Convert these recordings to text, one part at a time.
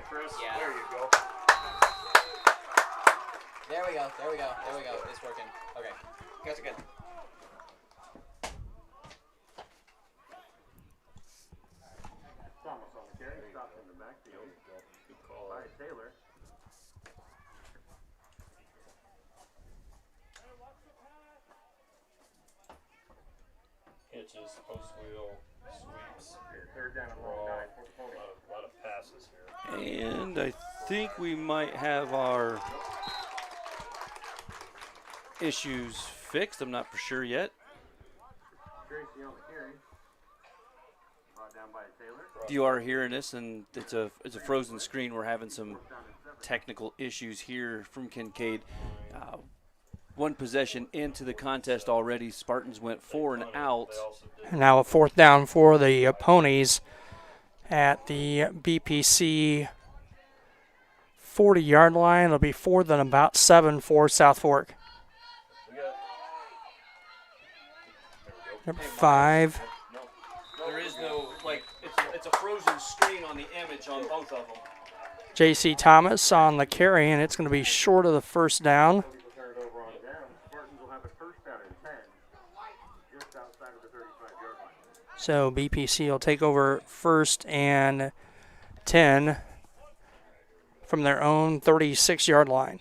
point, Chris. Yeah. There you go. There we go. There we go. There we go. It's working. Okay. Guys are good. Thomas on the carry. Stops in the backfield. Good call. All right, Taylor. Hitches, post wheel, sweeps. Third down and long 9 for the Pony. A lot of passes here. And I think we might have our issues fixed. I'm not for sure yet. Tracy on the carry. Brought down by Taylor. You are hearing this, and it's a frozen screen. We're having some technical issues here from Kincaid. One possession into the contest already. Spartans went 4 and out. And now a fourth down for the Ponies at the BPC 40-yard line. It'll be 4th and about 7 for South Fork. Number 5. There is no, it's a frozen screen on the image on both of them. J.C. Thomas on the carry, and it's going to be short of the first down. Turn it over on down. Spartans will have a first down and 10. Just outside of the 35-yard line. So BPC will take over 1st and 10 from their own 36-yard line.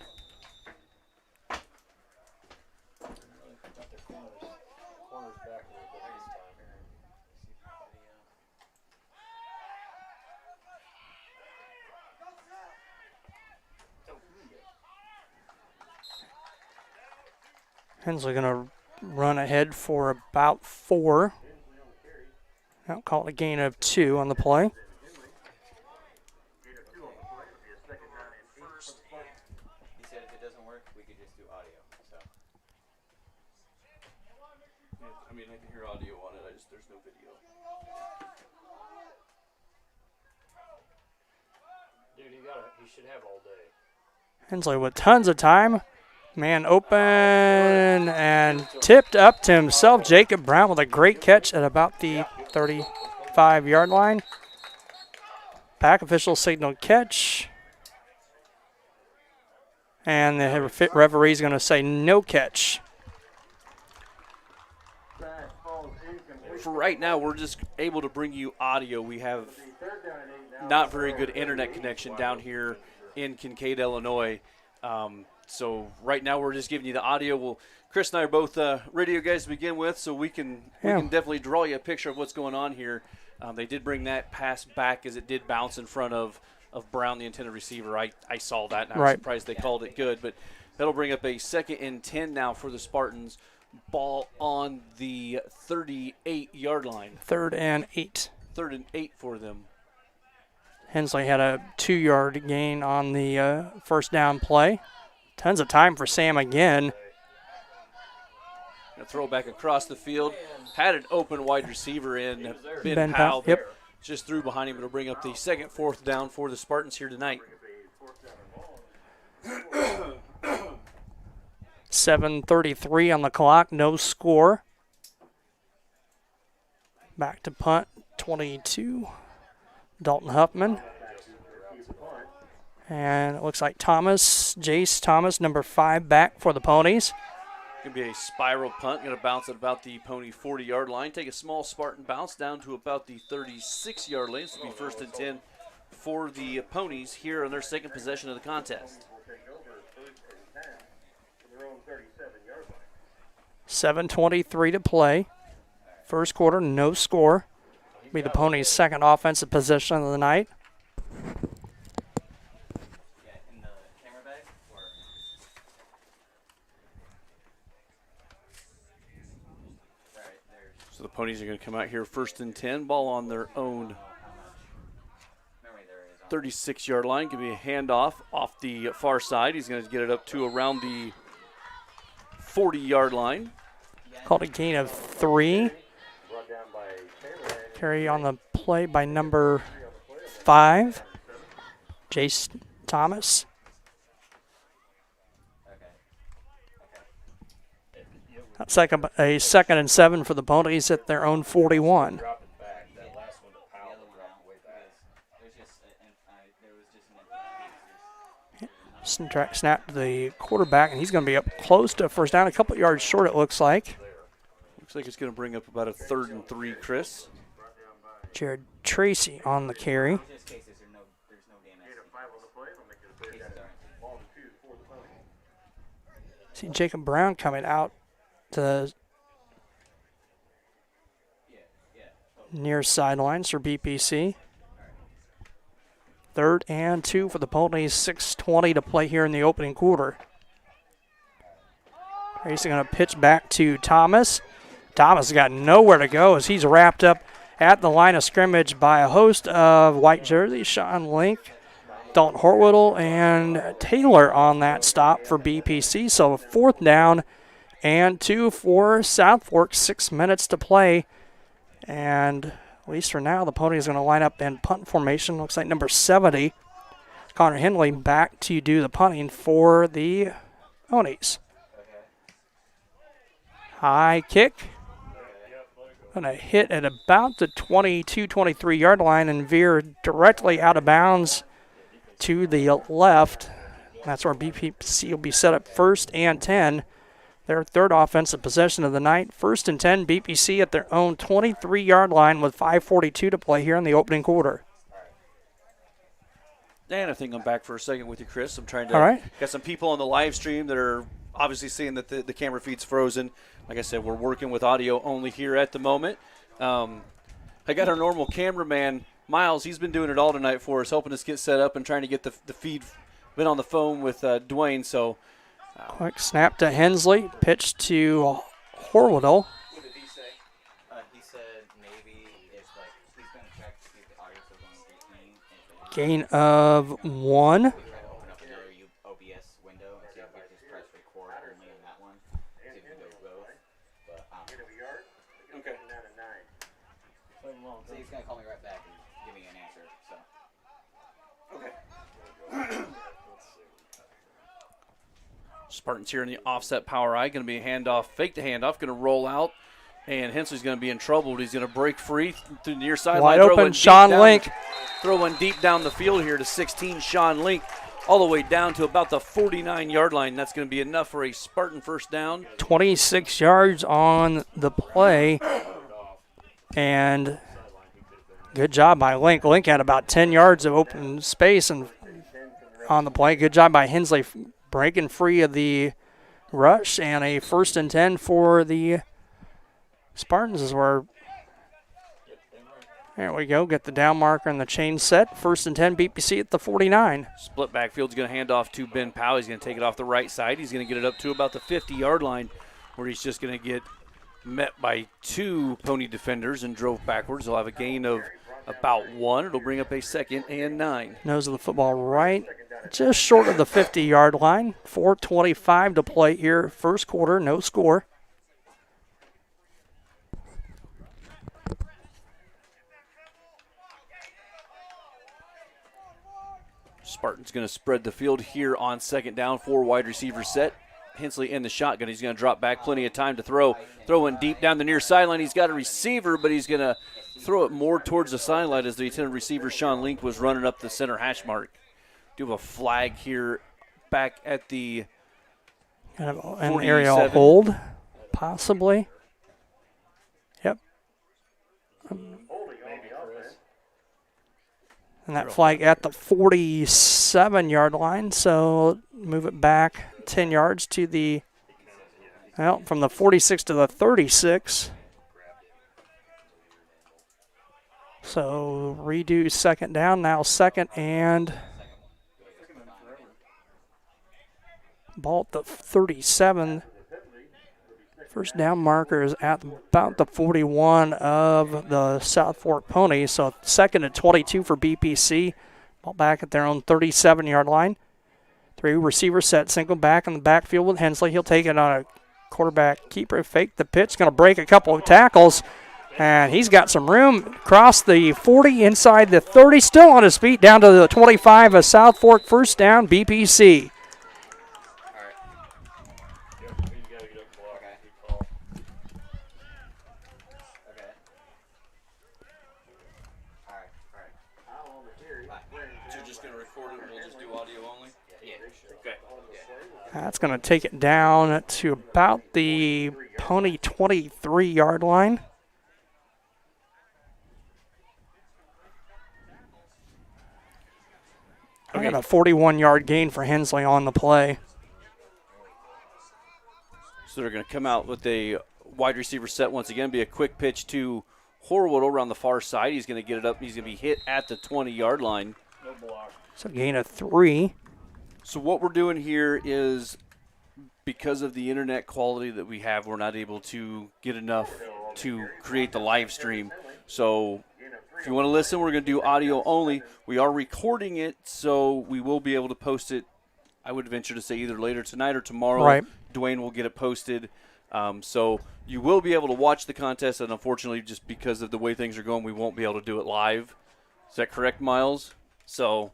Hensley going to run ahead for about 4. I'll call it a gain of 2 on the play. He said if it doesn't work, we could just do audio. So. I mean, I can hear audio on it. There's no video. Dude, he should have all day. Hensley with tons of time. Man open and tipped up to himself. Jacob Brown with a great catch at about the 35-yard line. Back official signal catch. And the referee's going to say no catch. For right now, we're just able to bring you audio. We have not very good internet connection down here in Kincaid, Illinois. So right now we're just giving you the audio. Well, Chris and I are both radio guys to begin with, so we can definitely draw you a picture of what's going on here. They did bring that pass back as it did bounce in front of Brown, the intended receiver. I saw that, and I was surprised they called it good. But that'll bring up a 2nd and 10 now for the Spartans. Ball on the 38-yard line. 3rd and 8. 3rd and 8 for them. Hensley had a 2-yard gain on the first down play. Tons of time for Sam again. A throw back across the field. Had an open wide receiver in Ben Powell. Powell. Yep. Just threw behind him. It'll bring up the 2nd, 4th down for the Spartans here tonight. 7:33 on the clock. No score. Back to punt. 22. Dalton Huffman. And it looks like Jace Thomas, number 5, back for the Ponies. Going to be a spiral punt. Going to bounce at about the Pony 40-yard line. Take a small Spartan bounce down to about the 36-yard lane. This will be 1st and 10 for the Ponies here on their 2nd possession of the contest. 7:23 to play. First quarter, no score. Be the Ponies' 2nd offensive possession of the night. So the Ponies are going to come out here 1st and 10. Ball on their own 36-yard line. Going to be a handoff off the far side. He's going to get it up to around the 40-yard line. Called a gain of 3. Carry on the play by number 5, Jace Thomas. That's like a 2nd and 7 for the Ponies at their own 41. Snap to the quarterback, and he's going to be up close to first down, a couple yards short, it looks like. Looks like it's going to bring up about a 3rd and 3, Chris. Jared Tracy on the carry. See Jacob Brown coming out to near sidelines for BPC. 3rd and 2 for the Ponies, 6:20 to play here in the opening quarter. He's going to pitch back to Thomas. Thomas has got nowhere to go as he's wrapped up at the line of scrimmage by a host of white jerseys. Sean Link, Dalton Horwittle, and Taylor on that stop for BPC. So 4th down and 2 for South Fork, 6 minutes to play. And at least for now, the Pony is going to line up in punt formation. Looks like number 70. Connor Henley back to do the punting for the Ponies. High kick. Going to hit at about the 22-23 yard line and veer directly out of bounds to the left. That's where BPC will be set up 1st and 10. Their 3rd offensive possession of the night. 1st and 10, BPC at their own 23-yard line with 5:42 to play here in the opening quarter. And I think I'm back for a second with you, Chris. I'm trying to All right. Got some people on the live stream that are obviously seeing that the camera feed's frozen. Like I said, we're working with audio only here at the moment. I got our normal cameraman, Miles. He's been doing it all tonight for us, helping us get set up and trying to get the feed. Been on the phone with Dwayne, so. Quick snap to Hensley. Pitch to Horwittle. What did he say? He said maybe if he's going to check to see if the audio is going to be clean. Gain of 1. Try to open up another OBS window and see if we just press record only on that one. See if we can do both. But Okay. so he's going to call me right back and give me an answer. So. Okay. Spartans here in the offset power eye. Going to be a handoff, fake the handoff, going to roll out, and Hensley's going to be in trouble. He's going to break free through the near sideline. Wide open, Sean Link. Throw one deep down the field here to 16, Sean Link, all the way down to about the 49-yard line. That's going to be enough for a Spartan first down. 26 yards on the play, and good job by Link. Link had about 10 yards of open space and on the play. Good job by Hensley breaking free of the rush, and a 1st and 10 for the Spartans is where, there we go, get the down marker and the chain set. 1st and 10, BPC at the 49. Split backfield's going to hand off to Ben Powell. He's going to take it off the right side. He's going to get it up to about the 50-yard line, where he's just going to get met by 2 Pony defenders and drove backwards. He'll have a gain of about 1. It'll bring up a 2nd and 9. Nose of the football right, just short of the 50-yard line. 4:25 to play here, first quarter, no score. Spartan's going to spread the field here on 2nd down. 4 wide receivers set. Hensley in the shotgun. He's going to drop back. Plenty of time to throw. Throwing deep down the near sideline. He's got a receiver, but he's going to throw it more towards the sideline as the intended receiver, Sean Link, was running up the center hash mark. Do have a flag here back at the Kind of an 47. area hold, possibly. Yep. And that flag at the 47-yard line, so move it back 10 yards to the, well, from the 46 to the 36. So redo 2nd down, now 2nd and ball at the 37. First down marker is at about the 41 of the South Fork Ponies. So 2nd and 22 for BPC. Ball back at their own 37-yard line. 3 receiver set, single back in the backfield with Hensley. He'll take it on a quarterback keeper. Fake the pitch. Going to break a couple of tackles. And he's got some room across the 40, inside the 30. Still on his feet down to the 25 of South Fork. First down, BPC. Yeah. That's going to take it down to about the Pony 23-yard line. I got a 41-yard gain for Hensley on the play. So they're going to come out with a wide receiver set once again. Be a quick pitch to Horwood over on the far side. He's going to get it up. He's going to be hit at the 20-yard line. No block. So gain of 3. So what we're doing here is, because of the internet quality that we have, we're not able to get enough to create the live stream. So if you want to listen, we're going to do audio only. We are recording it, so we will be able to post it, I would venture to say, either later tonight or tomorrow. Right. Dwayne will get it posted. So you will be able to watch the contest, and unfortunately, just because of the way things are going, we won't be able to do it live. Is that correct, Miles? So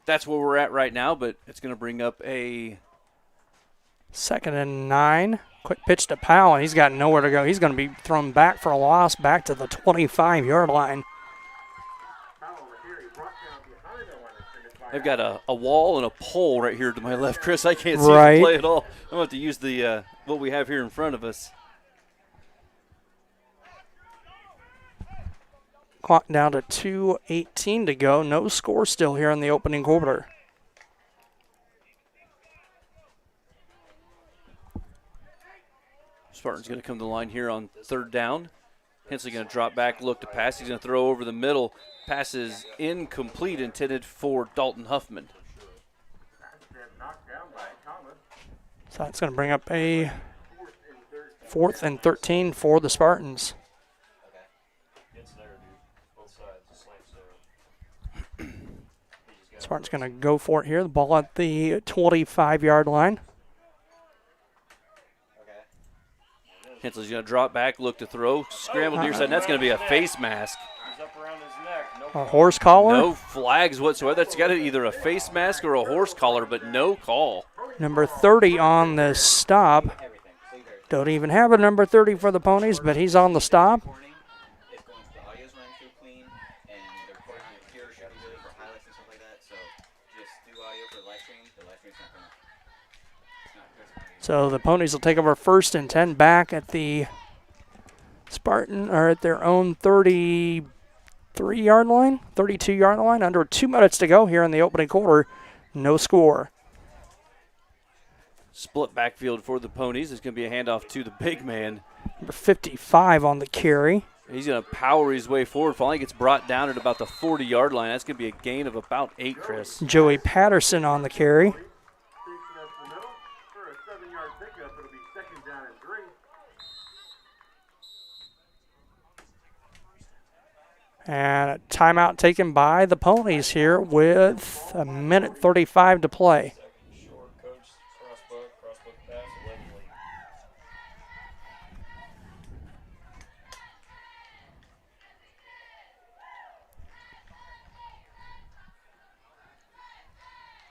that's where we're at right now, but it's going to bring up a 2nd and 9. Quick pitch to Powell, and he's got nowhere to go. He's going to be thrown back for a loss back to the 25-yard line. I've got a wall and a pole right here to my left, Chris. I can't see Right. the play at all. I'm going to have to use the what we have here in front of us. Clock down to 2:18 to go. No score still here in the opening quarter. Spartan's going to come to the line here on 3rd down. Hensley going to drop back, look to pass. He's going to throw over the middle. Pass is incomplete, intended for Dalton Huffman. So that's going to bring up a 4th and 13 for the Spartans. It's there, dude. Both sides. The slant's there. Spartans going to go for it here. The ball at the 25-yard line. Hensley's going to drop back, look to throw, scramble near side, and that's going to be a face mask. He's up around his neck. No A horse collar. No flags whatsoever. That's got either a face mask or a horse collar, but no call. Number 30 on the stop. Don't even have a number 30 for the Ponies, but he's on the stop. The audio's running through clean, and the recording on your computer should be good for highlights and stuff like that. So just do audio for the live stream. The live stream's not gonna. So the Ponies will take over 1st and 10 back at the Spartan, or at their own 33-yard line, 32-yard line. Under 2 minutes to go here in the opening quarter. No score. Split backfield for the Ponies. It's going to be a handoff to the big man. Number 55 on the carry. He's going to power his way forward. Finally gets brought down at about the 40-yard line. That's going to be a gain of about 8, Chris. Joey Patterson on the carry. And a timeout taken by the Ponies here with 1:35 to play. short coach. Crossbook pass. 11 lead.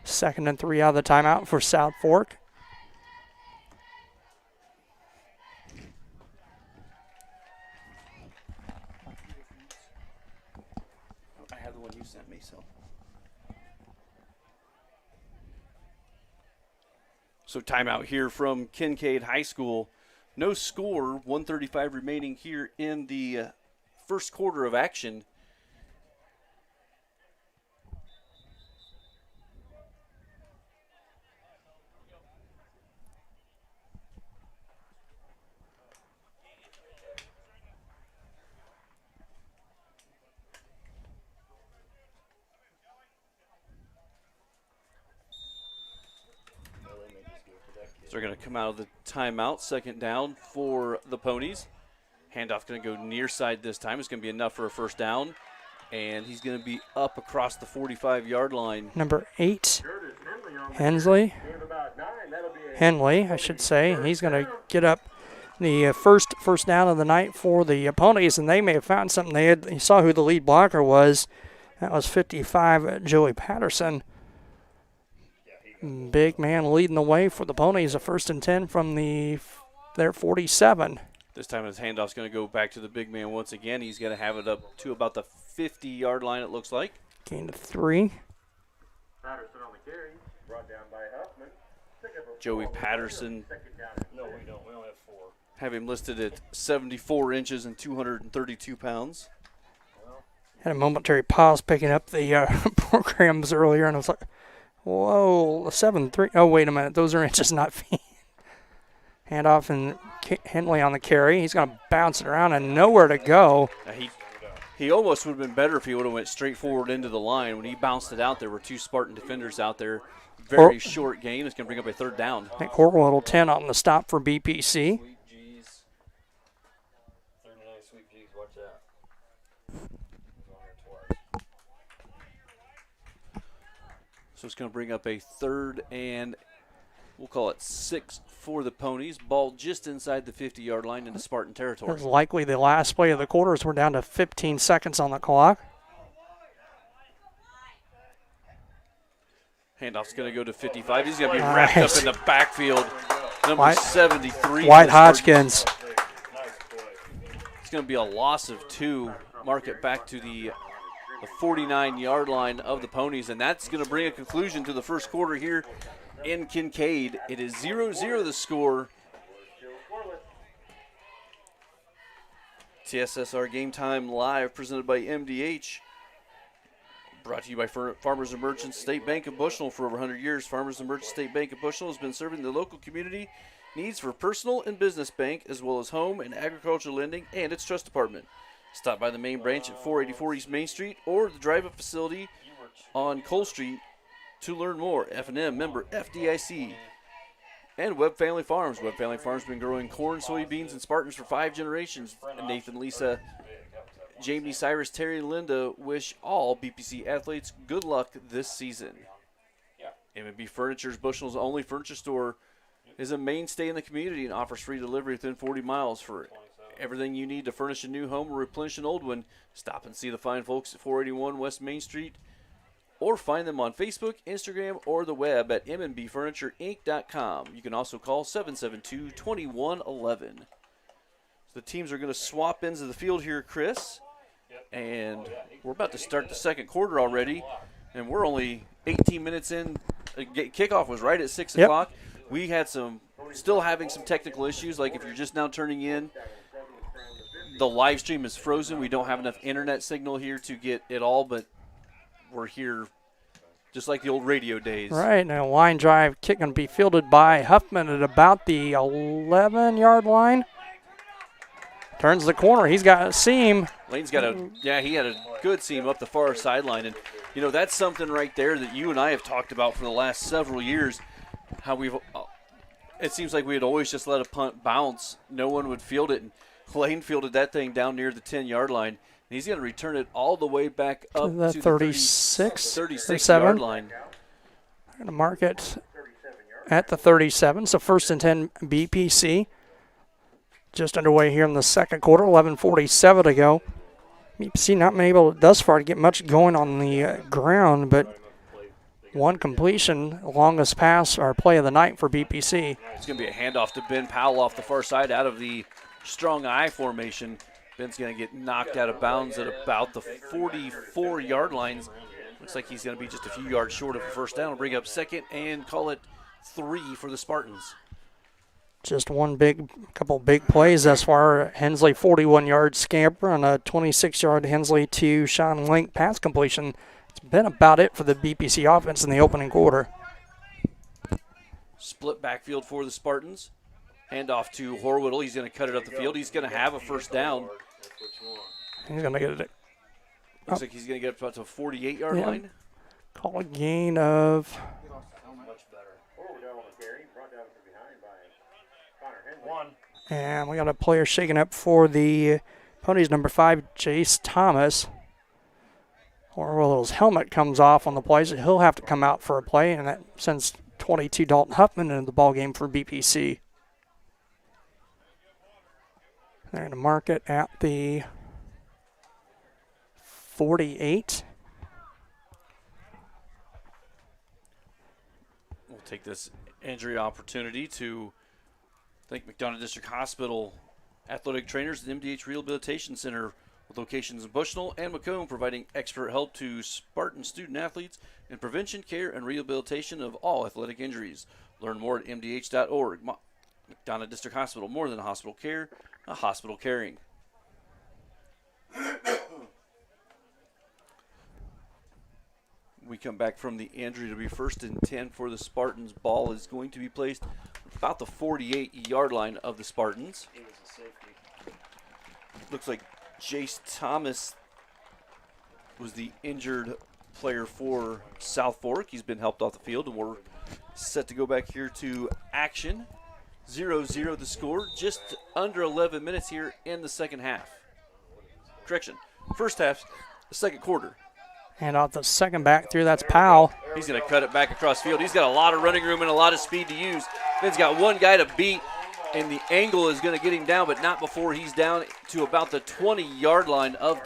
Second and 3 out of the timeout for South Fork. I have the one you sent me, So timeout here from Kincaid High School. No score, 1:35 remaining here in the first quarter of action. So they're going to come out of the timeout. 2nd down for the Ponies. Handoff going to go near side this time. It's going to be enough for a 1st down. And he's going to be up across the 45-yard line. Number 8, Hensley. Henley, I should say. He's going to get up the first down of the night for the Ponies, and they may have found something. They saw who the lead blocker was. That was 55, Joey Patterson. Big man leading the way for the Ponies. A 1st and 10 from their 47. This time his handoff's going to go back to the big man once again. He's going to have it up to about the 50-yard line, it looks like. Gain of 3. Patterson on the carry, brought down by Joey Patterson. No, we don't. We only have 4. Have him listed at 74 inches and 232 pounds. Had a momentary pause picking up the programs earlier, and I was like, whoa, 7-3. Oh, wait a minute. Those are inches, not feet. Handoff and Henley on the carry. He's going to bounce it around and nowhere to go. He almost would have been better if he would have went straight forward into the line. When he bounced it out, there were 2 Spartan defenders out there. Very short gain. It's going to bring up a 3rd down. I think Horwittle 10 on the stop for BPC. Sweet G's. 39 Sweet G's. Watch that. So it's going to bring up a 3rd and we'll call it 6 for the Ponies. Ball just inside the 50-yard line into Spartan It territory. was likely the last play of the quarters. We're down to 15 seconds on the clock. Handoff's going to go to 55. He's going to be wrapped up in the backfield. Number 73. White Hodgkins. It's going to be a loss of 2. Mark it back to the 49-yard line of the Ponies, and that's going to bring a conclusion to the first quarter here in Kincaid. It is 0-0 the score. TSSR Game Time Live presented by MDH. Brought to you by Farmers and Merchants State Bank of Bushnell for over 100 years. Farmers and Merchants State Bank of Bushnell has been serving the local community needs for personal and business bank, as well as home and agricultural lending and its trust department. Stop by the main branch at 484 East Main Street or the drive-up facility on Cole Street to learn more. F&M member FDIC. And Webb Family Farms. Webb Family Farms has been growing corn, soybeans, and Spartans for 5 generations. And Nathan, Lisa, Jamie, Cyrus, Terry, and Linda wish all BPC athletes good luck this season. M&B Furniture's Bushnell's only furniture store is a mainstay in the community and offers free delivery within 40 miles for everything you need to furnish a new home or replenish an old one. Stop and see the fine folks at 481 West Main Street or find them on Facebook, Instagram, or the web at mbfurnitureiinc.com. You can also call 772-2111. So the teams are going to swap ends of the field here, Chris. And we're about to start the second quarter already, and we're only 18 minutes in. Kickoff was right at 6 o'clock. We had still having some technical issues, like if you're just now turning in, the live stream is frozen. We don't have enough internet signal here to get it all, but we're here just like the old radio days. Right, now line drive kick going to be fielded by Huffman at about the 11-yard line. Turns the corner. He's got a seam. Lane's got he had a good seam up the far sideline. And, that's something right there that you and I have talked about for the last several years, how it seems like we had always just let a punt bounce. No one would field it. And Lane fielded that thing down near the 10-yard line. And he's going to return it all the way back up to the 36-yard line. I'm going to mark it at the 37. So 1st and 10 BPC. Just underway here in the second quarter, 11:47 to go. BPC not been able thus far to get much going on the ground, but one completion, longest pass or play of the night for BPC. It's going to be a handoff to Ben Powell off the far side out of the strong I formation. Ben's going to get knocked out of bounds at about the 44-yard lines. Looks like he's going to be just a few yards short of a first down. We'll bring up second and call it 3 for the Spartans. Just couple big plays thus far. Hensley 41-yard scamper and a 26-yard Hensley to Sean Link pass completion. It's been about it for the BPC offense in the opening quarter. Split backfield for the Spartans. Hand off to Horwittle. He's going to cut it up the field. He's going to have a first down. He's going to get it. Looks like he's going to get up to a 48-yard line. Call a gain of... And we got a player shaking up for the Ponies, number 5, Jace Thomas. Orwell's helmet comes off on the play, so he'll have to come out for a play, and that sends 22 Dalton Huffman into the ball game for BPC. They're going to mark it at the 48. We'll take this injury opportunity to thank McDonough District Hospital athletic trainers and MDH Rehabilitation Center with locations in Bushnell and Macomb, providing expert help to Spartan student athletes in prevention, care, and rehabilitation of all athletic injuries. Learn more at mdh.org. McDonough District Hospital, more than a hospital care, a hospital caring. We come back from the injury to be 1st and 10 for the Spartans. Ball is going to be placed about the 48-yard line of the Spartans. It was a safety. Looks like Jace Thomas was the injured player for South Fork. He's been helped off the field, and we're set to go back here to action. 0-0 the score, just under 11 minutes here in the second half. Correction, first half, the second quarter. And off the second back through, that's Powell. He's going to cut it back across field. He's got a lot of running room and a lot of speed to use. Ben's got one guy to beat, and the angle is going to get him down, but not before he's down to about the 20-yard line of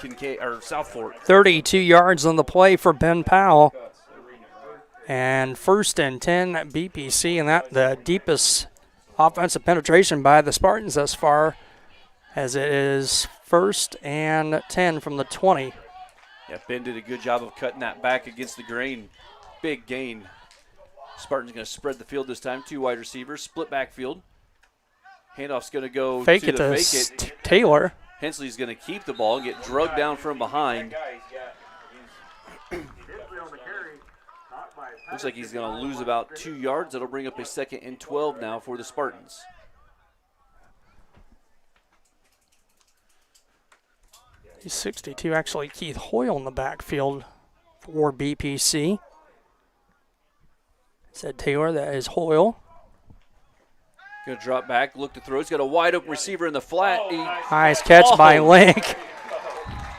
South Fork. 32 yards on the play for Ben Powell. And 1st and 10 at BPC, and that the deepest offensive penetration by the Spartans thus far, as it is 1st and 10 from the 20. Yeah, Ben did a good job of cutting that back against the grain. Big gain. Spartans going to spread the field this time. 2 wide receivers, split backfield. Handoff's going to go fake to it the to fake it. Taylor. Hensley's going to keep the ball and get drugged down from behind. Looks like he's going to lose about 2 yards. That'll bring up a 2nd and 12 now for the Spartans. He's 62, actually Keith Hoyle in the backfield for BPC. Said Taylor, that is Hoyle. Going to drop back, look to throw. He's got a wide open receiver in the flat. Nice catch by Link.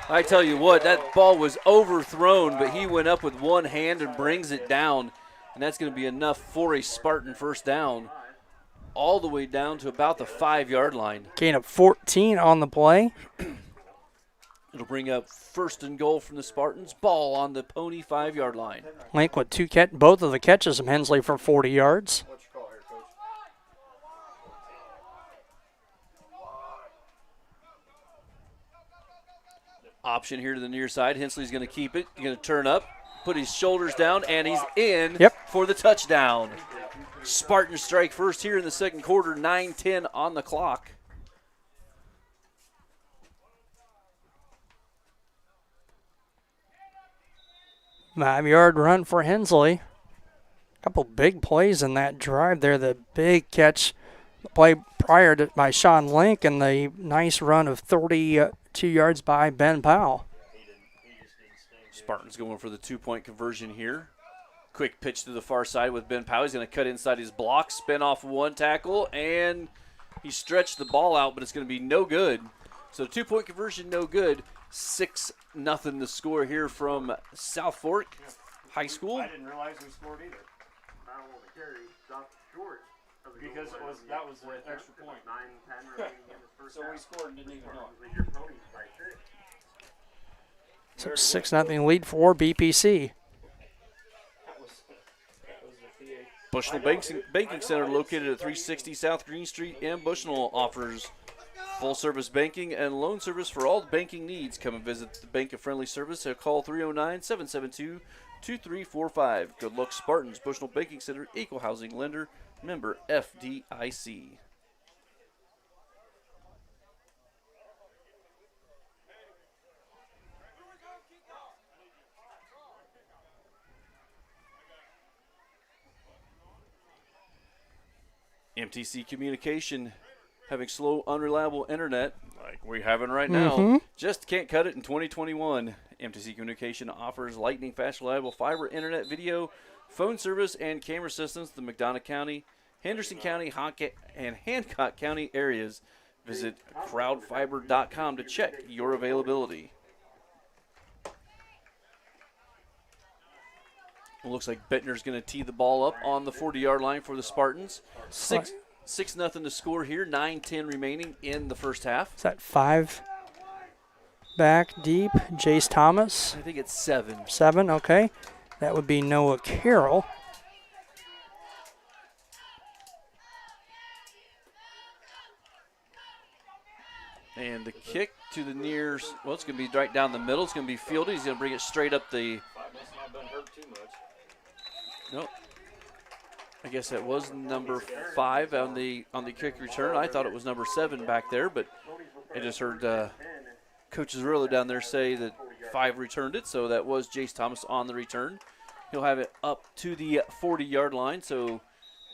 I tell you what, that ball was overthrown, but he went up with one hand and brings it down, and that's going to be enough for a Spartan first down, all the way down to about the 5-yard line. Gain of 14 on the play. It'll bring up 1st and goal from the Spartans. Ball on the Pony 5-yard line. Link with both of the catches from Hensley for 40 yards. What's your call here, Coach? Option here to the near side. Hensley's going to keep it. He's going to turn up, put his shoulders down, and he's in for the touchdown. Spartans strike first here in the second quarter. 9:10 on the clock. Five-yard run for Hensley. Couple big plays in that drive there. The big catch, the play prior to by Sean Link, and the nice run of 32 yards by Ben Powell. Spartans going for the 2-point conversion here. Quick pitch to the far side with Ben Powell. He's going to cut inside his block, spin off one tackle, and he stretched the ball out, but it's going to be no good. So 2-point conversion, no good. 6-0 the score here from South Fork High School. I didn't realize we scored either. Because that was the extra point. 9-10 remaining in the first So we half. scored and didn't even know it. Your Ponies by 6. So 6-0 lead for BPC. That was the PA. Bushnell Banking Center located at 360 South Green Street in Bushnell offers full-service banking and loan service for all banking needs. Come and visit the Bank of Friendly Service at call 309-772-2345. Good luck, Spartans. Bushnell Banking Center, Equal Housing Lender, member FDIC. MTC Communication having slow, unreliable internet like we're having right now. Just can't cut it in 2021. MTC Communication offers lightning fast, reliable fiber internet, video, phone service, and camera systems to the McDonough County, Henderson County, and Hancock County areas. Visit crowdfiber.com to check your availability. It looks like Bettner's going to tee the ball up on the 40-yard line for the Spartans. 6-0 to score here, 9:10 remaining in the first half. Is that 5 back deep? Jace Thomas. I think it's 7. 7, okay. That would be Noah Carroll. And the kick to the near, well, it's going to be right down the middle. It's going to be fielded. He's going to bring it straight up the, Must not have been hurt too much. nope. I guess that was number 5 on the kick return. I thought it was number 7 back there, but I just heard Coach Zerillo down there say that 5 returned it, so that was Jace Thomas on the return. He'll have it up to the 40-yard line, so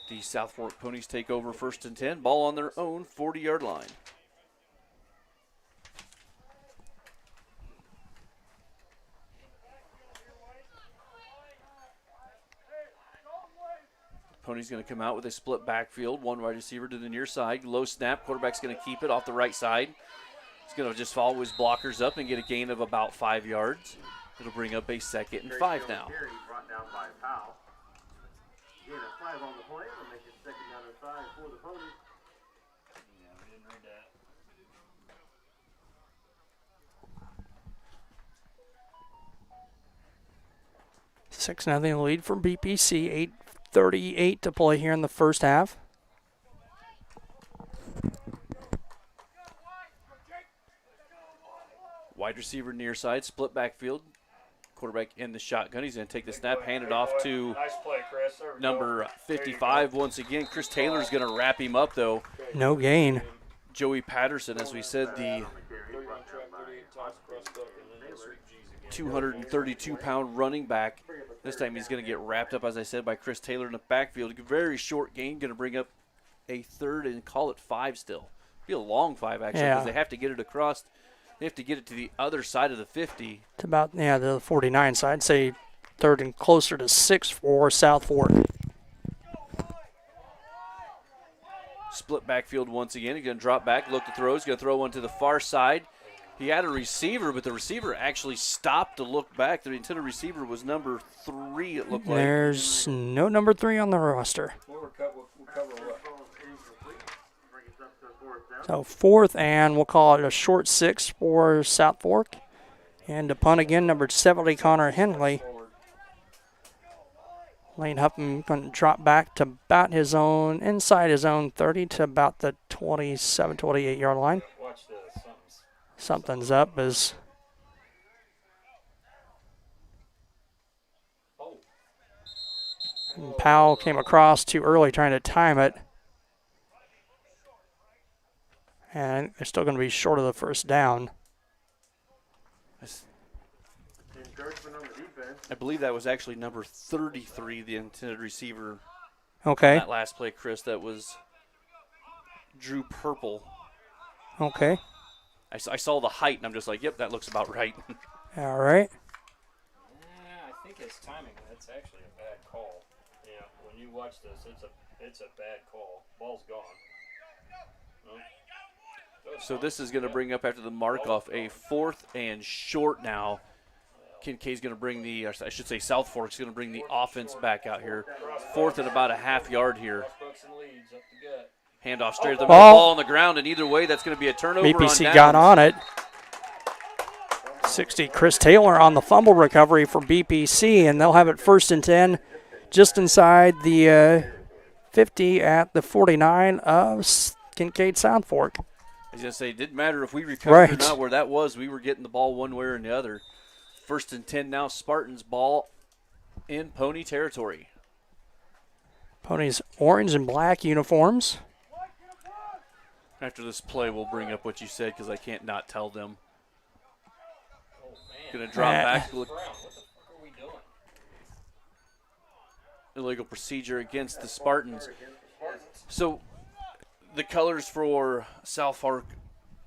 the South Fork Ponies take over 1st and 10. Ball on their own 40-yard line. Pony's going to come out with a split backfield. One wide receiver to the near side. Low snap. Quarterback's going to keep it off the right side. He's going to just follow his blockers up and get a gain of about 5 yards. It'll bring up a 2nd and 5 now. Brought down by Powell. Gain of 5 on the play. We'll make it 2nd down and 5 for the Ponies. Yeah, we didn't read that. Six nothing lead for BPC. 8:38 to play here in the first half. Wide receiver near side, split backfield. Quarterback in the shotgun. He's going to take the snap, hand it off to Nice play, Chris. There we number go. 55 once again. Chris Taylor's going to wrap him up, though. No gain. Joey Patterson, as we said, the 232-pound running back. This time he's going to get wrapped up, as I said, by Chris Taylor in the backfield. Very short gain, going to bring up a 3rd and call it 5 still. Be a long 5, actually, because they have to get it across. They have to get it to the other side of the 50. It's about, the 49 side. Say 3rd and closer to 6 for South Fork. Split backfield once again. He's going to drop back, look to throw. He's going to throw one to the far side. He had a receiver, but the receiver actually stopped to look back. The intended receiver was number 3, it looked like. There's no number 3 on the roster. We'll cover what? So 4th, and we'll call it a short 6 for South Fork. And to punt again, number 70, Connor Henley. Lane Huffman going to drop back to about inside his own 30 to about the 27, 28-yard line. Watch this. Something's up as Powell came across too early trying to time it. And they're still going to be short of the 1st down. I believe that was actually number 33, the intended receiver. Okay. That last play, Chris, that was Drew Purple. Okay. I saw the height, and I'm just like, yep, that looks about right. All right. I think it's timing. That's actually a bad call. Yeah, when you watch this, it's a bad call. Ball's gone. Nope. So this is going to bring up after the mark-off a 4th and short now. Kincaid's going to bring South Fork's going to bring the offense back out here. 4th and about a half yard here. Handoff straight at the middle, ball on the ground, and either way, that's going to be a turnover. BPC got on it. 60, Chris Taylor on the fumble recovery for BPC, and they'll have it 1st and 10 just inside the 50 at the 49 of Kincaid South Fork. I was going to say, it didn't matter if we recovered or not where that was. We were getting the ball one way or the other. 1st and 10 now, Spartans ball in Pony territory. Ponies orange and black uniforms. After this play, we'll bring up what you said because I can't not tell them. Going to drop back. What the fuck are we doing? Illegal procedure against the Spartans. So the colors for South Fork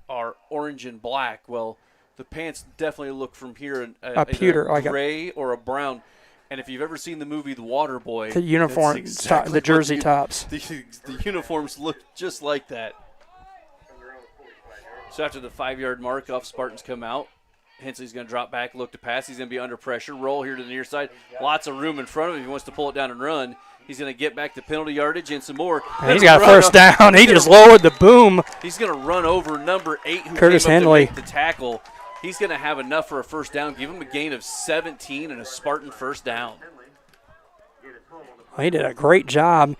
are orange and black. Well, the pants definitely look from here a pewter, like gray or a brown. And if you've ever seen the movie The Water Boy, the uniform, exactly the jersey tops. The uniforms look just like that. So after the 5-yard mark off, Spartans come out. Hensley's going to drop back, look to pass. He's going to be under pressure. Roll here to the near side. Lots of room in front of him. He wants to pull it down and run. He's going to get back to penalty yardage and some more. And he's got a 1st down. He just lowered the boom. He's going to run over number 8 who Curtis came up Henley. to make the tackle. He's going to have enough for a 1st down. Give him a gain of 17 and a Spartan 1st down. Well, he did a great job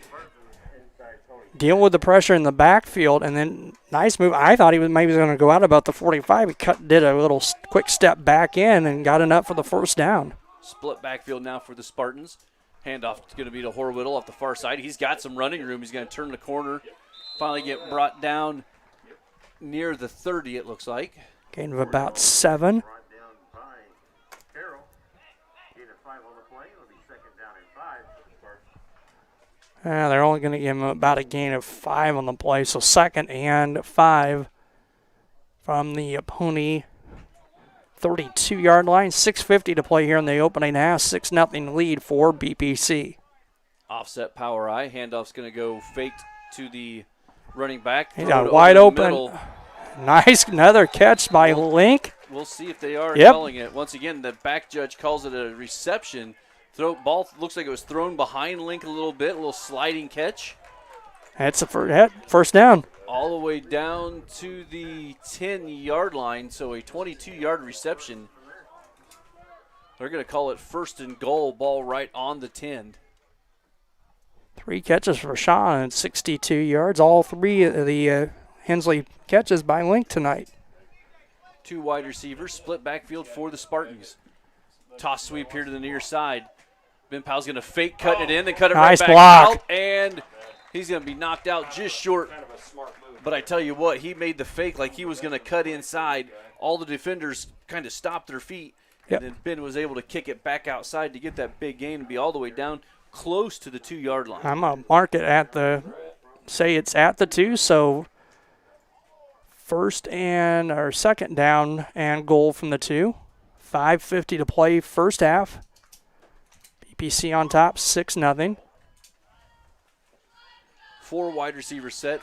dealing with the pressure in the backfield, and then nice move. I thought he was maybe going to go out about the 45. He did a little quick step back in and got enough for the 1st down. Split backfield now for the Spartans. Handoff is going to be to Horwittle off the far side. He's got some running room. He's going to turn the corner. Finally get brought down near the 30, it looks like. Gain of about 7. Brought down by Carroll. Gain of 5 on the play. It'll be second down and 5 for the Spartans. They're only going to give him about a gain of 5 on the play, so 2nd and 5 from the Pony 32-yard line. 6:50 to play here in the opening half. 6-0 lead for BPC. Offset power I. Handoff's going to go faked to the running back. He's Throw it got wide over the open. middle. Nice, another catch by Link. We'll see if they are Yep. calling it. Once again, the back judge calls it a reception. Ball looks like it was thrown behind Link a little bit, a little sliding catch. That's a first down. All the way down to the 10-yard line, so a 22-yard reception. They're going to call it 1st and goal, ball right on the 10. 3 catches for Sean and 62 yards. All 3 of the Hensley catches by Link tonight. 2 wide receivers, split backfield for the Spartans. Toss sweep here to the near side. Ben Powell's going to fake cutting it in, then cut it Nice right back block. out, and he's going to be knocked out just short. But I tell you what, he made the fake like he was going to cut inside. All the defenders kind of stopped their feet, Yep. and then Ben was able to kick it back outside to get that big gain and be all the way down close to the 2-yard line. I'm going to mark it at say it's at the 2, so 2nd down and goal from the 2. 5:50 to play first half. BPC on top, 6-0. 4 wide receiver set.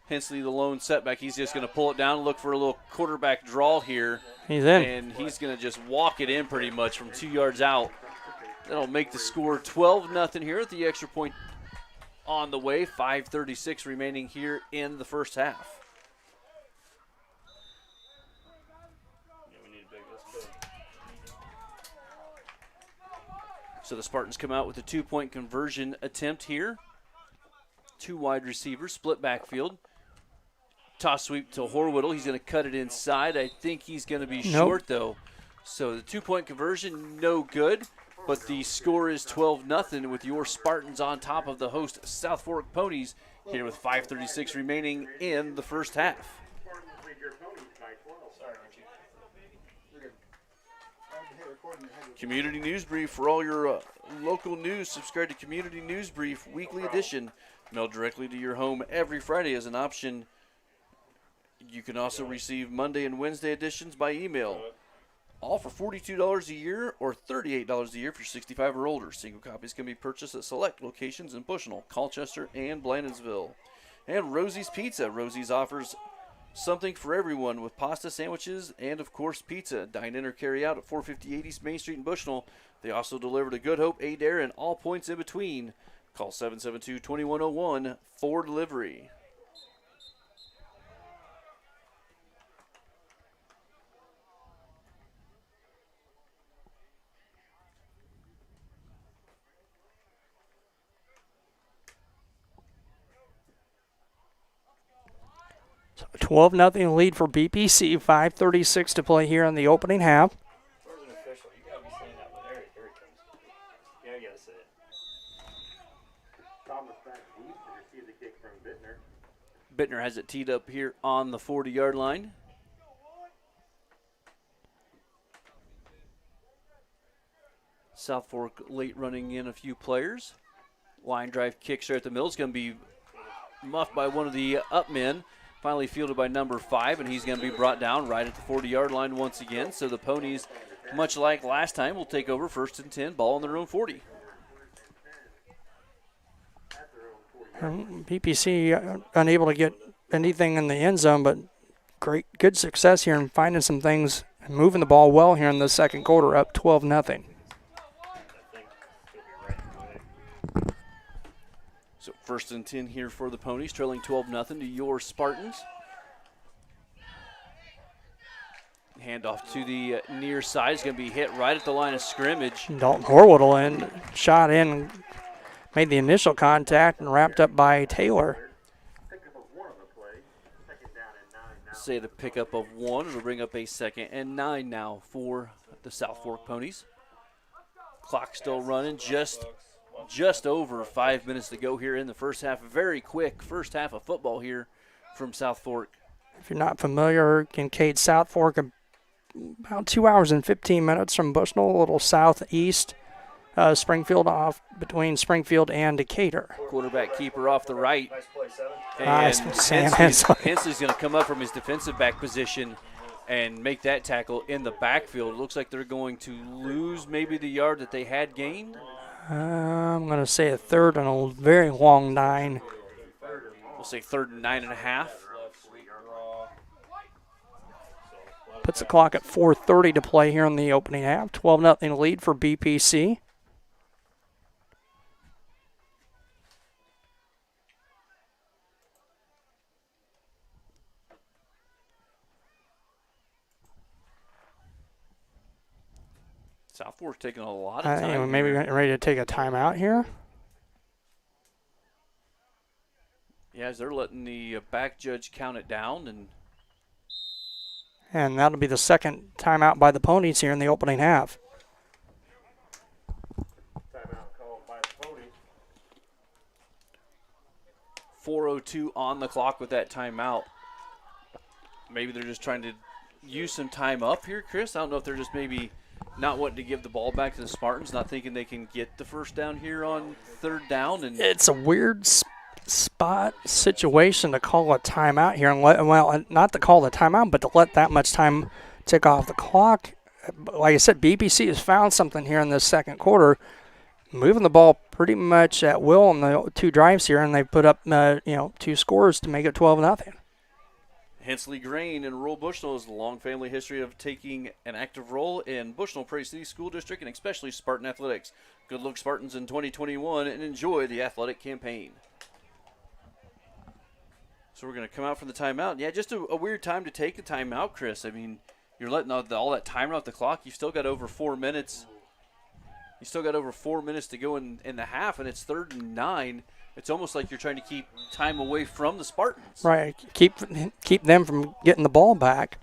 Hensley, the lone setback. He's just going to pull it down and look for a little quarterback draw here. He's in. And he's going to just walk it in pretty much from 2 yards out. That'll make the score 12-0 here at the extra point on the way. 5:36 remaining here in the first half. Yeah, we need that's big. So the Spartans come out with a 2-point conversion attempt here. 2 wide receivers, split backfield. Toss sweep to Horwittle. He's going to cut it inside. I think he's going to be short, though. So the 2-point conversion, no good. But the score is 12-0 with your Spartans on top of the host South Fork Ponies here with 5:36 remaining in the first half. Spartans lead your Ponies by 12. Sorry, Archie. Community News Brief for all your local news. Subscribe to Community News Brief Weekly Edition. Mailed directly to your home every Friday as an option. You can also receive Monday and Wednesday editions by email. All for $42 a year or $38 a year for 65 or older. Single copies can be purchased at select locations in Bushnell, Colchester, and Blandonsville. And Rosie's Pizza. Rosie's offers something for everyone with pasta sandwiches and, of course, pizza. Dine in or carry out at 458 East Main Street in Bushnell. They also deliver to Good Hope, Adair, and all points in between. Call 772-2101 for delivery. So 12-0 lead for BPC. 5:36 to play here in the opening half. Where's an official? You gotta be saying that one. There it comes. Yeah, I gotta say it. Thomas back deep to receive the kick from Bittner. Bittner has it teed up here on the 40-yard line. South Fork late running in a few players. Line drive kicks right at the middle. It's going to be muffed by one of the up men. Finally fielded by number 5, and he's going to be brought down right at the 40-yard line once again. So the Ponies, much like last time, will take over 1st and 10, ball on their own 40. BPC unable to get anything in the end zone, but good success here in finding some things and moving the ball well here in the second quarter, up 12-0. I think he'll be right away. So 1st and 10 here for the Ponies, trailing 12-0 to your Spartans. Handoff to the near side. It's going to be hit right at the line of scrimmage. Dalton Horwittle in, shot in, made the initial contact and wrapped up by Taylor. Pickup of 1 on the play. Second down and 9 now. Say the pickup of 1. It'll bring up a 2nd and 9 now for the South Fork Ponies. Clock still running, just just over 5 minutes to go here in the first half. A very quick first half of football here from South Fork. If you're not familiar, Kincaid South Fork, about 2 hours and 15 minutes from Bushnell, a little southeast. Springfield off between Springfield and Decatur. Quarterback keeper off the right. Nice play, 7. Nice, And Sam Hensley's going to come up from his defensive back position and make that tackle in the backfield. It looks like they're going to lose maybe the yard that they had gained. I'm going to say a third and a very long 9. We'll say 3rd and 9.5. Puts the clock at 4:30 to play here in the opening half. 12-0 lead for BPC. South Fork's taking a lot of I think time. we're maybe ready to take a timeout here. Yeah, as they're letting the back judge count it down. And that'll be the second timeout by the Ponies here in the opening half. Timeout called by the Pony. 4:02 on the clock with that timeout. Maybe they're just trying to use some time up here, Chris. I don't know if they're just maybe not wanting to give the ball back to the Spartans, not thinking they can get the first down here on 3rd down. And It's a weird spot situation to call a timeout here. And not to call the timeout, but to let that much time tick off the clock. Like I said, BPC has found something here in this second quarter, moving the ball pretty much at will on the 2 drives here, and they put up 2 scores to make it 12-0. Hensley Grain in rural Bushnell has a long family history of taking an active role in Bushnell Prairie City School District and especially Spartan athletics. Good luck, Spartans, in 2021, and enjoy the athletic campaign. So we're going to come out from the timeout. Yeah, just a weird time to take a timeout, Chris. I mean, you're letting all that time off the clock. You've still got over 4 minutes. You still got over 4 minutes to go in the half, and it's 3rd and 9. It's almost like you're trying to keep time away from the Spartans. Right, keep them from getting the ball back.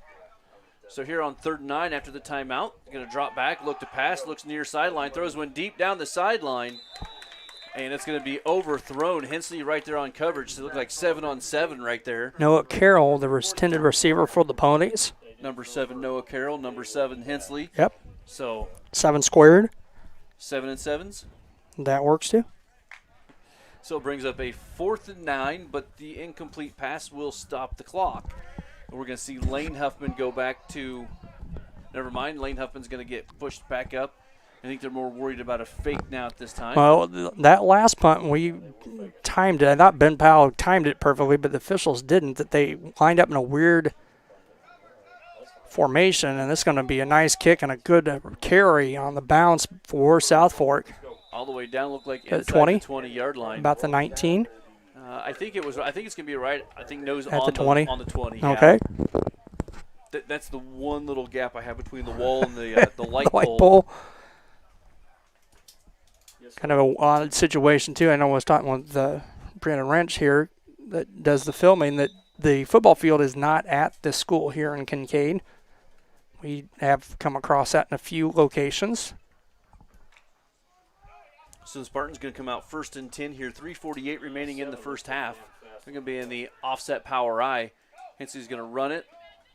So here on 3rd and 9 after the timeout, going to drop back, look to pass, looks near sideline, throws one deep down the sideline, and it's going to be overthrown. Hensley right there on coverage. So it looked like 7-on-7 right there. Noah Carroll, the intended receiver for the Ponies. Number 7, Noah Carroll. Number 7, Hensley. Yep. So 7 squared. 7 and 7s. That works too. So it brings up a 4th and 9, but the incomplete pass will stop the clock. And we're going to see Lane Huffman go back to – never mind, Lane Huffman's going to get pushed back up. I think they're more worried about a fake now at this time. Well, that last punt, we timed it. I thought Ben Powell timed it perfectly, but the officials didn't. That they lined up in a weird formation, and it's going to be a nice kick and a good carry on the bounce for South Fork. All the way down, looked like inside 20? the 20-yard line. About the 19. I think it's going to be right. I think nose At on the 20? On the 20, yeah. Okay. That's the one little gap I have between the wall and the light Light pole. pole. Kind of an odd situation, too. I know I was talking with Brandon Wrench here that does the filming, that the football field is not at the school here in Kincaid. We have come across that in a few locations. So the Spartans going to come out 1st and 10 here. 3:48 remaining in the first half. They're going to be in the offset power I. Hensley's going to run it.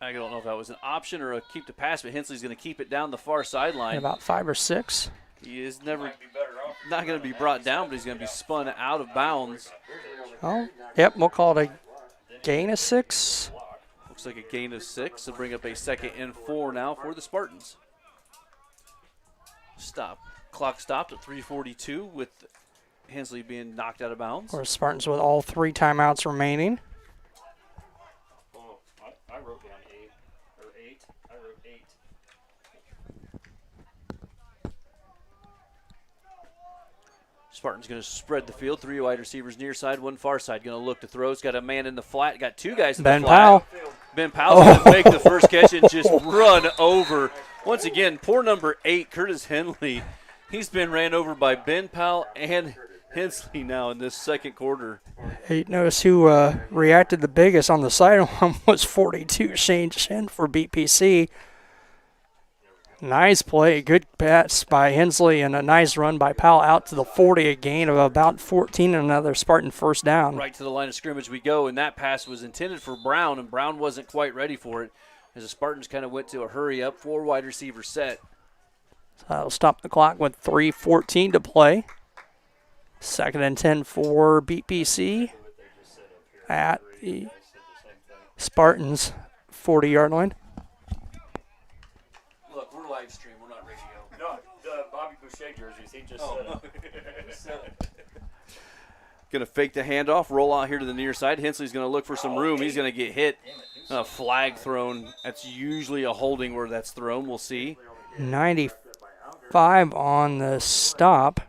I don't know if that was an option or a keep the pass, but Hensley's going to keep it down the far sideline. About 5 or 6. He is not going to be brought down, but he's going to be spun out of bounds. Oh, yep, we'll call it a gain of 6. Looks like a gain of 6. So bring up a 2nd and 4 now for the Spartans. Stop. Clock stopped at 3:42 with Hensley being knocked out of bounds. Or Spartans with all 3 timeouts remaining. Oh, I wrote down 8. Or 8. I wrote 8. Spartans going to spread the field. 3 wide receivers near side, 1 far side. Going to look to throw. He's got a man in the flat. Got 2 guys in Ben the flat. Powell. Ben Powell's going to make the first catch and just run over. Once again, poor number 8, Curtis Henley. He's been ran over by Ben Powell and Hensley now in this second quarter. Hey, notice who reacted the biggest on the sideline was 42, Shane Shin for BPC. Nice play. Good pass by Hensley and a nice run by Powell out to the 40, a gain of about 14 and another Spartan first down. Right to the line of scrimmage we go, and that pass was intended for Brown, and Brown wasn't quite ready for it as the Spartans kind of went to a hurry-up, 4 wide receiver set. So that'll stop the clock with 3:14 to play. 2nd and 10 for BPC at the Spartans 40-yard line. Look, we're live stream, we're not radio. No, the Bobby Boucher jerseys, he just said it. Going to fake the handoff, roll out here to the near side. Hensley's going to look for some room. He's going to get hit. A flag thrown. That's usually a holding where that's thrown. We'll see. 95 on the stop.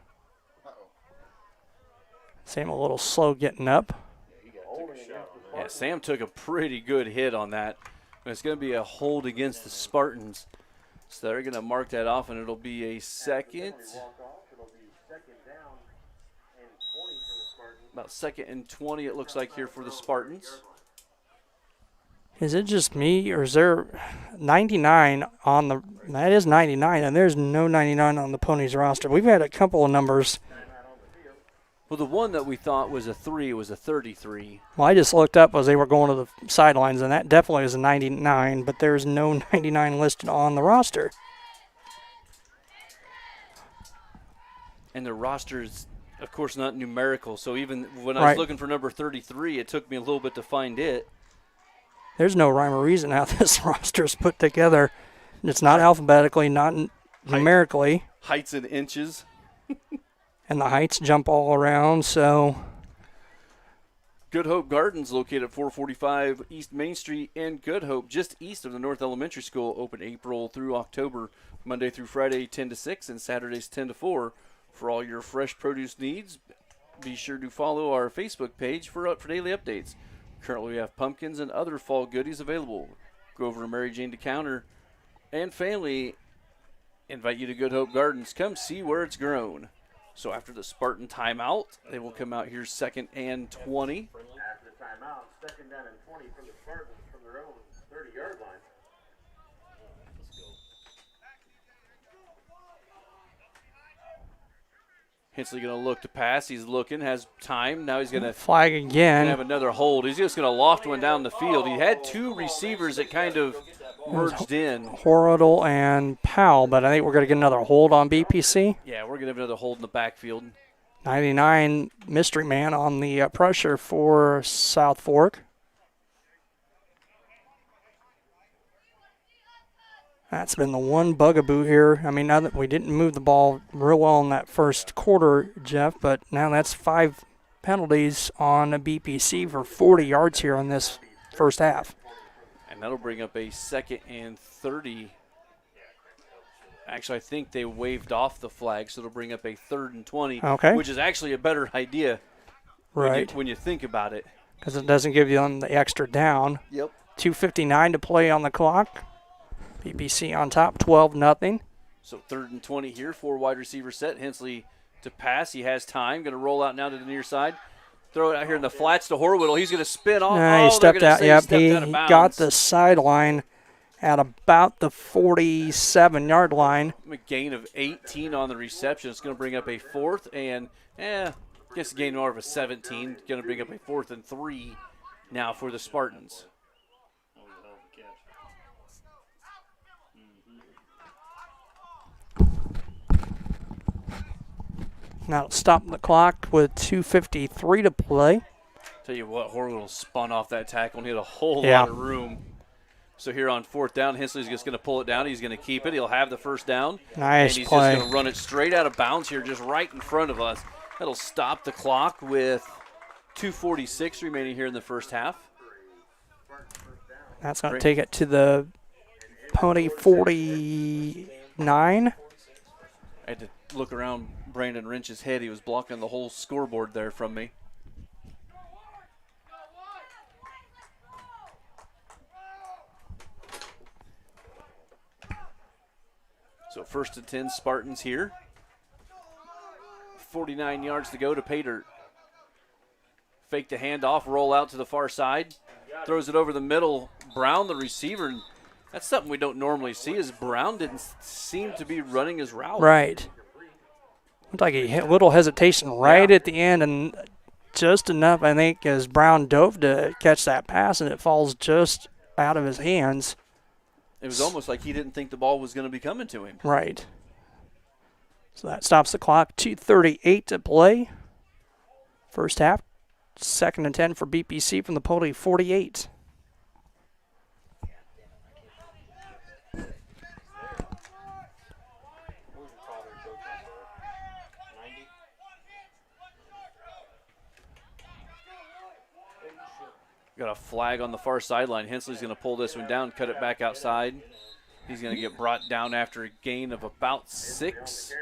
Sam a little slow getting up. Yeah, Sam took a pretty good hit on that. It's going to be a hold against the Spartans. So they're going to mark that off, and it'll be a second. About 2nd and 20, it looks like, here for the Spartans. Is it just me, or is there 99 on the – that is 99, and there's no 99 on the Ponies roster. We've had a couple of numbers. Well, the one that we thought was a 3 was a 33. Well, I just looked up as they were going to the sidelines, and that definitely is a 99, but there's no 99 listed on the roster. And the roster's, of course, not numerical. So even when I was looking for number 33, it took me a little bit to find it. There's no rhyme or reason how this roster is put together. It's not alphabetically, not numerically. Heights in inches. And the heights jump all around, so. Good Hope Gardens, located at 445 East Main Street in Good Hope, just east of the North Elementary School, open April through October, Monday through Friday 10 to 6 and Saturdays 10 to 4. For all your fresh produce needs, be sure to follow our Facebook page for daily updates. Currently, we have pumpkins and other fall goodies available. Go over to Mary Jane DeCounter and family invite you to Good Hope Gardens. Come see where it's grown. So after the Spartan timeout, they will come out here 2nd and 20. After the timeout, 2nd down and 20 for the Spartans from their own 30-yard line. Hensley going to look to pass. He's looking, has time. Now he's going to flag again. Have another hold. He's just going to loft one down the field. He had 2 receivers that kind of merged in. Horadle and Powell, but I think we're going to get another hold on BPC. Yeah, we're going to have another hold in the backfield. 99 mystery man on the pressure for South Fork. That's been the one bugaboo here. I mean, now that we didn't move the ball real well in that first quarter, Jeff, but now that's 5 penalties on a BPC for 40 yards here on this first half. And that'll bring up a 2nd and 30. Actually, I think they waved off the flag, so it'll bring up a 3rd and 20, okay, which is actually a better idea when you think about it. Because it doesn't give you the extra down. Yep. 2:59 to play on the clock. BPC on top, 12-0. So 3rd and 20 here, 4 wide receiver set. Hensley to pass. He has time. Going to roll out now to the near side. Throw it out here in the flats to Horwittle. He's going to spin off. He stepped out. Yep, he out of bounds. Got the sideline at about the 47-yard line. A gain of 18 on the reception. It's going to bring up a 4th and, I guess a gain more of a 17. Going to bring up a 4th and 3 now for the Spartans. Now stop the clock with 2:53 to play. Tell you what, Horwittle spun off that tackle and hit a whole lot of room. So here on 4th down, Hensley's just going to pull it down. He's going to keep it. He'll have the first down. Nice and he's play. just going to run it straight out of bounds here, just right in front of us. That'll stop the clock with 2:46 remaining here in the first half. That's going to take it to the Pony 49. I had to look around Brandon Wrench's head. He was blocking the whole scoreboard there from me. So 1st and 10 Spartans here. 49 yards to go to Paydirt. Fake the handoff, roll out to the far side. Throws it over the middle. Brown, the receiver, That's something we don't normally see, is Brown didn't seem to be running his route. Right. Looked like he hit a little hesitation right at the end, and just enough, I think, as Brown dove to catch that pass, and it falls just out of his hands. It was almost like he didn't think the ball was going to be coming to him. Right. So that stops the clock. 2:38 to play. First half. 2nd and 10 for BPC from the Poly 48. Got a flag on the far sideline. Hensley's going to pull this one down, cut it back outside. He's going to get brought down after a gain of about 6.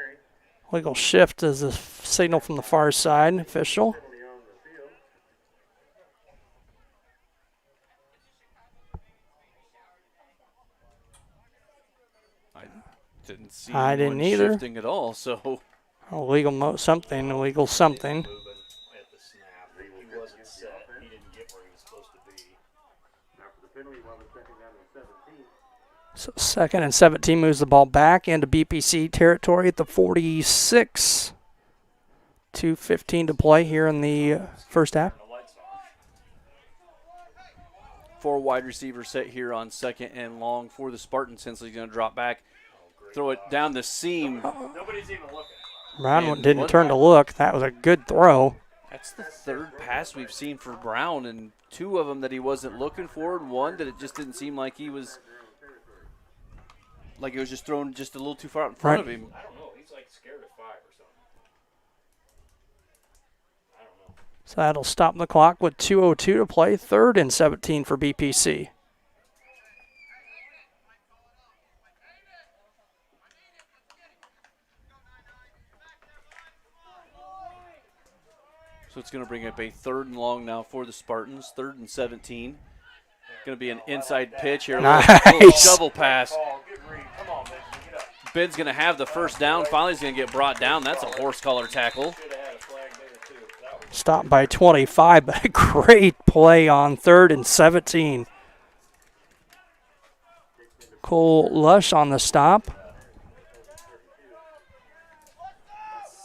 Legal shift is a signal from the far side. Official. I didn't see I didn't anyone either. shifting at all, so Illegal something. Illegal something. At the snap, he wasn't set. He didn't get where he was supposed to be. After the penalty, while the second down and 17. So 2nd and 17 moves the ball back into BPC territory at the 46. 2:15 to play here in the first half. 4 wide receivers set here on 2nd and long for the Spartans. Hensley's going to drop back, throw it down the seam. Nobody's even looking. Brown And didn't what- turn to look. That was a good throw. That's the 3rd pass we've seen for Brown, and 2 of them that he wasn't looking for, and 1 that it just didn't seem like he was, like it was just thrown just a little too far out in front of him. I don't know. He's like scared of 5 or something. I don't know. So that'll stop the clock with 2:02 to play. 3rd and 17 for BPC. So it's going to bring up a 3rd and long now for the Spartans. 3rd and 17. Going to be an inside pitch here. Little Nice. shovel pass. Oh, good read. Come on, Benson. Get up. Ben's going to have the first down. Finally, he's going to get brought down. That's a horse collar tackle. Should have had a flag there, too. That was Stopped by 25, but a great play on 3rd and 17. Cole Lush on the stop. set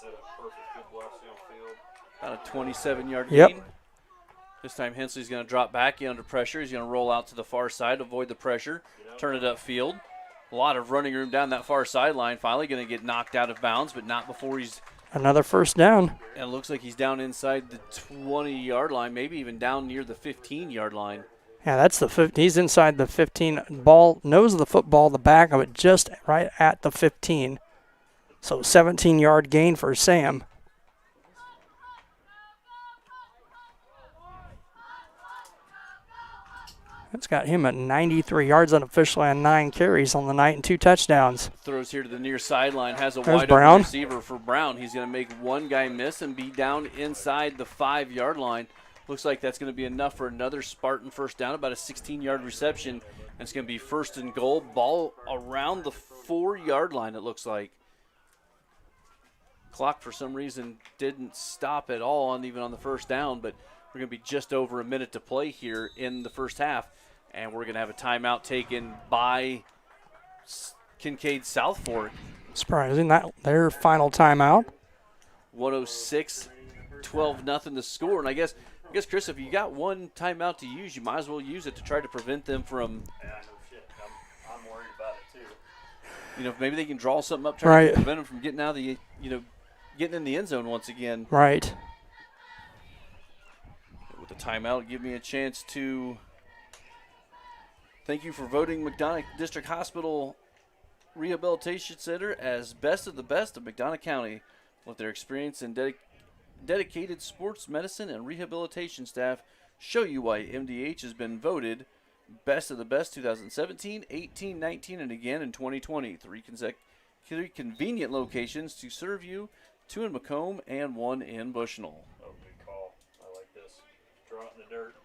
up perfect. Good blocks downfield. About a 27-yard Yep. gain. This time Hensley's going to drop back, get under pressure. He's going to roll out to the far side, avoid the pressure, turn it upfield. A lot of running room down that far sideline. Finally going to get knocked out of bounds, but not before he's – Another first down. and it looks like he's down inside the 20-yard line, maybe even down near the 15-yard line. Yeah, that's the 15. He's inside the 15. Ball, nose of the football, the back of it, just right at the 15. So 17-yard gain for Sam. That's got him at 93 yards unofficially on 9 carries on the night and 2 touchdowns. Throws here to the near sideline, has a There's wide Brown. open receiver for Brown. He's going to make one guy miss and be down inside the 5-yard line. Looks like that's going to be enough for another Spartan first down, about a 16-yard reception. And it's going to be 1st and goal. Ball around the 4-yard line, it looks like. Clock, for some reason, didn't stop at all, even on the first down, but we're going to be just over a minute to play here in the first half. And we're going to have a timeout taken by Kincaid South Fork. Surprising that their final timeout. 106, 12-0 to score. And I guess, Chris, if you got one timeout to use, you might as well use it to try to prevent them from, Yeah, no shit. I'm worried about it, too. maybe they can draw something up, try to Right. prevent them from getting out of the, getting in the end zone once again. Right. With the timeout, give me a chance to thank you for voting McDonough District Hospital Rehabilitation Center as best of the best of McDonough County. With their experience and dedicated sports medicine and rehabilitation staff, show you why MDH has been voted best of the best 2017, 18, 19, and again in 2020. Three convenient locations to serve you, 2 in Macomb and 1 in Bushnell. Oh, good call. I like this. Draw it in the dirt.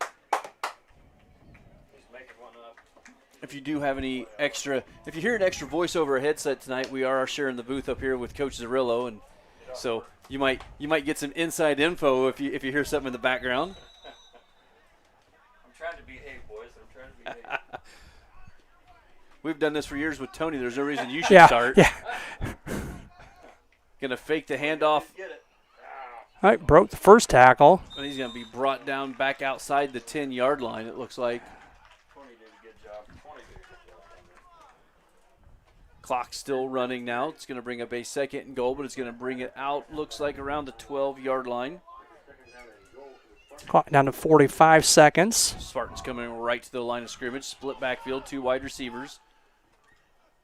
He's making one up. If you do have any extra, if you hear an extra voice over a headset tonight, we are sharing the booth up here with Coach Zarillo, and so you might get some inside info if you hear something in the background. I'm trying to behave, boys. I'm trying to behave. We've done this for years with Tony. There's no reason you should Yeah, start. yeah. Going to fake the handoff. All right, broke the first tackle. And he's going to be brought down back outside the 10-yard line, it looks like. 20 did a good job. 20 did a good job on that. Clock's still running now. It's going to bring up a 2nd and goal, but it's going to bring it out, looks like, around the 12-yard line. Clock down to 45 seconds. Spartans coming right to the line of scrimmage. Split backfield, 2 wide receivers.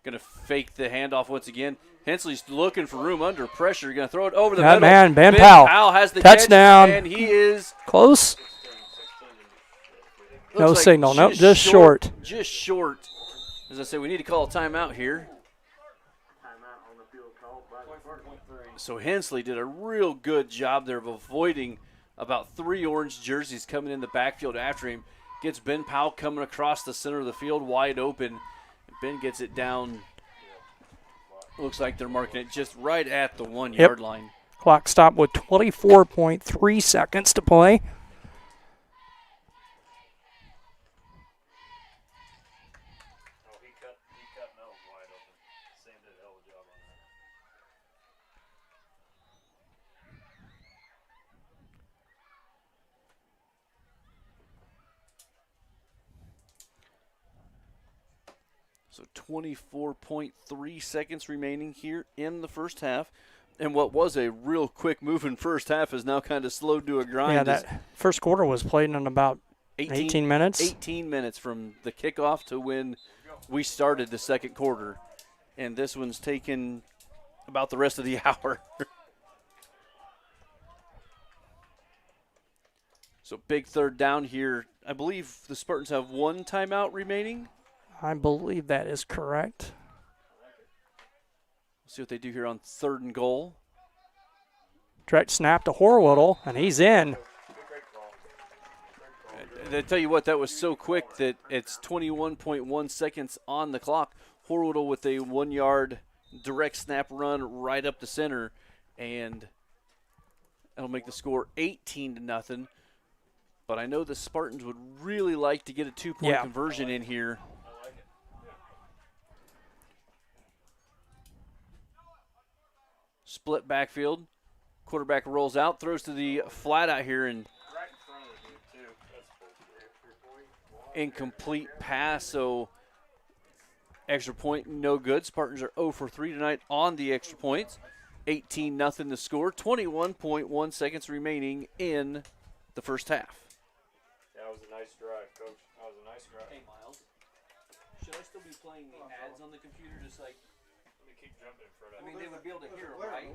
Going to fake the handoff once again. Hensley's looking for room under pressure. Going to throw it over the That middle. man, Ben Powell. Powell has the Touchdown. catch, and he is Close. No looks like signal. Nope, just short. Just short. As I say, we need to call a timeout here. Timeout on the field called by the Spartans. So Hensley did a real good job there of avoiding about 3 orange jerseys coming in the backfield after him. Gets Ben Powell coming across the center of the field wide open. Ben gets it down. Looks like they're marking it just right at the 1-yard line. Clock stopped with 24.3 seconds to play. Oh, he cut Mel's wide open. Sam did a hell of a job on that. So 24.3 seconds remaining here in the first half. And what was a real quick moving first half is now kind of slowed to a grind. Yeah, that first quarter was played in about 18 minutes. 18 minutes from the kickoff to when we started the second quarter. And this one's taken about the rest of the hour. So big third down here. I believe the Spartans have 1 timeout remaining. I believe that is correct. See what they do here on 3rd and goal. Direct snap to Horwittle, and he's in. I tell you what, that was so quick that it's 21.1 seconds on the clock. Horwittle with a 1-yard direct snap run right up the center, and that'll make the score 18-0. But I know the Spartans would really like to get a 2-point conversion in here. Split backfield. Quarterback rolls out, throws to the flat out here, and Right in front of the dude, too. That's bullshit. incomplete pass, so extra point no good. Spartans are 0 for 3 tonight on the extra points. 18-0 the score. 21.1 seconds remaining in the first half. That was a nice drive, Coach. That was a nice drive. Hey, Miles, should I still be playing the ads on the computer just like, Let me keep jumping in front of I mean, they would be able to hear them, right?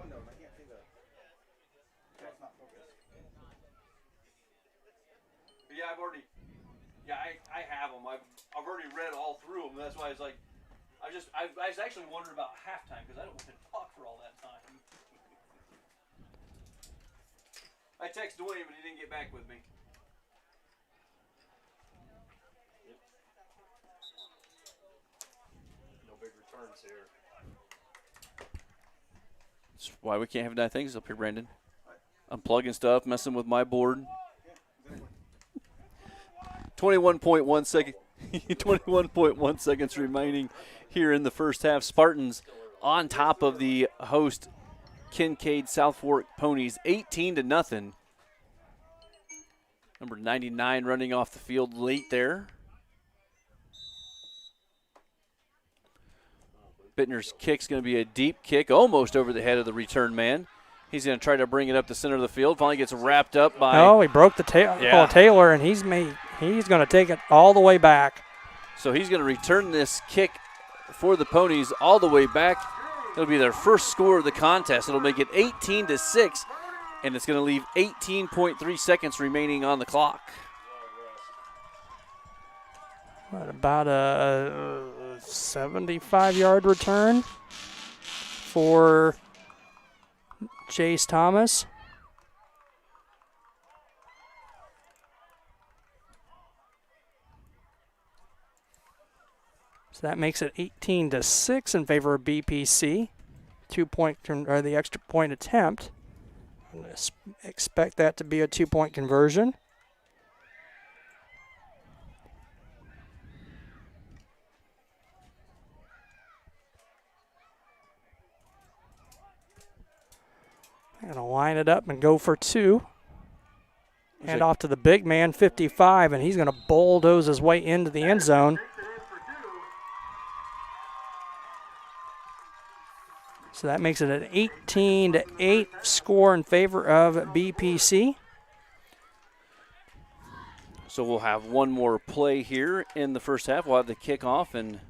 Yeah, I have them. I've already read all through them. That's why it's like, I was actually wondering about halftime because I don't want to talk for all that time. I texted Dwayne, but he didn't get back with me. No big returns here. That's why we can't have nice things up here, Brandon. Unplugging stuff, messing with my board. 21.1 second, 21.1 seconds remaining here in the first half. Spartans on top of the host Kincaid South Fork Ponies, 18-0. Number 99 running off the field late there. Bittner's kick's going to be a deep kick, almost over the head of the return man. He's going to try to bring it up the center of the field. Finally gets wrapped up by. Oh, he broke the tail. Taylor, and he's going to take it all the way back. So he's going to return this kick for the Ponies all the way back. It'll be their first score of the contest. It'll make it 18-6, and it's going to leave 18.3 seconds remaining on the clock. What, about a 75-yard return for Chase Thomas. So that makes it 18-6 in favor of BPC. 2-point or the extra point attempt. I'm going to expect that to be a 2-point conversion. Going to line it up and go for 2. Is Hand it- off to the big man, 55, and he's going to bulldoze his way into the end zone. Takes it in for 2. So that makes it an 18-8 score in favor of BPC. So we'll have one more play here in the first half. We'll have the kickoff, and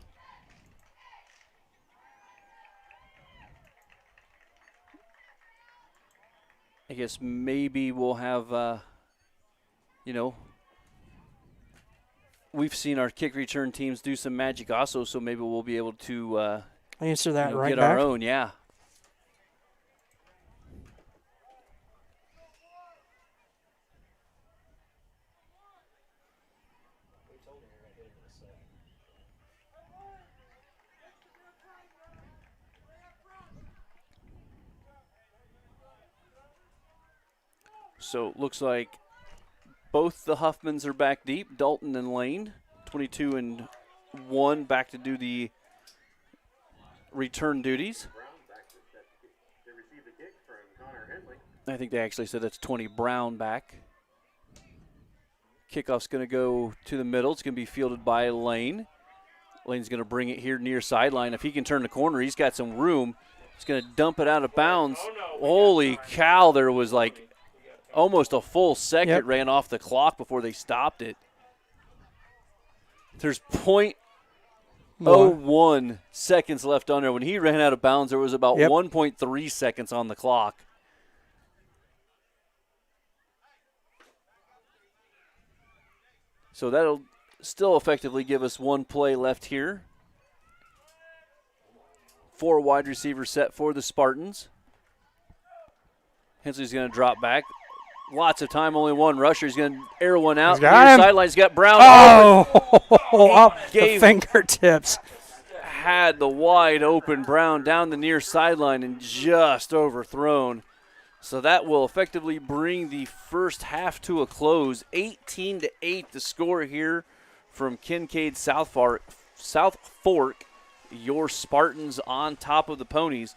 I guess maybe we'll have, we've seen our kick return teams do some magic also, so maybe we'll be able to Answer that right get back. our own, yeah. So it looks like both the Huffmans are back deep, Dalton and Lane, 22 and 1, back to do the return duties. Brown back to set to receive the kick from Connor Henley. I think they actually said that's 20 Brown back. Kickoff's going to go to the middle. It's going to be fielded by Lane. Lane's going to bring it here near sideline. If he can turn the corner, he's got some room. He's going to dump it out of bounds. Holy cow, there was like almost a full second Yep. ran off the clock before they stopped it. There's One. .01 seconds left on there. When he ran out of bounds, there was about Yep. 1.3 seconds on the clock. So that'll still effectively give us one play left here. 4 wide receivers set for the Spartans. Hensley's going to drop back. Lots of time, only one rusher. He's going to air one out. He's got Near him. sideline. He's got Brown. Oh, off the gave- fingertips. Had the wide open Brown down the near sideline and just overthrown. So that will effectively bring the first half to a close. 18-8 the score here from Kincaid South Fork. Your Spartans on top of the Ponies.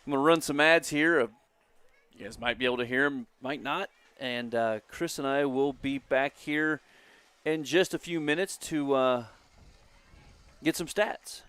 I'm going to run some ads here. You guys might be able to hear them, might not. And Chris and I will be back here in just a few minutes to get some stats.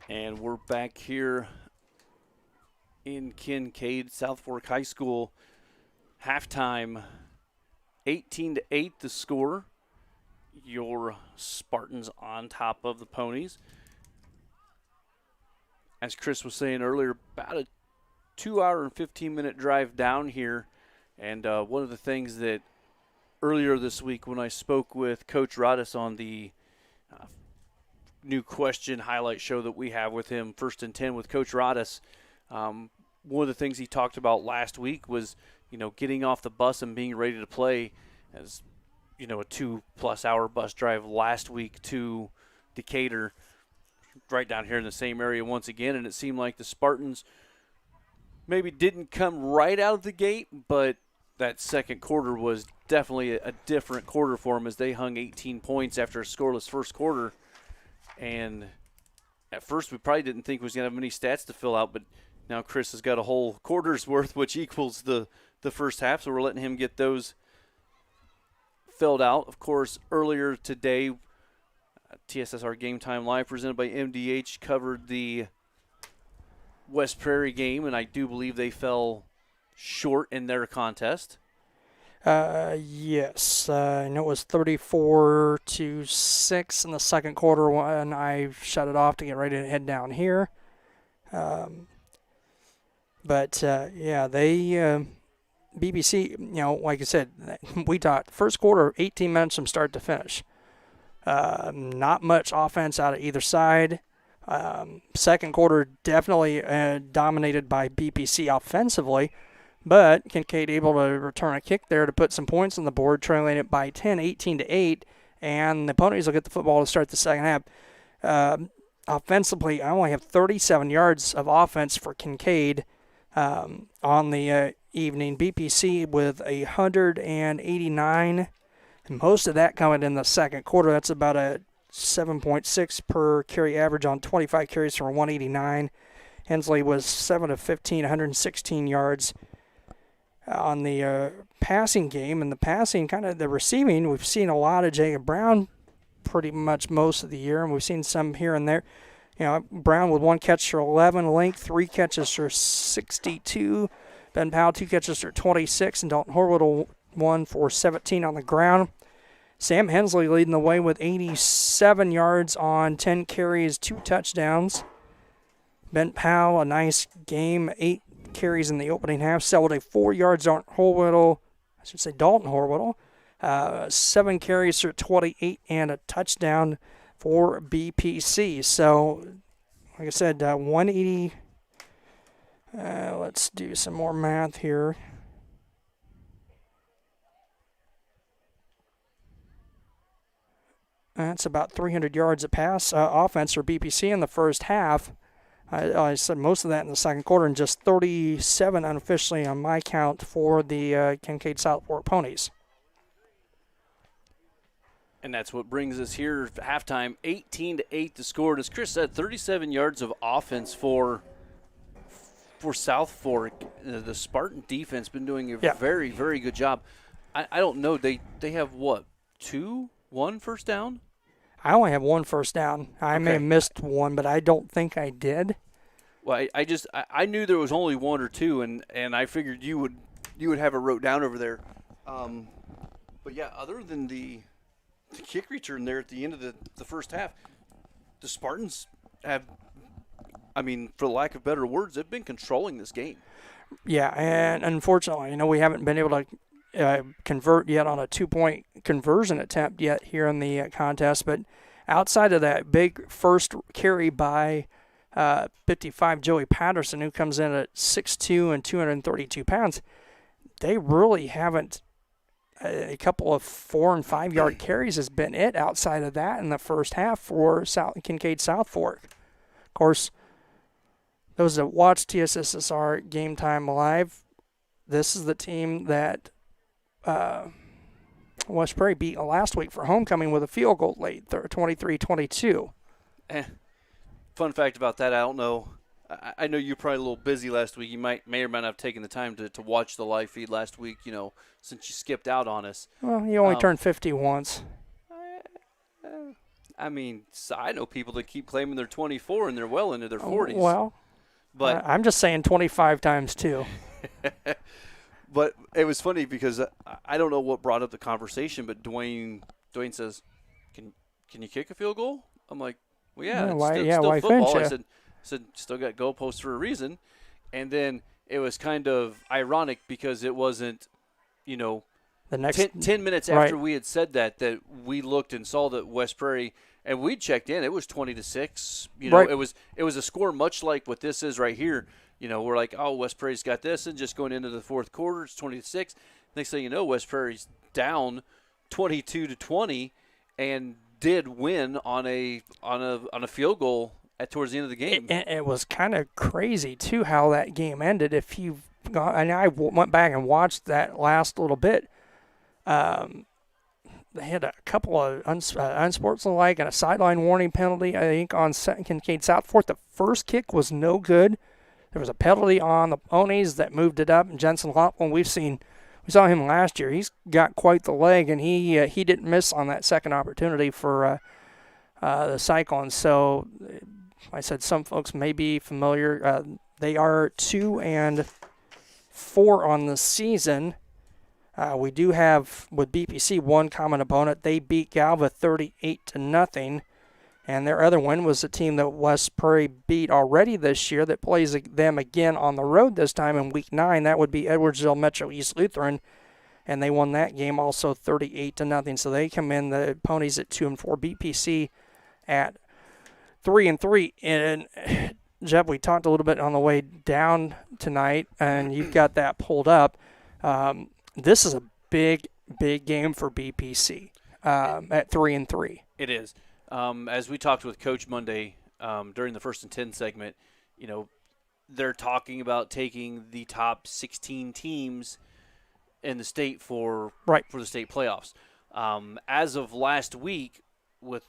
And we're back here in Kincaid, South Fork High School. Halftime, 18-8 the score. Your Spartans on top of the Ponies. as Chris was saying earlier, about a 2-hour and 15-minute drive down here. And one of the things that earlier this week when I spoke with Coach Rodis on the new question highlight show that we have with him, First and 10 with Coach Rodis, one of the things he talked about last week was, getting off the bus and being ready to play, as, a 2+ hour bus drive last week to Decatur, right down here in the same area once again. And it seemed like the Spartans maybe didn't come right out of the gate, but that second quarter was definitely a different quarter for them as they hung 18 points after a scoreless first quarter. And at first we probably didn't think we was going to have many stats to fill out, but now Chris has got a whole quarter's worth, which equals the first half, so we're letting him get those filled out. Of course, earlier today, TSSR Game Time Live presented by MDH covered the West Prairie game, and I do believe they fell short in their contest. Yes. I know it was 34-6 in the second quarter when I shut it off to get ready to head down here. But they BBC, like I said, we taught first quarter 18 minutes from start to finish. Not much offense out of either side. Second quarter definitely dominated by BPC offensively, but Kincaid able to return a kick there to put some points on the board, trailing it by 10, 18-8, and the Ponies will get the football to start the second half. Offensively, I only have 37 yards of offense for Kincaid on the evening. BPC with 189, and most of that coming in the second quarter. That's about a 7.6 per carry average on 25 carries for 189. Hensley was 7 of 15, 116 yards on the passing game. And the passing, kind of the receiving, we've seen a lot of Jacob Brown pretty much most of the year, and we've seen some here and there. Brown with 1 catch for 11, Link 3 catches for 62, Ben Powell 2 catches for 26, and Dalton Horwood 1 for 17 on the ground. Sam Hensley leading the way with 87 yards on 10 carries, 2 touchdowns. Ben Powell, a nice game, 8 carries in the opening half. Selwood 4 yards, Dalton Horwood, 7 carries for 28 and a touchdown for BPC. So, like I said, 180. Let's do some more math here. That's about 300 yards of pass offense for BPC in the first half. I said most of that in the second quarter, and just 37 unofficially on my count for the Kincaid South Fork Ponies. And that's what brings us here at halftime, 18-8 the score. And as Chris said, 37 yards of offense for South Fork. The Spartan defense been doing a very, very good job. I don't know. They have what, 1 first down? I only have 1 first down. I may have missed one, but I don't think I did. Well, I knew there was only 1 or 2, and I figured you would have it wrote down over there. But yeah, other than the kick return there at the end of the first half, the Spartans have, for lack of better words, they've been controlling this game. Yeah, and unfortunately, we haven't been able to convert yet on a 2-point conversion attempt yet here in the contest. But outside of that big first carry by 55 Joey Patterson, who comes in at 6'2" and 232 pounds, they really haven't. A couple of 4 and 5 yard carries has been it outside of that in the first half for Kincaid South Fork. Of course, those that watch TSSR Game Time Live, this is the team that West Prairie beat last week for homecoming with a field goal late, 23-22. Fun fact about that, I don't know. I know you're probably a little busy last week. You may or might not have taken the time to watch the live feed last week, since you skipped out on us. Well, you only turned 50 once. I know people that keep claiming they're 24 and they're well into their 40s. Well, but I'm just saying 25 times 2. But it was funny because I don't know what brought up the conversation, but Dwayne says, "Can you kick a field goal?" I'm like, "Well, yeah, it's still why football." finch I ya? said, said, still got goalposts for a reason. And then it was kind of ironic because it wasn't, The next 10 minutes after we had said that we looked and saw that West Prairie, and we checked in. It was 20-6. It was a score much like what this is right here. We're like, oh, West Prairie's got this, and just going into the fourth quarter, it's 20-6. Next thing you know, West Prairie's down 22-20, and did win on a field goal towards the end of the game. It was kind of crazy too how that game ended. If you and I went back and watched that last little bit. They had a couple of unsportsmanlike and a sideline warning penalty, I think, on Kincaid Southforth. The first kick was no good. There was a penalty on the Ponies that moved it up. And Jensen Laughlin, we saw him last year. He's got quite the leg, and he didn't miss on that second opportunity for the Cyclones. So I said some folks may be familiar. They are 2-4 on the season. We do have, with BPC, one common opponent. They beat Galva 38-0, and their other win was a team that West Prairie beat already this year that plays them again on the road this time in Week 9. That would be Edwardsville Metro East Lutheran, and they won that game also 38-0. So they come in, the Ponies at 2-4, BPC at 3-3. And Jeff, we talked a little bit on the way down tonight, and you've got that pulled up. This is a big game for BPC at 3-3. It is. As we talked with Coach Monday during the 1st and 10 segment, they're talking about taking the top 16 teams in the state for the state playoffs. As of last week, with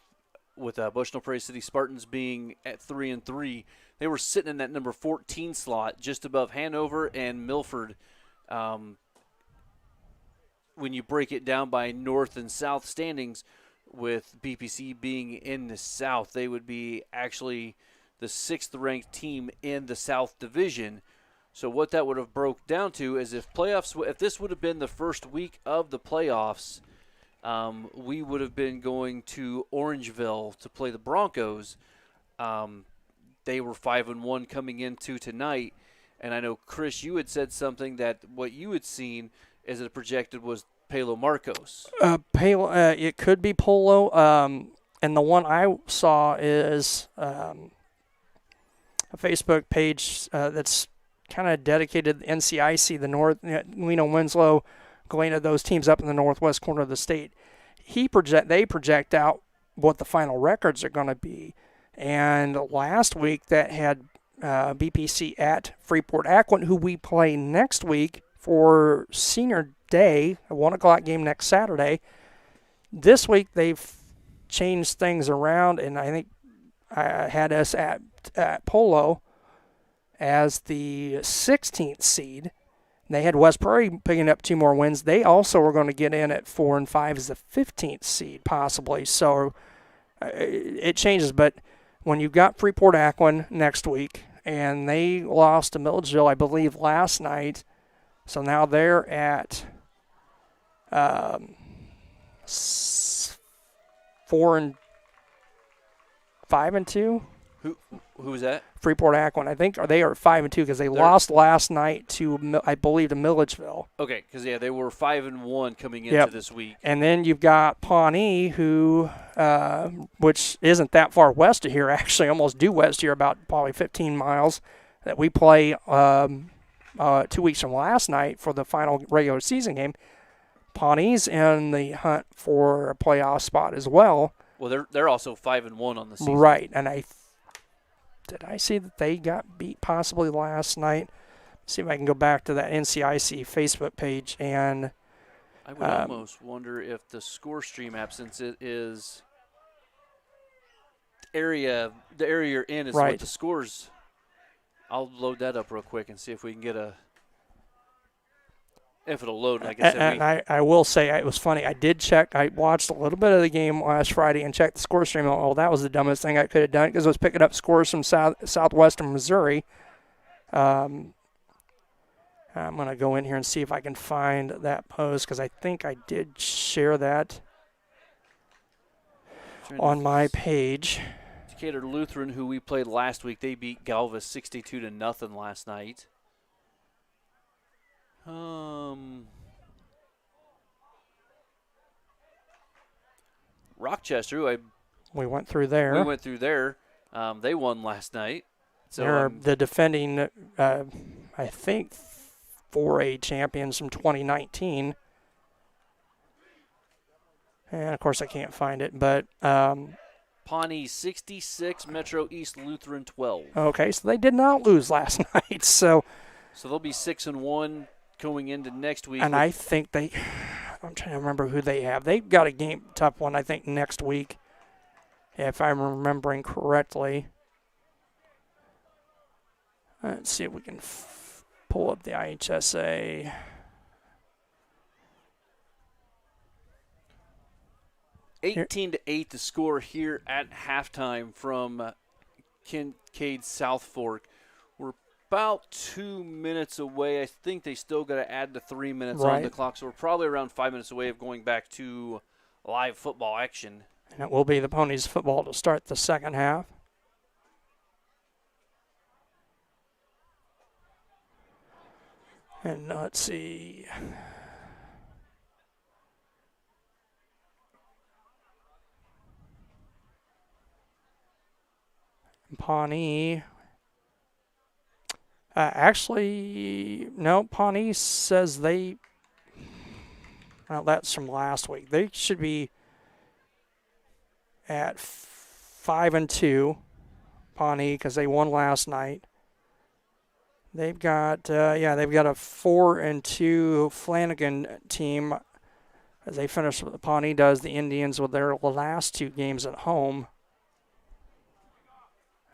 Bushnell Prairie City Spartans being at 3-3, they were sitting in that number 14 slot, just above Hanover and Milford. When you break it down by north and south standings, with BPC being in the south, they would be actually the 6th ranked team in the South Division. So what that would have broke down to is if this would have been the first week of the playoffs, we would have been going to Orangeville to play the Broncos. They were 5-1 coming into tonight, and I know, Chris, you had said something that what you had seen as it projected was Palo Marcos. It could be Polo. And the one I saw is a Facebook page that's kind of dedicated to the NCIC, the North, Winslow, Galena, those teams up in the northwest corner of the state. They project out what the final records are going to be. And last week that had BPC at Freeport-Aquin, who we play next week for Senior Day, a 1 o'clock game next Saturday. This week they've changed things around, and I think I had us at Polo as the 16th seed. They had West Prairie picking up 2 more wins. They also were going to get in at 4-5 as the 15th seed, possibly. So it changes, but when you've got Freeport-Aquin next week, and they lost to Milledgeville, I believe, last night, so now they're at 4-5-2. Who was that? Freeport-Aquin, I think, or they are 5-2 because they lost last night to, I believe, to Milledgeville. Okay, because they were 5-1 coming into this week. And then you've got Pawnee, who, which isn't that far west of here, actually, almost due west here, about probably 15 miles, that we play 2 weeks from last night for the final regular season game. Pawnee's in the hunt for a playoff spot as well. Well, they're also 5-1 on the season. Right, and did I see that they got beat possibly last night? See if I can go back to that NCIC Facebook page and. I would almost wonder if the Score Stream app, since it is the area you're in, is what the scores. I'll load that up real quick and see if we can get if it'll load. I guess. And I will say it was funny. I did check. I watched a little bit of the game last Friday and checked the score stream. Oh, that was the dumbest thing I could have done because I was picking up scores from southwestern Missouri. I'm going to go in here and see if I can find that post because I think I did share that on my page. To Decatur Lutheran, who we played last week, they beat Galvez 62-0 last night. Rochester, who we went through there. They won last night. So they're the defending, I think, 4A champions from 2019. And, of course, I can't find it, but Pawnee 66, Metro East Lutheran 12. Okay, so they did not lose last night. So they'll be 6-1 going into next week. And I think I'm trying to remember who they have. They've got a tough one, I think, next week, if I'm remembering correctly. Let's see if we can pull up the IHSA. Here. 18-8 the score here at halftime from Kincaid South Fork. We're about 2 minutes away. I think they still got to add the 3 minutes on the clock, so we're probably around 5 minutes away of going back to live football action. And it will be the Ponies football to start the second half. And let's see. Pawnee. Actually, no, Pawnee says well, that's from last week. They should be at 5-2, Pawnee, because they won last night. They've got, they've got a 4-2 Flanagan team as they finish. Pawnee does the Indians with their last 2 games at home.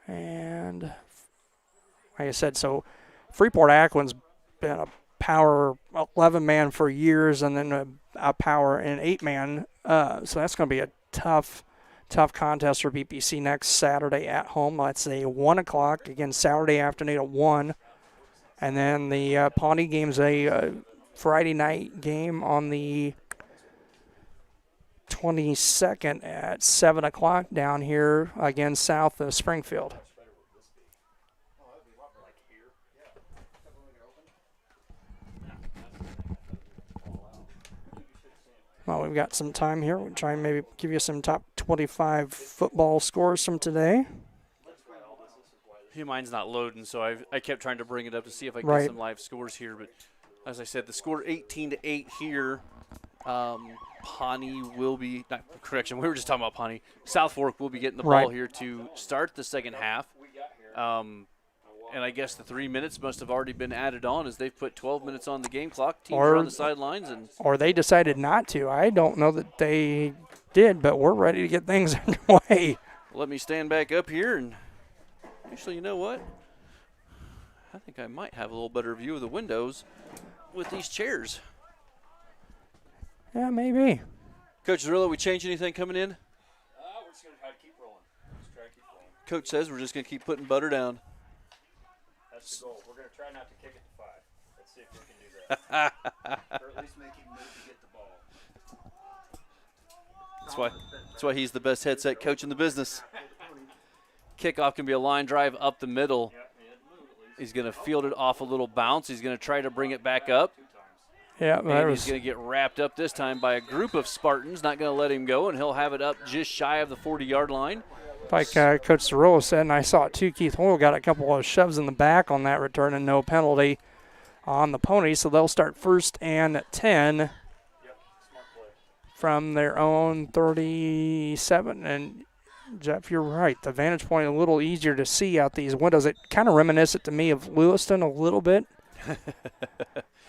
And like I said, so Freeport-Akron's been a power 11-man for years, and then a power and 8-man. So that's going to be a tough contest for BPC next Saturday at home. That's a 1 o'clock, again, Saturday afternoon at 1. And then the Pawnee game's a Friday night game on the 22nd at 7 o'clock down here, again, south of Springfield. Well, we've got some time here. We'll try and maybe give you some top 25 football scores from today. Mine's not loading, so I kept trying to bring it up to see if I could get some live scores here. But as I said, the score 18-8 here. Pawnee will be, we were just talking about Pawnee. South Fork will be getting the ball here to start the second half. And I guess the 3 minutes must have already been added on as they've put 12 minutes on the game clock. Teams are on the sidelines. Or they decided not to. I don't know that they did, but we're ready to get things underway. Let me stand back up here. And actually, you know what? I think I might have a little better view of the windows with these chairs. Yeah, maybe. Coach Zerillo, we change anything coming in? We're just going to try to keep rolling. Coach says we're just going to keep putting butter down. That's the goal. We're going to try not to kick it to 5. Let's see if we can do that. Or at least make him move to get the ball. That's why he's the best headset coach in the business. Kickoff can be a line drive up the middle. He's going to field it off a little bounce. He's going to try to bring it back up. Yeah, and he's going to get wrapped up this time by a group of Spartans. Not going to let him go, and he'll have it up just shy of the 40-yard line. Like Coach Cirillo said, and I saw it too, Keith Hoyle got a couple of shoves in the back on that return and no penalty on the Ponies. So they'll start 1st and 10 from their own 37. And, Jeff, you're right. The vantage point a little easier to see out these windows. It kind of reminiscent to me of Lewiston a little bit.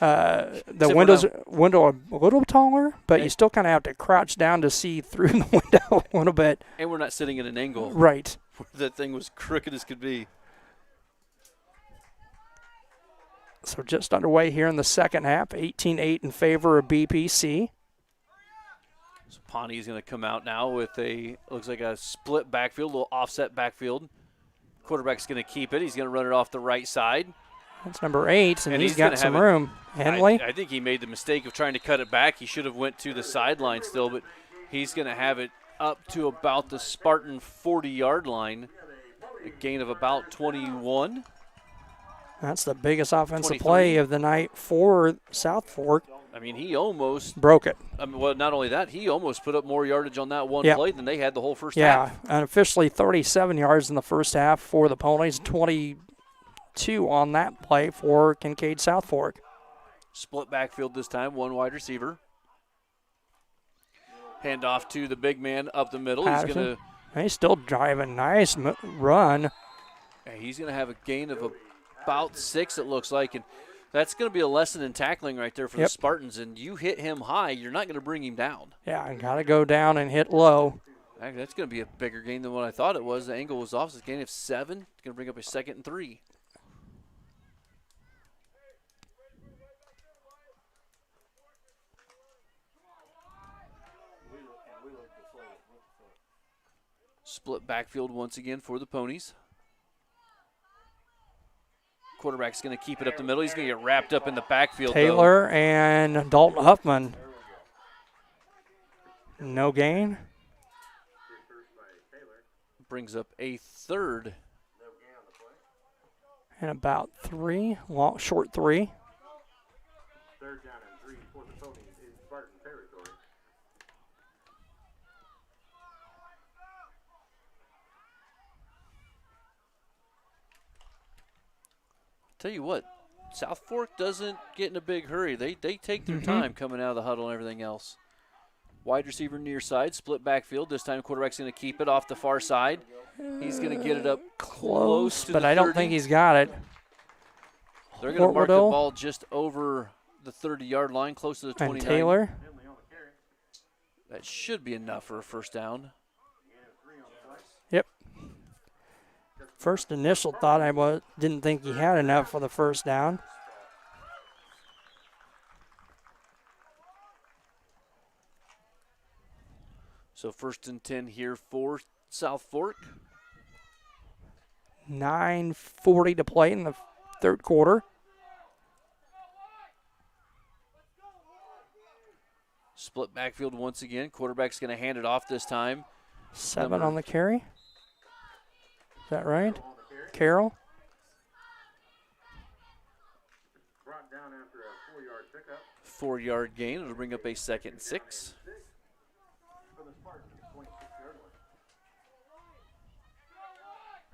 The window a little taller, but you still kind of have to crouch down to see through the window a little bit. And we're not sitting at an angle. Right. That thing was crooked as could be. So just underway here in the second half, 18-8 in favor of BPC. So Pawnee's going to come out now with looks like a split backfield, a little offset backfield. Quarterback's going to keep it. He's going to run it off the right side. That's number 8, and he's got some it, room. Henley? I think he made the mistake of trying to cut it back. He should have went to the sideline still, but he's going to have it up to about the Spartan 40-yard line. A gain of about 21. That's the biggest offensive 23. play of the night for South Fork. I mean, he almost broke it. I mean, well, not only that, he almost put up more yardage on that one Yep. play than they had the whole first half. Yeah, unofficially 37 yards in the first half for the Ponies, 22 on that play for Kincaid South Fork. Split backfield this time, one wide receiver. Hand off to the big man up the middle. Patterson. He's still driving. Nice run. He's going to have a gain of about 6, it looks like. And that's going to be a lesson in tackling right there for the Spartans. And you hit him high, you're not going to bring him down. Yeah, got to go down and hit low. Actually, that's going to be a bigger gain than what I thought it was. The angle was off. It's a gain of 7. It's going to bring up a 2nd and 3. Split backfield once again for the Ponies. Quarterback's going to keep it up the middle. He's going to get wrapped up in the backfield. Taylor and Dalton Huffman. No gain. Brings up a 3rd. And about 3, short 3. 3rd down and 3 for the Ponies in Spartan territory. Tell you what, South Fork doesn't get in a big hurry. They take their time coming out of the huddle and everything else. Wide receiver near side, split backfield. This time quarterback's going to keep it off the far side. He's going to get it up close to but the I don't 30. think he's got it. They're going to mark the ball just over the 30-yard line, close to the 29. And Taylor. That should be enough for a first down. Yep. First initial thought didn't think he had enough for the first down. So 1st and 10 here for South Fork. 9:40 to play in the third quarter. Split backfield once again. Quarterback's going to hand it off this time. 7 on the carry. Is that right? Carroll. Brought down after a 4-yard pickup. 4-yard gain. It'll bring up a 2nd and 6. For the Spartans, 26-yard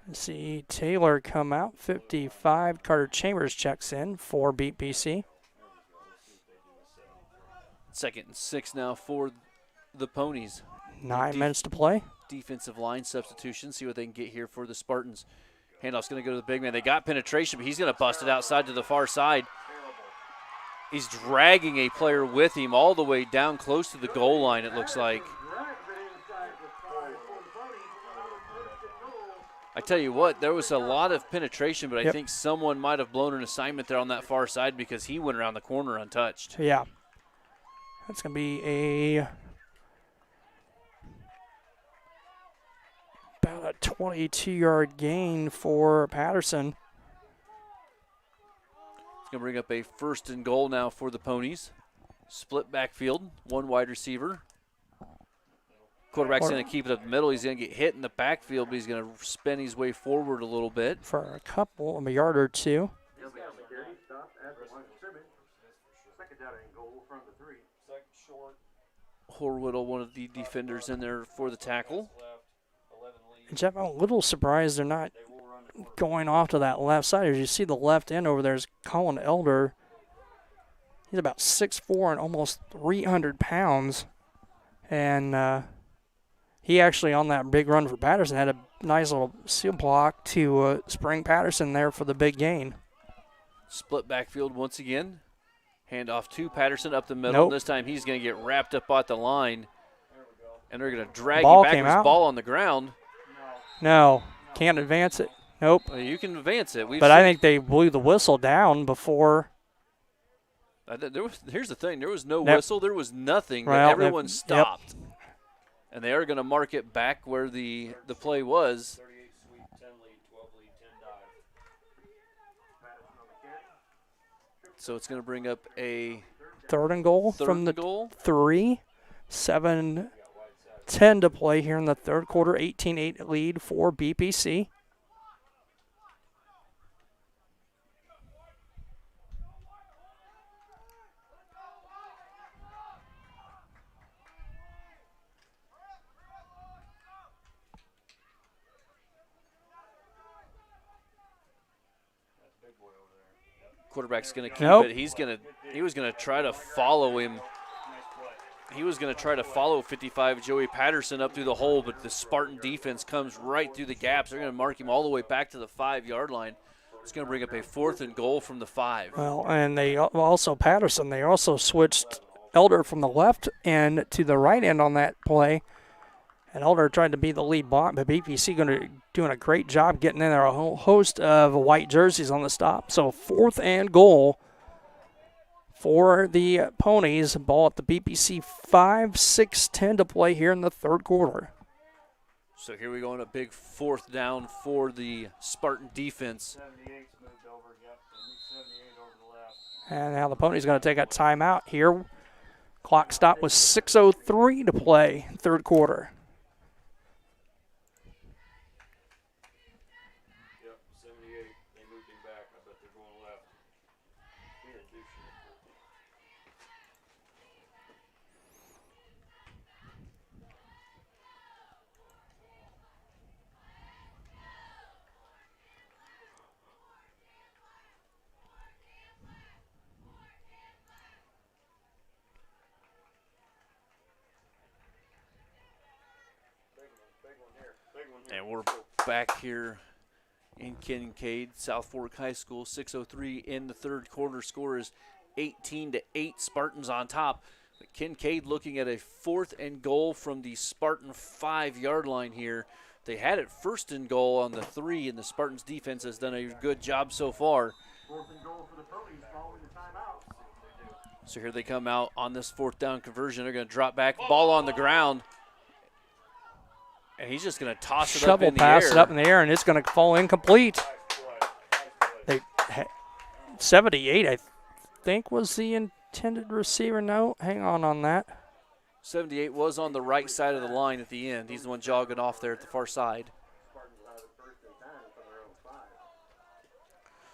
line. See Taylor come out, 55. Carter Chambers checks in for Beat PC. 2nd and 6 now for the Ponies. 9 minutes to play. Defensive line substitution. See what they can get here for the Spartans. Handoff's going to go to the big man. They got penetration, but he's going to bust it outside to the far side. He's dragging a player with him all the way down close to the goal line, it looks like. I tell you what, there was a lot of penetration, but I think someone might have blown an assignment there on that far side because he went around the corner untouched. Yeah. That's going to be about a 22-yard gain for Patterson. It's going to bring up a 1st and goal now for the Ponies. Split backfield, 1 wide receiver. Quarterback's going to keep it up the middle. He's going to get hit in the backfield, but he's going to spin his way forward a little bit. For a couple of a yard or two. He'll be on the carry, stop at the line of scrimmage. 2nd down and goal from the 3. Horwittle, one of the defenders in there for the tackle. Jeff, I'm a little surprised they're not going off to that left side. As you see the left end over there is Colin Elder. He's about 6'4" and almost 300 pounds. And he actually, on that big run for Patterson, had a nice little seal block to spring Patterson there for the big gain. Split backfield once again. Handoff to Patterson up the middle. Nope. This time he's going to get wrapped up at the line. And they're going to drag Ball you came backwards. out. Ball on the ground. No, can't advance it. Nope. Well, you can advance it. But I think they blew the whistle down before. Here's the thing. There was no Yep. whistle. There was nothing. But Well, everyone yep. stopped. And they are going to mark it back where the play was. So it's going to bring up a 3rd and goal third from the goal. 3. 7:30 6:10 to play here in the third quarter. 18-8 lead for BPC. Quarterback's going to keep Nope. it. He was going to try to follow him. He was going to try to follow 55 Joey Patterson up through the hole, but the Spartan defense comes right through the gaps. They're going to mark him all the way back to the 5-yard line. It's going to bring up a 4th and goal from the 5. Well, and they also Patterson. They also switched Elder from the left end to the right end on that play. And Elder tried to be the lead block, but BPC doing a great job getting in there. A whole host of white jerseys on the stop. So 4th and goal for the Ponies. Ball at the BPC 5, 6:10 to play here in the third quarter. So here we go on a big 4th down for the Spartan defense. 78's moved over, yep. They moved 78 over to the left. And now the Ponies going to take a timeout here. Clock stop with 6:03 to play, third quarter. Yep, 78. They moved him back. I bet they're going left. He didn't do shit. And we're back here in Kincaid, South Fork High School. 6:03 in the third quarter. Score is 18-8. Spartans on top. But Kincaid looking at a 4th and goal from the Spartan 5-yard line here. They had it 1st and goal on the 3, and the Spartans defense has done a good job so far. 4th and goal for the Ponies following the timeout. So here they come out on this 4th down conversion. They're going to drop back, ball on the ground. And he's just going to toss it up in the air. Shovel pass it up in the air, and it's going to fall incomplete. 78, I think, was the intended receiver. No, hang on that. 78 was on the right side of the line at the end. He's the one jogging off there at the far side.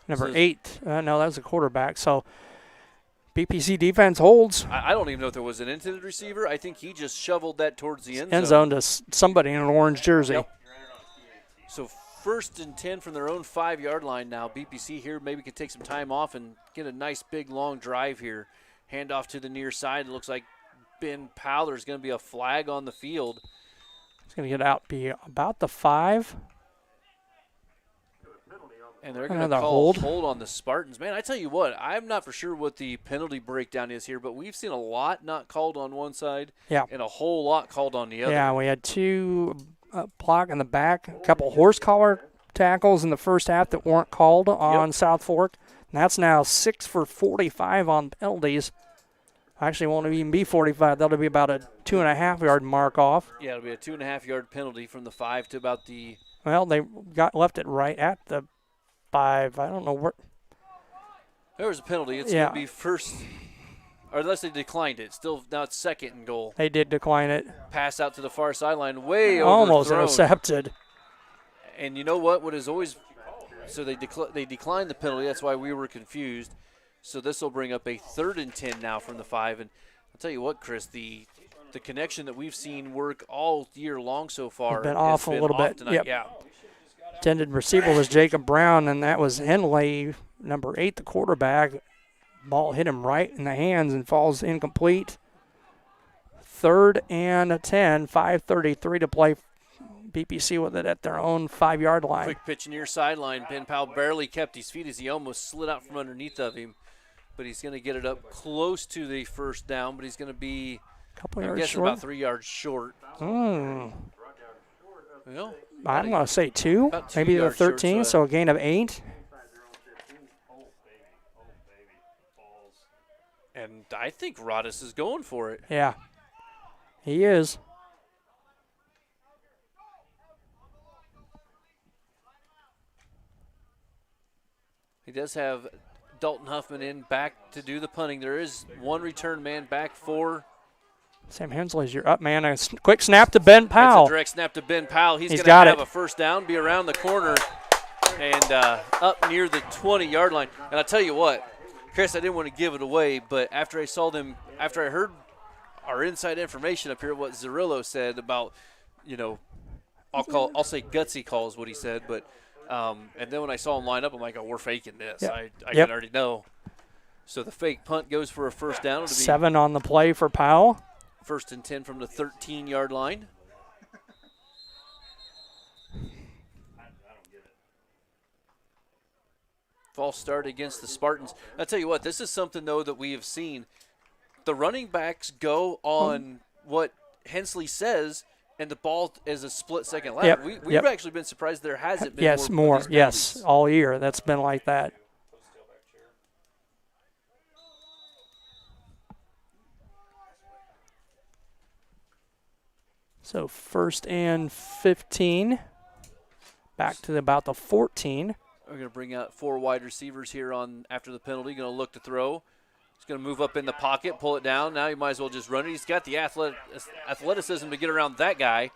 Number So- 8, no, that was a quarterback. So BPC defense holds. I don't even know if there was an intended receiver. I think he just shoveled that towards the end End zone. zone to somebody in an orange jersey. Yep. So 1st and 10 from their own 5-yard line now. BPC here maybe could take some time off and get a nice big long drive here. Hand off to the near side. It looks like Ben Powell. There's going to be a flag on the field. It's going to get out, be about the 5. And they're going to Another call hold. a hold on the Spartans. Man, I tell you what, I'm not for sure what the penalty breakdown is here, but we've seen a lot not called on one side and a whole lot called on the other. Yeah, we had 2 block in the back, a couple horse collar tackles in the first half that weren't called on South Fork. And that's now 6 for 45 on penalties. Actually, won't even be 45. That'll be about a 2.5-yard mark off. Yeah, it'll be a 2.5-yard penalty from the 5 to about the. Well, they left it right at the 5. I don't know where. There was a penalty. It's going to be first, or unless they declined it. Still, now it's 2nd and goal. They did decline it. Pass out to the far sideline, way Almost overthrown. intercepted. And you know what? What is always so they declined the penalty. That's why we were confused. So this will bring up a 3rd and 10 now from the 5. And I'll tell you what, Chris, the connection that we've seen work all year long so far It's been off a little bit. Tonight. Yep. Yeah. Intended receiver was Jacob Brown, and that was Henley, number 8, the quarterback. Ball hit him right in the hands and falls incomplete. 3rd and 10, 5:33 to play. BPC with it at their own 5-yard line. Quick pitch near sideline. Ben Powell barely kept his feet as he almost slid out from underneath of him. But he's going to get it up close to the 1st down, but he's going to be, Couple I'm yards guessing, short. about 3 yards short. Hmm. Well, I'm going to say 2, about 2 maybe the yards short, 13, so so a gain of 8. and I think Rodis is going for it. Yeah, he is. He does have Dalton Huffman in back to do the punting. There is one return man back for Sam Hensley's your up man. A quick snap to Ben Powell. It's a direct snap to Ben Powell. He's going to got have it. a first down, be around the corner, and up near the 20-yard line. And I'll tell you what, Chris, I didn't want to give it away, but after I heard our inside information up here, what Zerillo said about, I'll say gutsy calls what he said, but and then when I saw him line up, I'm like, oh, we're faking this. Yep. I can already know. So the fake punt goes for a first down. It'll be 7 on the play for Powell. 1st and 10 from the 13-yard line. False start against the Spartans. I'll tell you what, this is something, though, that we have seen. The running backs go on what Hensley says, and the ball is a split-second lap. We've actually been surprised there hasn't been more. Yes, all year. That's been like that. So 1st and 15. Back to about the 14. We're going to bring out 4 wide receivers here after the penalty. Going to look to throw. He's going to move up in the pocket, pull it down. Now you might as well just run it. He's got the athleticism to get around that guy.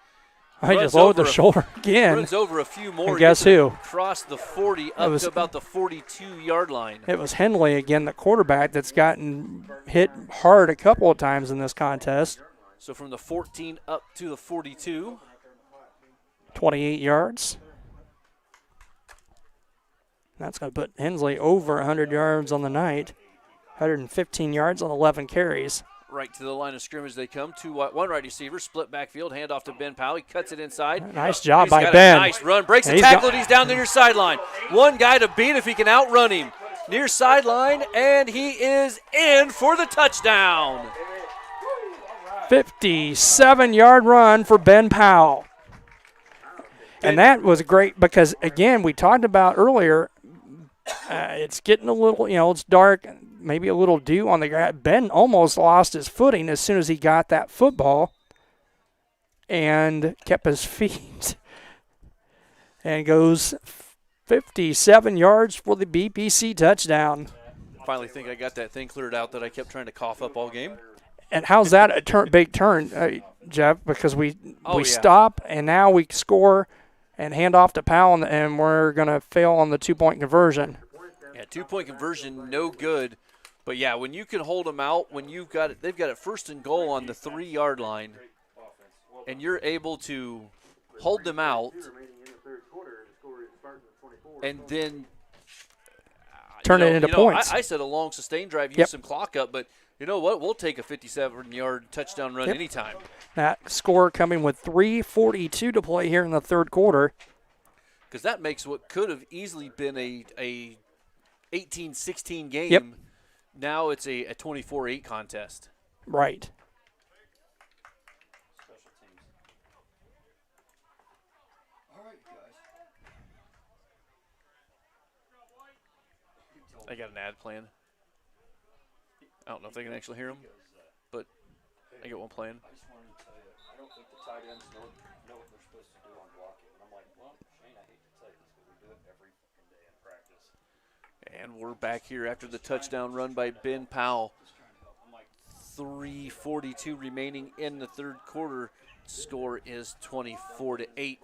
I just lowered the shoulder again. Runs over a few more. And guess who? Across the 40 up to about the 42-yard line. It was Henley again, the quarterback, that's gotten hit hard a couple of times in this contest. So from the 14 up to the 42. 28 yards. That's going to put Hensley over 100 yards on the night. 115 yards on 11 carries. Right to the line of scrimmage they come. One right receiver, split backfield, hand off to Ben Powell. He cuts it inside. Nice job by got Ben. A nice run, breaks the tackle, and he's down the near sideline. One guy to beat if he can outrun him. Near sideline, and he is in for the touchdown. 57-yard run for Ben Powell. And that was great because, again, we talked about earlier, it's getting a little, it's dark, maybe a little dew on the grass. Ben almost lost his footing as soon as he got that football and kept his feet and goes 57 yards for the BPC touchdown. Finally think I got that thing cleared out that I kept trying to cough up all game. And how's that a big turn, Jeff? Because we stop, and now we score and hand off to Powell, and we're going to fail on the 2-point conversion. Yeah, 2-point conversion, no good. But, yeah, when you can hold them out, when they've got it 1st and goal on the 3-yard line, and you're able to hold them out and then turn it into points. I said a long sustained drive, use some clock up, but you know what? We'll take a 57-yard touchdown run anytime. That score coming with 3:42 to play here in the third quarter. Because that makes what could have easily been a 18-16 game. Yep. Now it's a 24-8 contest. Right. I got an ad plan. I don't know if they can actually hear them, but I got one playing. I just wanted to tell you, I don't think the tight ends know what they're supposed to do on blocking. And I'm like, well, Shane, I hate to tell you this, but we do it every fucking day in practice. And we're back here after the touchdown run by Ben Powell. 3:42 remaining in the third quarter. Score is 24-8.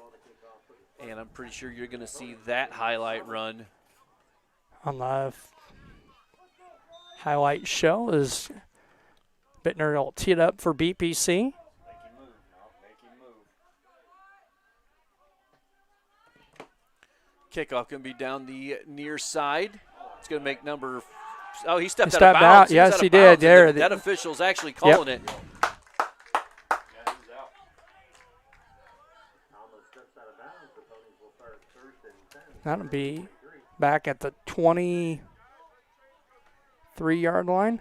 And I'm pretty sure you're going to see that highlight run on the highlight show is Bittner will tee it up for BPC. Kickoff going to be down the near side. It's going to make number. Oh, he stepped out of bounds. Yes, he did. There, that official's actually calling it. That'll be back at the 23-yard line.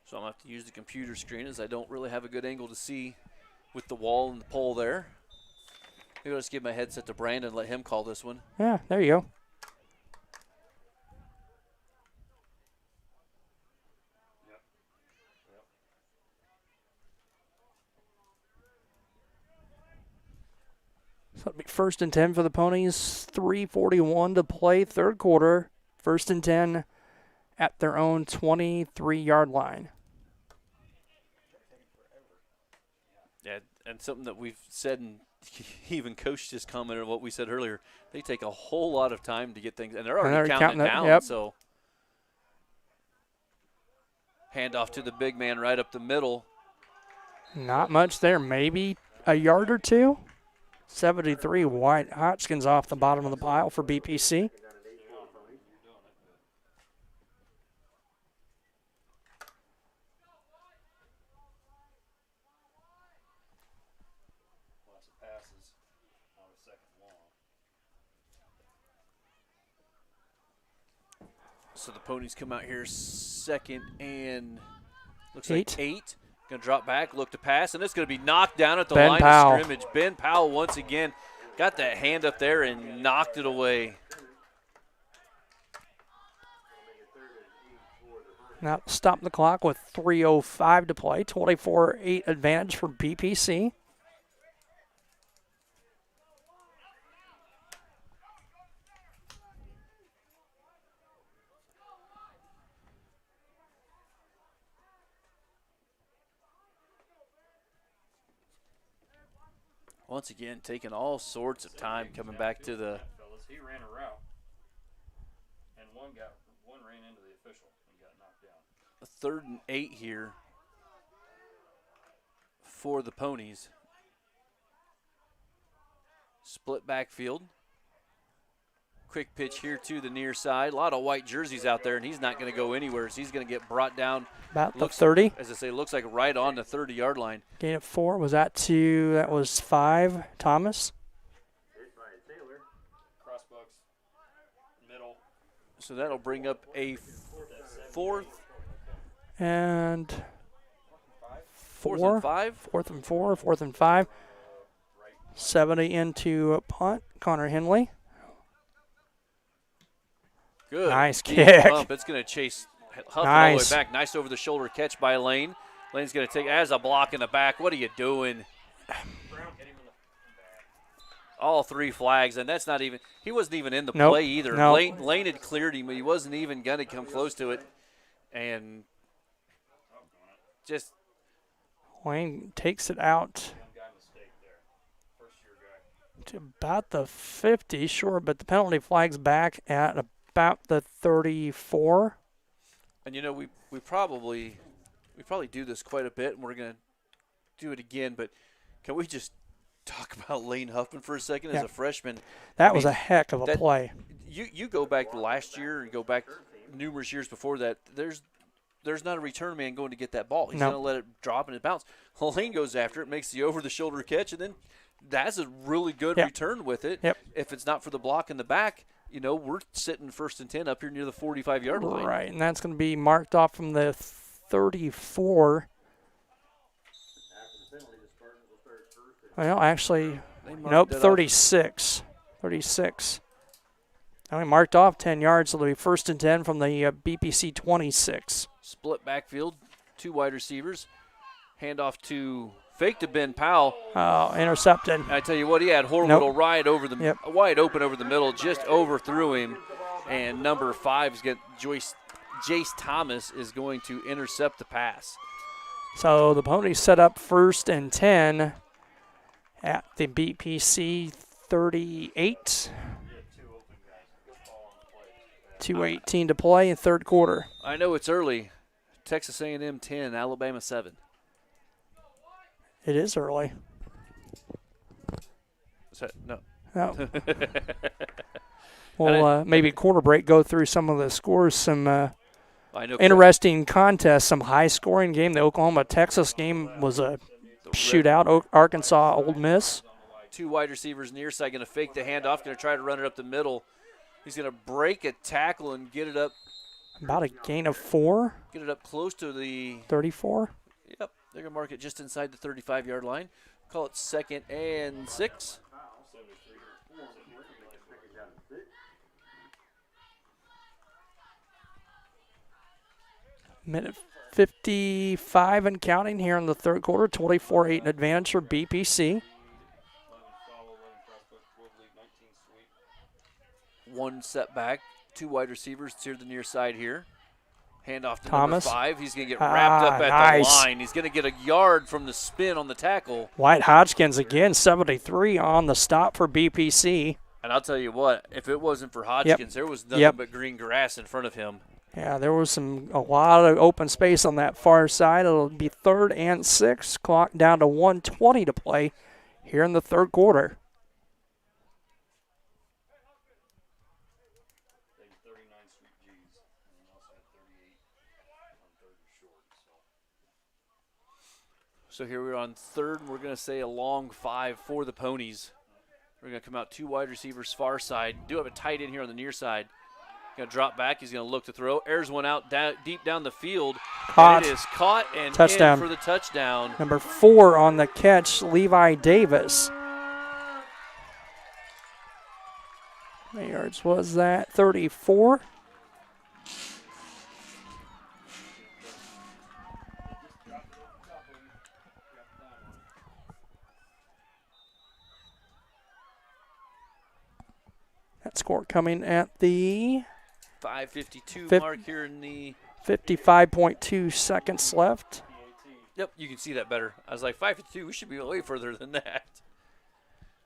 So I'm going to have to use the computer screen as I don't really have a good angle to see with the wall and the pole there. Maybe I'll just give my headset to Brandon and let him call this one. Yeah, there you go. So it'll be 1st and 10 for the Ponies. 3:41 to play, third quarter. First and 10 at their own 23-yard line. Yeah, and something that we've said, and even Coach just commented on what we said earlier, they take a whole lot of time to get things, and they're already counting it down. Yep. So handoff to the big man right up the middle. Not much there, maybe a yard or two. 73, White Hodgkins off the bottom of the pile for BPC. So the Ponies come out here second and looks 8. like 8. Going to drop back, look to pass, and it's going to be knocked down at the Ben line Powell. of scrimmage. Ben Powell once again got that hand up there and knocked it away. Now stop the clock with 3:05 to play. 24-8 advantage for BPC. Once again, taking all sorts of time coming back to the. He ran a route, and one ran into the official and got knocked down. 3rd and 8 here for the Ponies. Split backfield. Quick pitch here to the near side. A lot of white jerseys out there, and he's not going to go anywhere. So he's going to get brought down. About the 30. As I say, looks like right on the 30-yard line. Gain of 4. Was that 2? That was 5. Thomas. Crossbucks, middle. So that'll bring up a 4th. And 4th four. and 5. 4th and 4. 4th and 5. 70 into a punt. Connor Henley. Good. Nice Deep kick. Bump. It's going to chase Huff all the way Nice. back. Nice over-the-shoulder catch by Lane. Lane's going to take as a block in the back. What are you doing? All 3 flags, and that's not even – he wasn't even in the Nope. play either. Nope. Lane had cleared him, but he wasn't even going to come close to it. And just Wayne takes it out to about the 50, sure, but the penalty flag's back at about the 34. And you know, we probably do this quite a bit, and we're going to do it again. But can we just talk about Lane Huffman for a second as Yeah. a freshman? That was a heck of a that- play. You go back to last year and go back numerous years before that. There's not a return man going to get that ball. He's No. going to let it drop and it bounce. Lane goes after it, makes the over-the-shoulder catch, and then that's a really good Yep. return with it. Yep. If it's not for the block in the back, you know, we're sitting 1st and 10 up here near the 45-yard line. Right, and that's going to be marked off from the 34. Well, actually, They marked nope, that off. 36. 36. Only marked off 10 yards, so it'll be 1st and 10 from the BPC 26. Split backfield, 2 wide receivers. Handoff to fake to Ben Powell. Oh, intercepted. I tell you what, he had Horwood Nope. wide over the Yep. wide open over the middle, just overthrew him. And number 5's got Jace Thomas is going to intercept the pass. So the Ponies set up 1st and 10 at the BPC 38. 2:18 to play in 3rd quarter. I know it's early. Texas A&M 10, Alabama 7. It is early. Is that, no. Oh. We'll maybe quarter break go through some of the scores, some I know interesting contests, some high-scoring game. The Oklahoma-Texas game was a shootout. Arkansas, Ole Miss. 2 wide receivers near side, going to fake the handoff, going to try to run it up the middle. He's going to break a tackle and get it up About a gain of 4, close to the 34. Yep, they're going to mark it just inside the 35-yard line. Call it 2nd and 6. Minute 55 and counting here in the 3rd quarter. 24-8 advantage for BPC. 1 setback. Two wide receivers to the near side here. Handoff to Thomas. number 5. He's going to get wrapped up at Nice. the line. He's going to get a yard from the spin on the tackle. White Hodgkins again, 73 on the stop for BPC. And I'll tell you what, if it wasn't for Hodgkins, there was nothing but green grass in front of him. Yeah, there was a lot of open space on that far side. It'll be 3rd and 6. Clock down to 1:20 to play here in the third quarter. So here we're on 3rd, and we're going to say a long 5 for the Ponies. We're going to come out 2 wide receivers far side. Do have a tight end here on the near side. Going to drop back. He's going to look to throw. Airs one out deep down the field. Caught. And it is caught and Touchdown. in for the touchdown. Number 4 on the catch, Levi Davis. How many yards was that? 34. That score coming at the 5:52 mark here in the 55.2 seconds left. Yep, you can see that better. I was like, 5-2, we should be way further than that.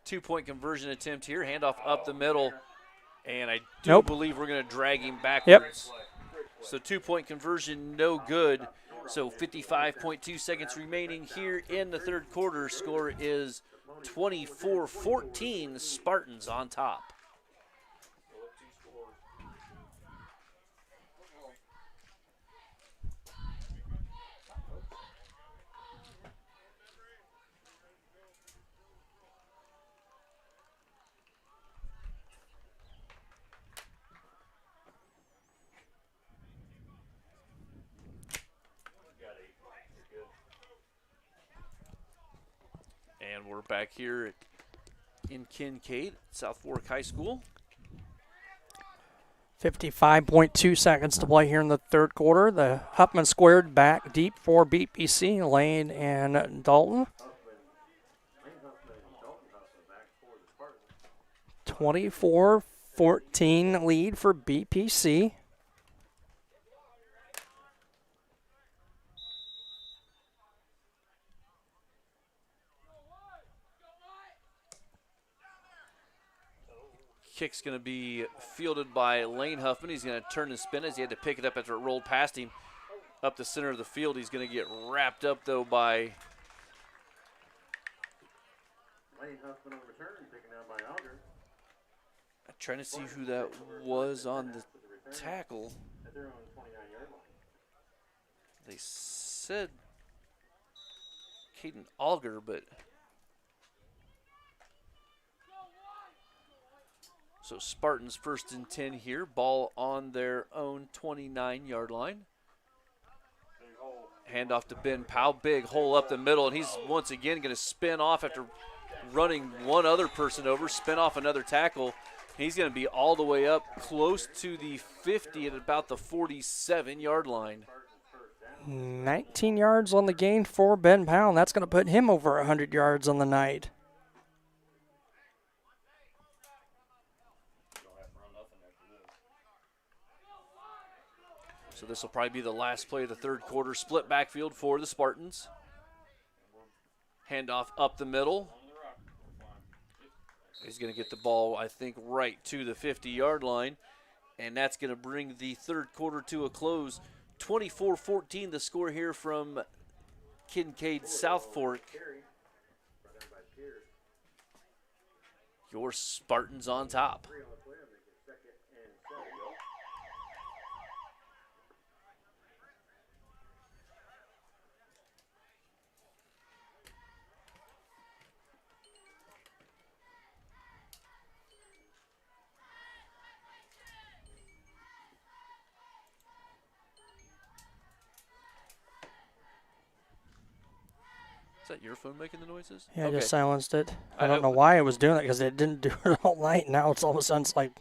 2-point conversion attempt here. Handoff up the middle. And I do believe we're going to drag him backwards. So 2-point conversion, no good. So 55.2 seconds remaining here in the third quarter. Score is 24-14, Spartans on top. And we're back here in Kincaid, South Fork High School. 55.2 seconds to play here in the third quarter. The Huffman squared back deep for BPC, Lane and Dalton. 24-14 lead for BPC. Kick's going to be fielded by Lane Huffman. He's going to turn and spin as he had to pick it up after it rolled past him up the center of the field. He's going to get wrapped up, though, by Lane Huffman on return, taken down by Alger. I'm trying to see who that was on the tackle. At their own 29-yard line. They said Caden Alger, but so Spartans 1st and 10 here. Ball on their own 29-yard line. Handoff to Ben Powell. Big hole up the middle, and he's once again going to spin off after running one other person over, spin off another tackle. He's going to be all the way up close to the 50 at about the 47-yard line. 19 yards on the gain for Ben Powell. That's going to put him over 100 yards on the night. So this will probably be the last play of the third quarter. Split backfield for the Spartans. Handoff up the middle. He's going to get the ball, I think, right to the 50-yard line. And that's going to bring the third quarter to a close. 24-14 the score here from Kincaid South Fork. Your Spartans on top. Is that your phone making the noises? Yeah, I Okay. just silenced it. I don't know why it was doing that because it didn't do it all night. Now it's all of a sudden it's like.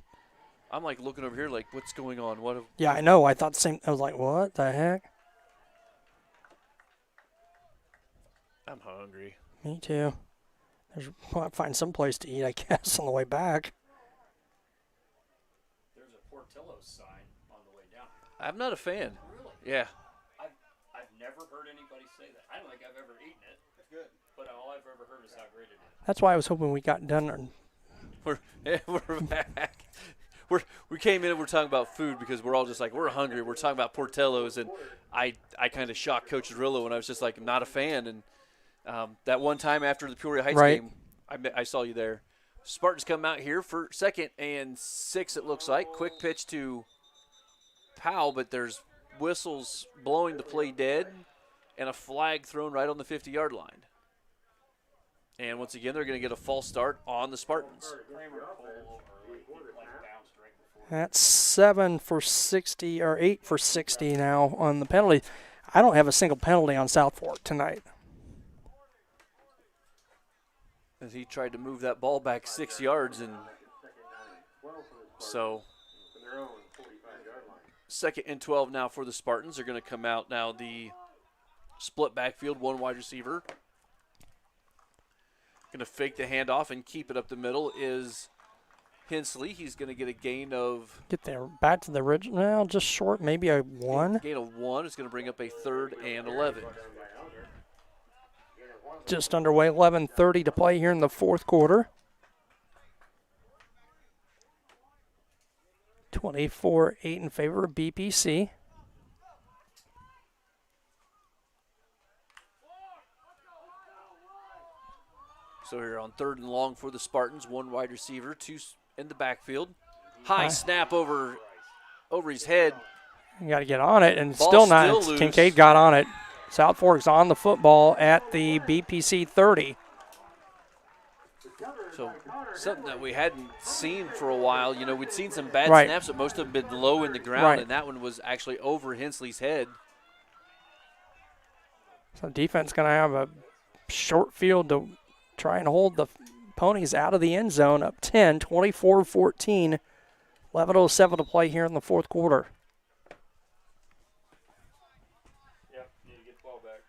I'm like looking over here like, what's going on? What? Yeah, I know. I thought the same. I was like, what the heck? I'm hungry. Me too. I'll find some place to eat, I guess, on the way back. There's a Portillo's sign on the way down here. I'm not a fan. Really? Yeah. I've never heard anybody say that. I don't think I've ever eaten it. It's good. But all I've ever heard is how great it is. That's why I was hoping we got done. We're back. We came in and we're talking about food because we're all just like, we're hungry. We're talking about Portillo's, and I kind of shocked Coach Drillo, and I was just like, I'm not a fan. And that one time after the Peoria Heights Right. game, I saw you there. Spartans come out here for 2nd and 6, it looks like. Quick pitch to Powell, but there's whistles blowing the play dead and a flag thrown right on the 50-yard line. And once again, they're going to get a false start on the Spartans. Kramer pulled over like bounced right before. That's 7 for 60 or 8 for 60 now on the penalty. I don't have a single penalty on South Fork tonight. As he tried to move that ball back 6 yards, and so 2nd and 12 now for the Spartans. They're going to come out now the split backfield, 1 wide receiver. Going to fake the handoff and keep it up the middle is Hensley. He's going to get a gain of. Get there back to the original, just short, maybe a 1. Gain of 1 is going to bring up a 3rd and 11. Just underway, 11:30 to play here in the 4th quarter. 24-8 in favor of BPC. So here on 3rd and long for the Spartans, 1 wide receiver, 2 in the backfield. High snap over his head. You got to get on it, and Ball still not. still loose. Kincaid got on it. South Fork's on the football at the BPC 30. So something that we hadn't seen for a while. You know, we'd seen some bad Right. snaps, but most of them been low in the ground, Right. and that one was actually over Hensley's head. So defense going to have a short field to try and hold the Ponies out of the end zone, up 10, 24-14, 11:07 to play here in the 4th quarter. Yep, need to get the ball back.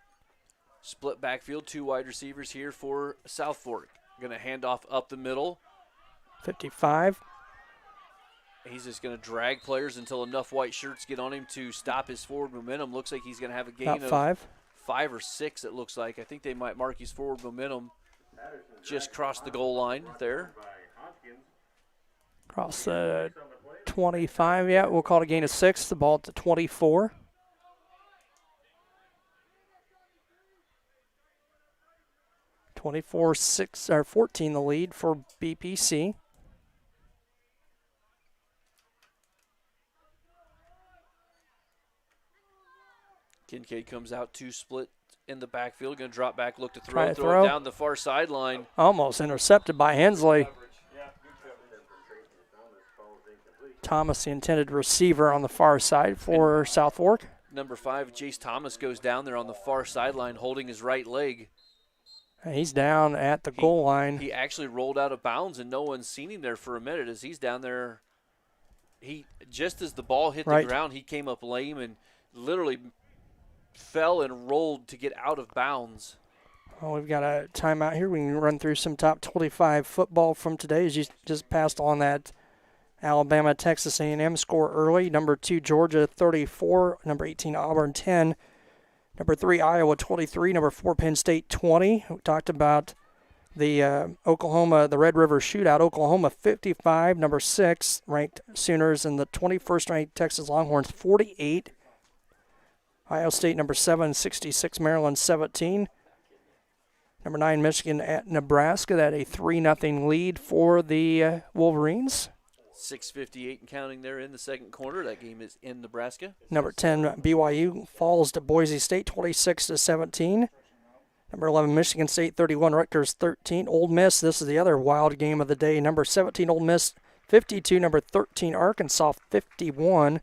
Split backfield, 2 wide receivers here for South Fork. Going to hand off up the middle. 55. He's just going to drag players until enough white shirts get on him to stop his forward momentum. Looks like he's going to have a gain About of 5 or 6, it looks like. I think they might mark his forward momentum just crossed the goal line there. Across the 25, yeah, we'll call it a gain of 6. The ball to 24. (24-6) or 14 the lead for BPC. Kincaid comes out 2 split in the backfield. Going to drop back, look to Try throw, to throw throw. it down the far sideline. Almost intercepted by Hensley. Yeah, good coverage. Thomas, the intended receiver on the far side for South Fork. Number 5, Jace Thomas, goes down there on the far sideline holding his right leg. He's down at the goal line. He actually rolled out of bounds, and no one's seen him there for a minute as he's down there. He just as the ball hit Right. the ground, he came up lame and literally fell and rolled to get out of bounds. Well, we've got a timeout here. We can run through some top 25 football from today. As you just passed on that Alabama-Texas A&M score early. Number 2, Georgia 34. Number 18, Auburn 10. Number 3, Iowa 23. Number 4, Penn State 20. We talked about the Oklahoma, the Red River Shootout. Oklahoma 55. Number 6 ranked Sooners, and the 21st ranked Texas Longhorns 48. Ohio State number 7, 66. Maryland 17. Number 9, Michigan at Nebraska. That a 3-0 lead for the Wolverines. 6:58 and counting there in the second quarter. That game is in Nebraska. Number 10, BYU falls to Boise State 26-17. Number 11, Michigan State 31, Rutgers 13. Ole Miss, this is the other wild game of the day. Number 17, Ole Miss 52. Number 13, Arkansas 51.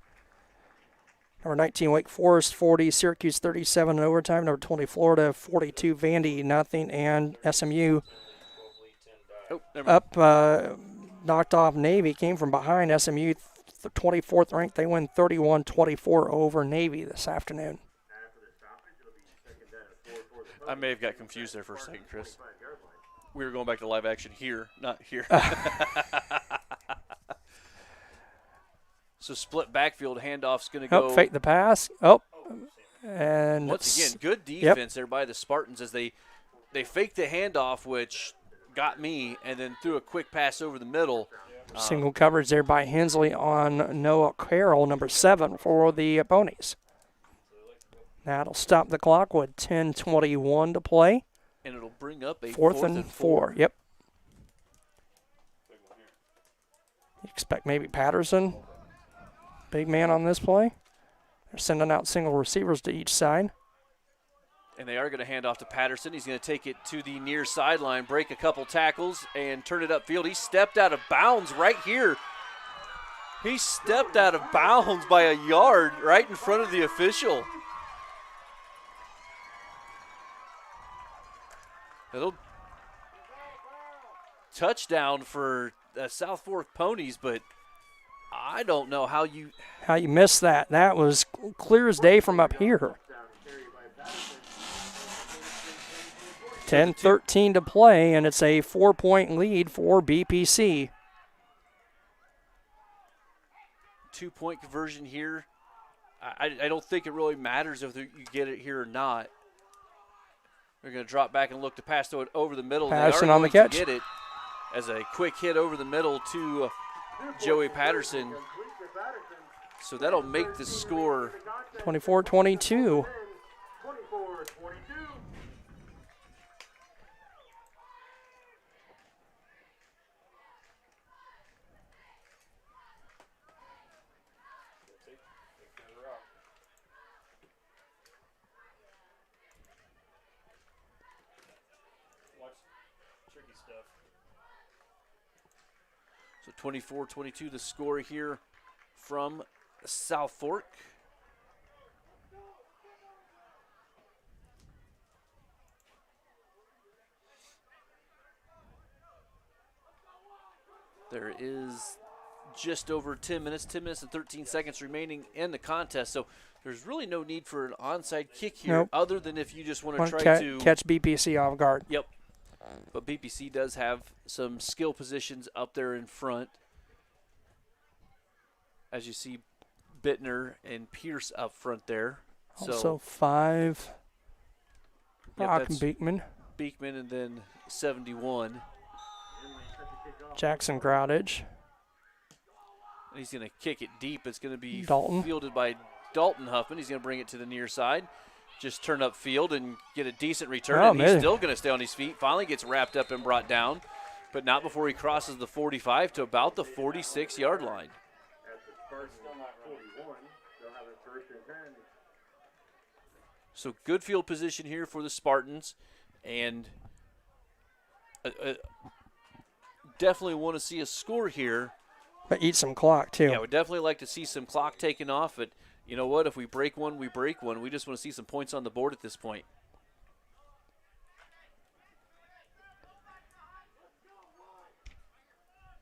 Number 19, Wake Forest 40. Syracuse 37 in overtime. Number 20, Florida 42. Vandy nothing, and SMU Oh, never mind. up. Knocked off Navy, came from behind. SMU 24th ranked. They win 31-24 over Navy this afternoon. I may have got confused there for a second, Chris. We were going back to live action here, not here. So split backfield handoff's going to go. Oh, fake the pass. Oh, and Once again, good defense there by the Spartans as they faked the handoff, which got me, and then threw a quick pass over the middle. Single coverage there by Hensley on Noah Carroll, number 7 for the ponies. That'll stop the clock with 10:21 to play. And it'll bring up a Fourth and 4. Yep. You expect maybe Patterson, big man on this play. They're sending out single receivers to each side. And they are going to hand off to Patterson. He's going to take it to the near sideline, break a couple tackles, and turn it upfield. He stepped out of bounds right here. He stepped out of bounds by a yard right in front of the official. It'll touchdown for South Fork Ponies, but I don't know how you missed that. That was clear as day from up here. 10:13 to play, and it's a 4-point lead for BPC. 2-point conversion here. I don't think it really matters if you get it here or not. They're going to drop back and look to pass it over the middle. Patterson they are on the going catch. to get it as a quick hit over the middle to Joey Patterson. So that'll make the score 24-22. 24-22. So 24-22 the score here from South Fork. There is just over 10 minutes and 13 seconds remaining in the contest. So there's really no need for an onside kick here, Nope. other than if you just want to try to catch BPC off guard. Yep. But BPC does have some skill positions up there in front. As you see Bittner and Pierce up front there. Also 5. Yep, Brock that's Beekman. Beekman and then 71. Jackson Groudage. And he's going to kick it deep. It's going to be Dalton. fielded by Dalton Huffman. He's going to bring it to the near side. Just turn up field and get a decent return. Oh, and he's man. still going to stay on his feet. Finally gets wrapped up and brought down. But not before he crosses the 45 to about the 46-yard line. So good field position here for the Spartans. And definitely want to see a score here. But eat some clock, too. Yeah, we'd definitely like to see some clock taken off. But you know what? If we break one, we break one. We just want to see some points on the board at this point.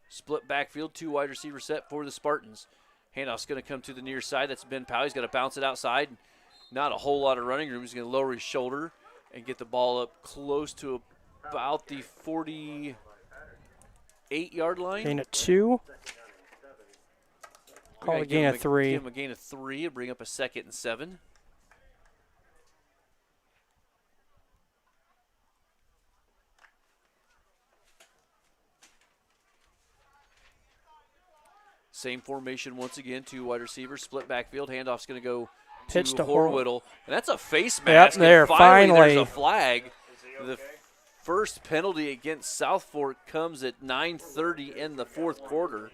Split backfield, 2 wide receiver set for the Spartans. Handoff's going to come to the near side. That's Ben Powell. He's got to bounce it outside. Not a whole lot of running room. He's going to lower his shoulder and get the ball up close to about the 48-yard line. Gain of 2. Call a gain of 3. Give him a gain of 3 and bring up a 2nd and 7. Same formation once again, 2 wide receivers, split backfield. Handoff's going to go Pitch to Horwittle. And that's a face mask. Yep, there, and finally. There's finally. a flag. The first penalty against South Fork comes at 9:30 in the 4th quarter.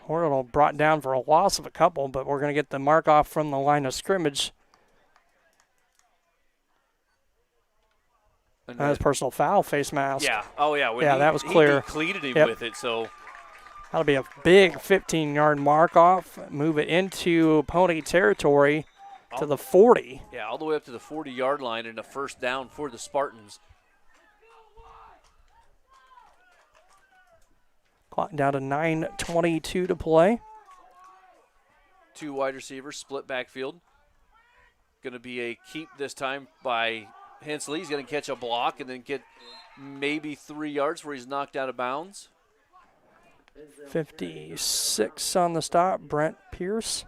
Horrible brought down for a loss of a couple, but we're going to get the mark off from the line of scrimmage. And That was personal foul, face mask. yeah. Oh, yeah. When Yeah, that was clear. He cleated him Yep. with it, so That'll be a big 15-yard mark off. Move it into Pony territory to the 40. yeah, all the way up to the 40-yard line and a first down for the Spartans. Clock down to 9:22 to play. 2 wide receivers, split backfield. Going to be a keep this time by Hensley. He's going to catch a block and then get maybe 3 yards where he's knocked out of bounds. 56 on the stop, Brent Pierce.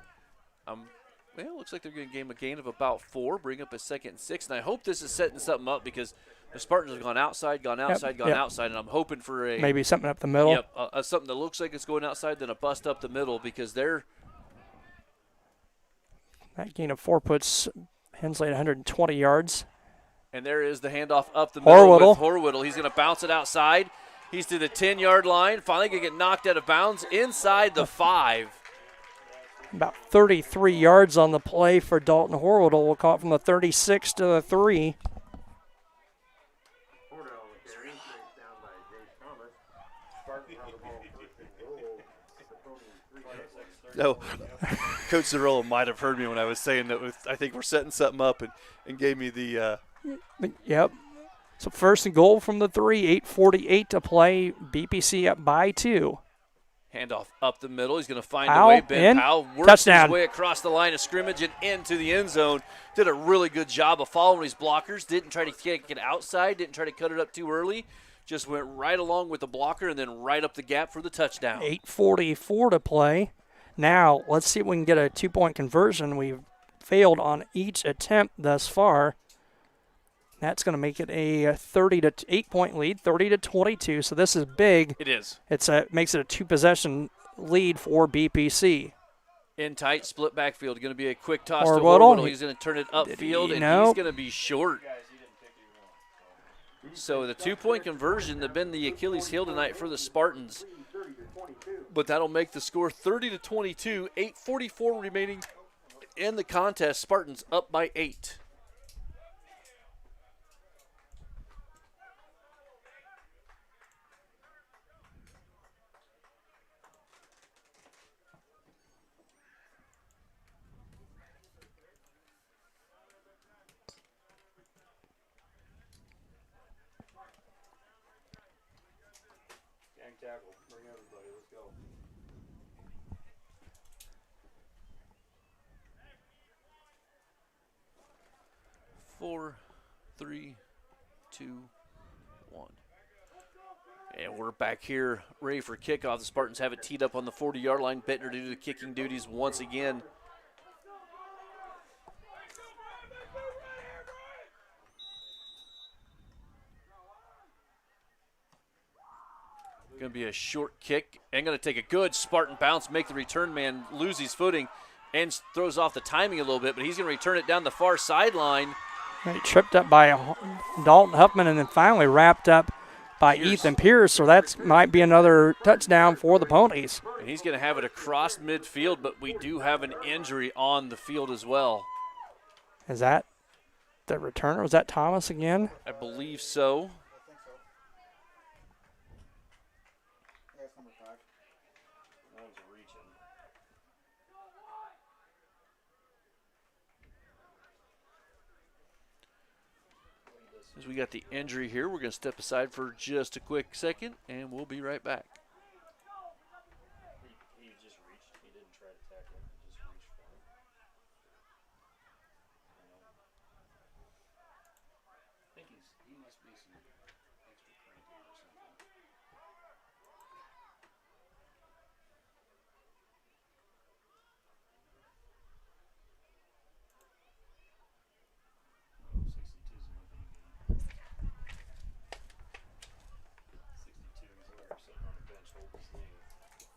Well, it looks like they're going to gain a gain of about 4, bring up a 2nd and 6. And I hope this is setting something up because the Spartans have gone outside, gone outside, gone outside, and I'm hoping for a maybe something up the middle. Yep, something that looks like it's going outside, then a bust up the middle because they're. That gain of 4 puts Hensley at 120 yards. And there is the handoff up the middle Horwittle. with Horwittle. He's going to bounce it outside. He's to the 10-yard line. Finally going to get knocked out of bounds inside the 5. About 33 yards on the play for Dalton Horwittle. Will call it from the 36 to the 3. No, Coach Zarella might have heard me when I was saying that I think we're setting something up and gave me the. Yep. So first and goal from the 3, 8:48 to play. BPC up by 2. Handoff up the middle. He's going to find Powell a way. Ben in. Powell works Touchdown. his way across the line of scrimmage and into the end zone. Did a really good job of following his blockers. Didn't try to get outside. Didn't try to cut it up too early. Just went right along with the blocker and then right up the gap for the touchdown. 8:44 to play. Now, let's see if we can get a 2-point conversion. We've failed on each attempt thus far. That's going to make it a 8-point lead, 30-22. So this is big. It is. Makes it a 2-possession lead for BPC. In tight, split backfield. Going to be a quick toss to Horwittle. Horwittle. He's going to turn it upfield, and Nope. he's going to be short. So the 2-point conversion have been the Achilles heel tonight for the Spartans. But that'll make the score 30-22, 8:44 remaining in the contest. Spartans up by 8. Gang tackle. Bring everybody. Let's go. Four, 3, 2, 1. And we're back here ready for kickoff. The Spartans have it teed up on the 40-yard line. Bittner to do the kicking duties once again. Going to be a short kick and going to take a good Spartan bounce, make the return man lose his footing and throws off the timing a little bit, but he's going to return it down the far sideline. He tripped up by Dalton Huffman and then finally wrapped up by Ethan Pierce. So that might be another touchdown for the Ponies. And he's going to have it across midfield, but we do have an injury on the field as well. Is that the returner? Was that Thomas again? I believe so. As we got the injury here, we're going to step aside for just a quick second, and we'll be right back. He just reached. He didn't try to tackle him. He just reached for him. I think he must be some extra cranky or something.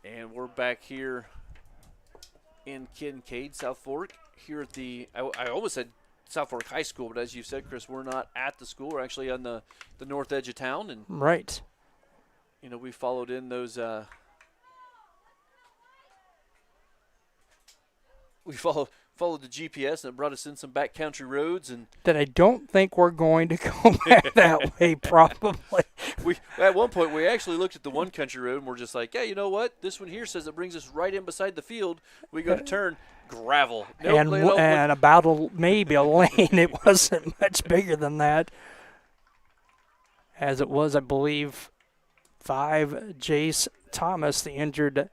And we're back here in Kincaid, South Fork, here at the, I almost said South Fork High School, but as you said, Chris, we're not at the school. We're actually on the north edge of town. And right. You know, we followed in those, we followed the GPS, and it brought us in some backcountry roads. And that I don't think we're going to go back that way, probably. At one point, we actually looked at the one country road, and we're just like, yeah, you know what? This one here says it brings us right in beside the field. We go to turn, gravel. Nope, and about maybe a lane. It wasn't much bigger than that. As it was, I believe, 5, Jace Thomas, the injured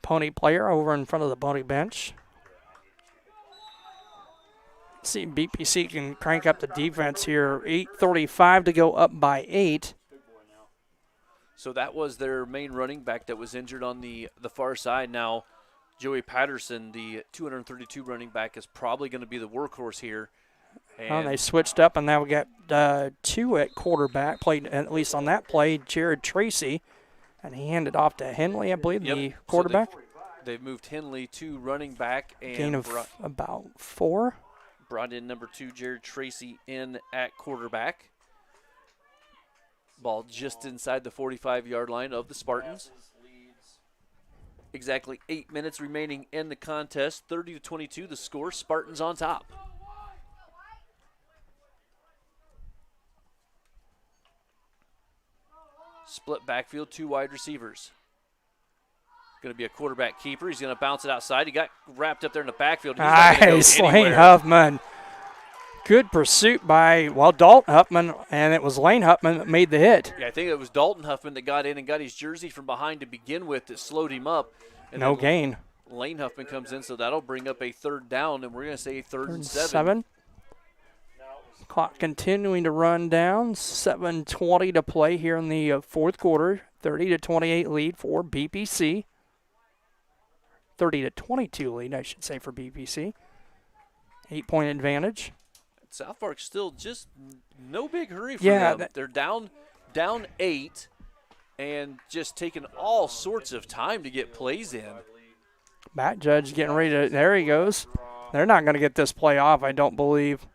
Pony player, over in front of the Pony bench. See if BPC can crank up the defense here. 8:35 to go, up by 8. So that was their main running back that was injured on the far side. Now, Joey Patterson, the 232 running back, is probably going to be the workhorse here. And they switched up, and now we got 2 at quarterback. Played, at least on that play, Jared Tracy, and he handed off to Henley, I believe, the quarterback. So they've moved Henley to running back. And gain of about 4. Brought in number 2, Jared Tracy, in at quarterback. Ball just inside the 45-yard line of the Spartans. Exactly 8 minutes remaining in the contest. 30-22 the score. Spartans on top. Split backfield, 2 wide receivers. Going to be a quarterback keeper. He's going to bounce it outside. He got wrapped up there in the backfield. He's not gonna nice, go Lane anywhere. Huffman. Good pursuit by, Dalton Huffman, and it was Lane Huffman that made the hit. Yeah, I think it was Dalton Huffman that got in and got his jersey from behind to begin with that slowed him up. And No then gain. Lane Huffman comes in, so that'll bring up a 3rd down, and we're going to say 3rd and 7. 7. Clock continuing to run down. 7:20 to play here in the 4th quarter. 30-28 lead for BPC. 30-22 lead, I should say, for BPC. 8-point advantage. South Park still just no big hurry for Yeah, them. They're down 8 and just taking all sorts of time to get plays in. Matt Judge getting ready to, there he goes. They're not going to get this play off, I don't believe.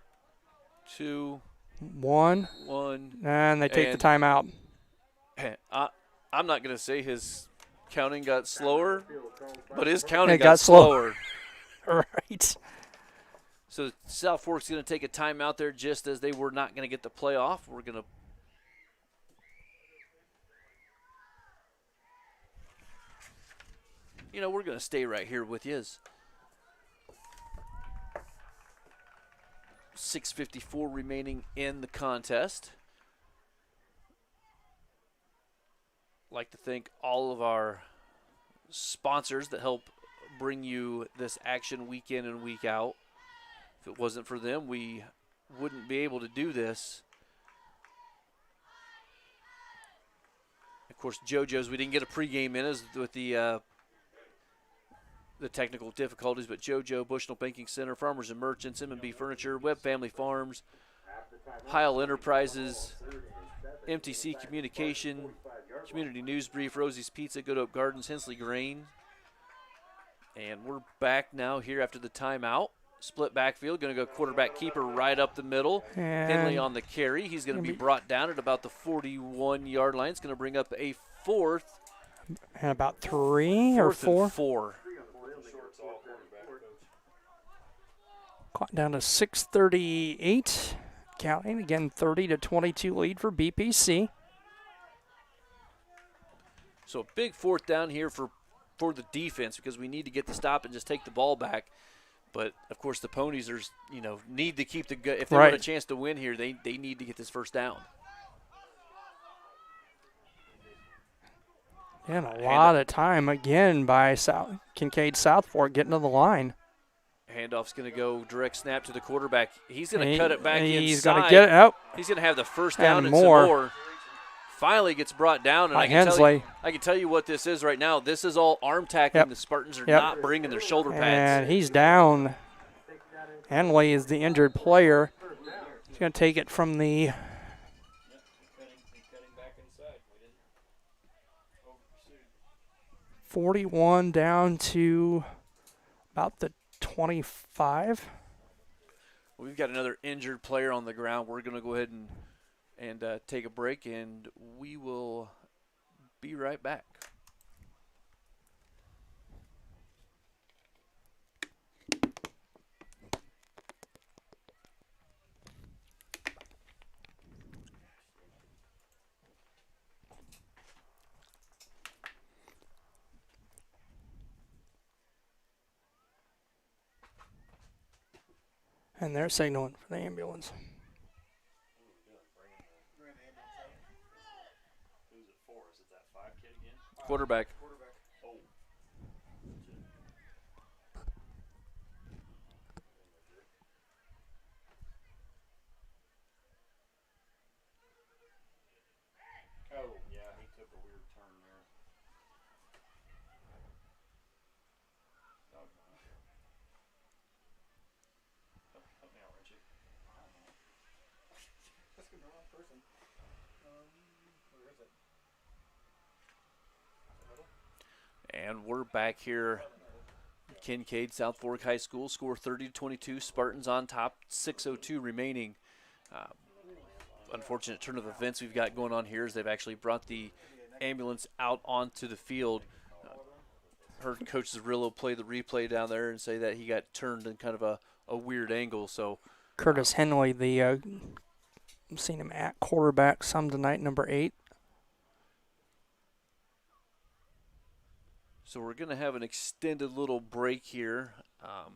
2, 1, 1. and they take And the timeout. I'm not going to say his counting got slower, but his counting It got got slower. Right. So South Fork's going to take a timeout there just as they were not going to get the play off. We're going to we're going to stay right here with you. 6:54 remaining in the contest. I'd like to thank all of our sponsors that help bring you this action week in and week out. If it wasn't for them, we wouldn't be able to do this. Of course, JoJo's, we didn't get a pregame in as with the technical difficulties, but JoJo, Bushnell Banking Center, Farmers and Merchants, M&B Furniture, Webb Family Farms, Heil Enterprises, MTC Communication, Community News Brief, Rosie's Pizza, Good Hope Gardens, Hensley Grain. And we're back now here after the timeout. Split backfield, going to go quarterback keeper right up the middle. Henley on the carry. He's going to be brought down at about the 41-yard line. It's going to bring up a 4th. And about 3 or 4. And 4. Clock down to 6:38. Counting again, 30-22 lead for BPC. So a big 4th down here for the defense because we need to get the stop and just take the ball back. But of course the Ponies are, need to keep the good. If they want a chance to win here, they need to get this 1st down. And a lot of time again by Kincaid South Fork getting to the line. Handoff's going to go direct snap to the quarterback. He's going to cut it back inside. He's going to get it out. He's going to have the 1st down and more. some more. Finally gets brought down, and I can tell you what this is right now. This is all arm tackling. The Spartans are not bringing their shoulder pads. And he's down. Henley is the injured player. He's going to take it from the 41 down to about the 25. We've got another injured player on the ground. We're going to go ahead and take a break, and we will be right back. And they're signaling for the ambulance. Quarterback. a weird turn there. Oh, no. Help me out, Richie. That's the wrong person. Where is it? And we're back here. Kincaid, South Fork High School, score 30-22. Spartans on top, 6:02 remaining. Unfortunate turn of events we've got going on here is they've actually brought the ambulance out onto the field. Heard Coach Zerillo play the replay down there and say that he got turned in kind of a weird angle. So Curtis Henley, I've seen him at quarterback some tonight, number 8. So we're going to have an extended little break here. What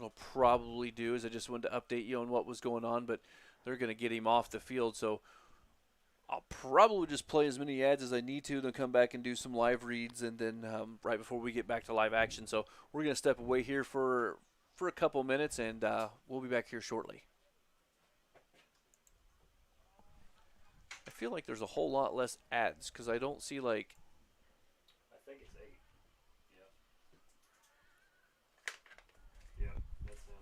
I'll probably do is I just wanted to update you on what was going on, but they're going to get him off the field. So I'll probably just play as many ads as I need to, then come back and do some live reads, and then right before we get back to live action. So we're going to step away here for a couple minutes, and we'll be back here shortly. I feel like there's a whole lot less ads because I don't see like. I think it's 8. Yep. Yep, that's him.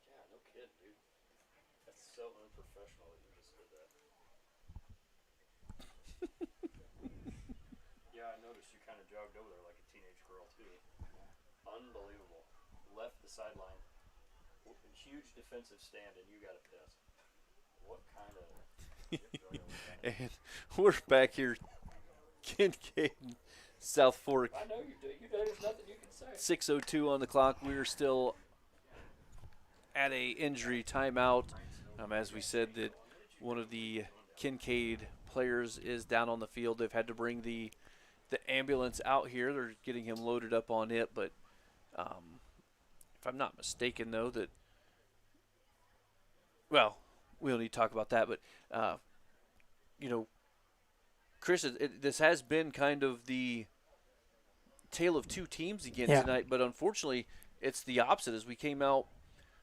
Yeah, no kidding, dude. That's so unprofessional that you just did that. Yeah, I noticed you kind of jogged over there like a teenage girl, too. Unbelievable. Left the sideline. Huge defensive stand, and you got a piss. What kind of... And we're back here, Kincaid, South Fork. I know you do. There's nothing you can say. 6:02 on the clock. We're still at a injury timeout. As we said, that one of the Kincaid players is down on the field. They've had to bring the ambulance out here. They're getting him loaded up on it. But if I'm not mistaken, though, that well, we don't need to talk about that. But Chris, this has been kind of the tale of two teams again tonight. But unfortunately, it's the opposite. As we came out.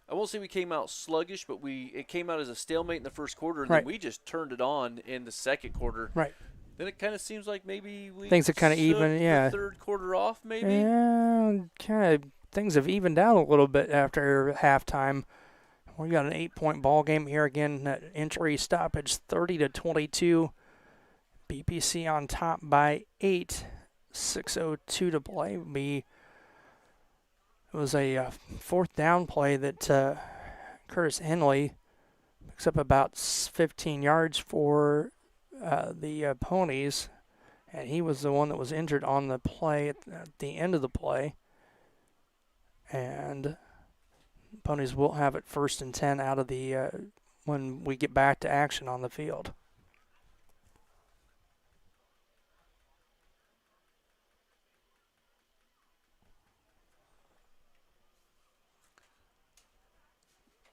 I won't say we came out sluggish, but it came out as a stalemate in the first quarter, and then we just turned it on in the second quarter. Right. Then it kind of seems like maybe things are kind of even, the third quarter off, maybe. Yeah, kind of things have evened out a little bit after halftime. We got an 8-point ball game here again. That entry stoppage, 30-22. BPC on top by 8. 6:02 to play. It was a fourth down play that Curtis Henley picks up about 15 yards for the Ponies, and he was the one that was injured on the play at the end of the play. And Ponies will have it 1st and 10 out of the when we get back to action on the field.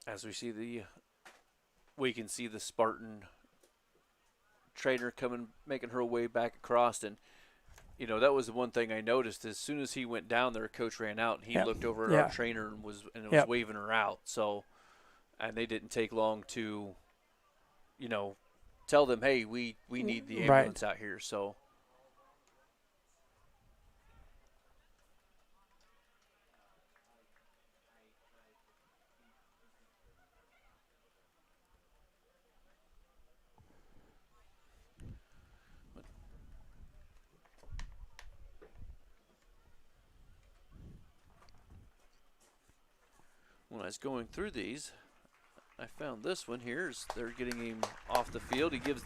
As we can see the Spartan trainer making her way back across, and that was the one thing I noticed. As soon as he went down there, Coach ran out, and he looked over at our trainer and was waving her out. So, and they didn't take long to, tell them, hey, we need the ambulance out here. So. When I was going through these, I found this one here. They're getting him off the field. He gives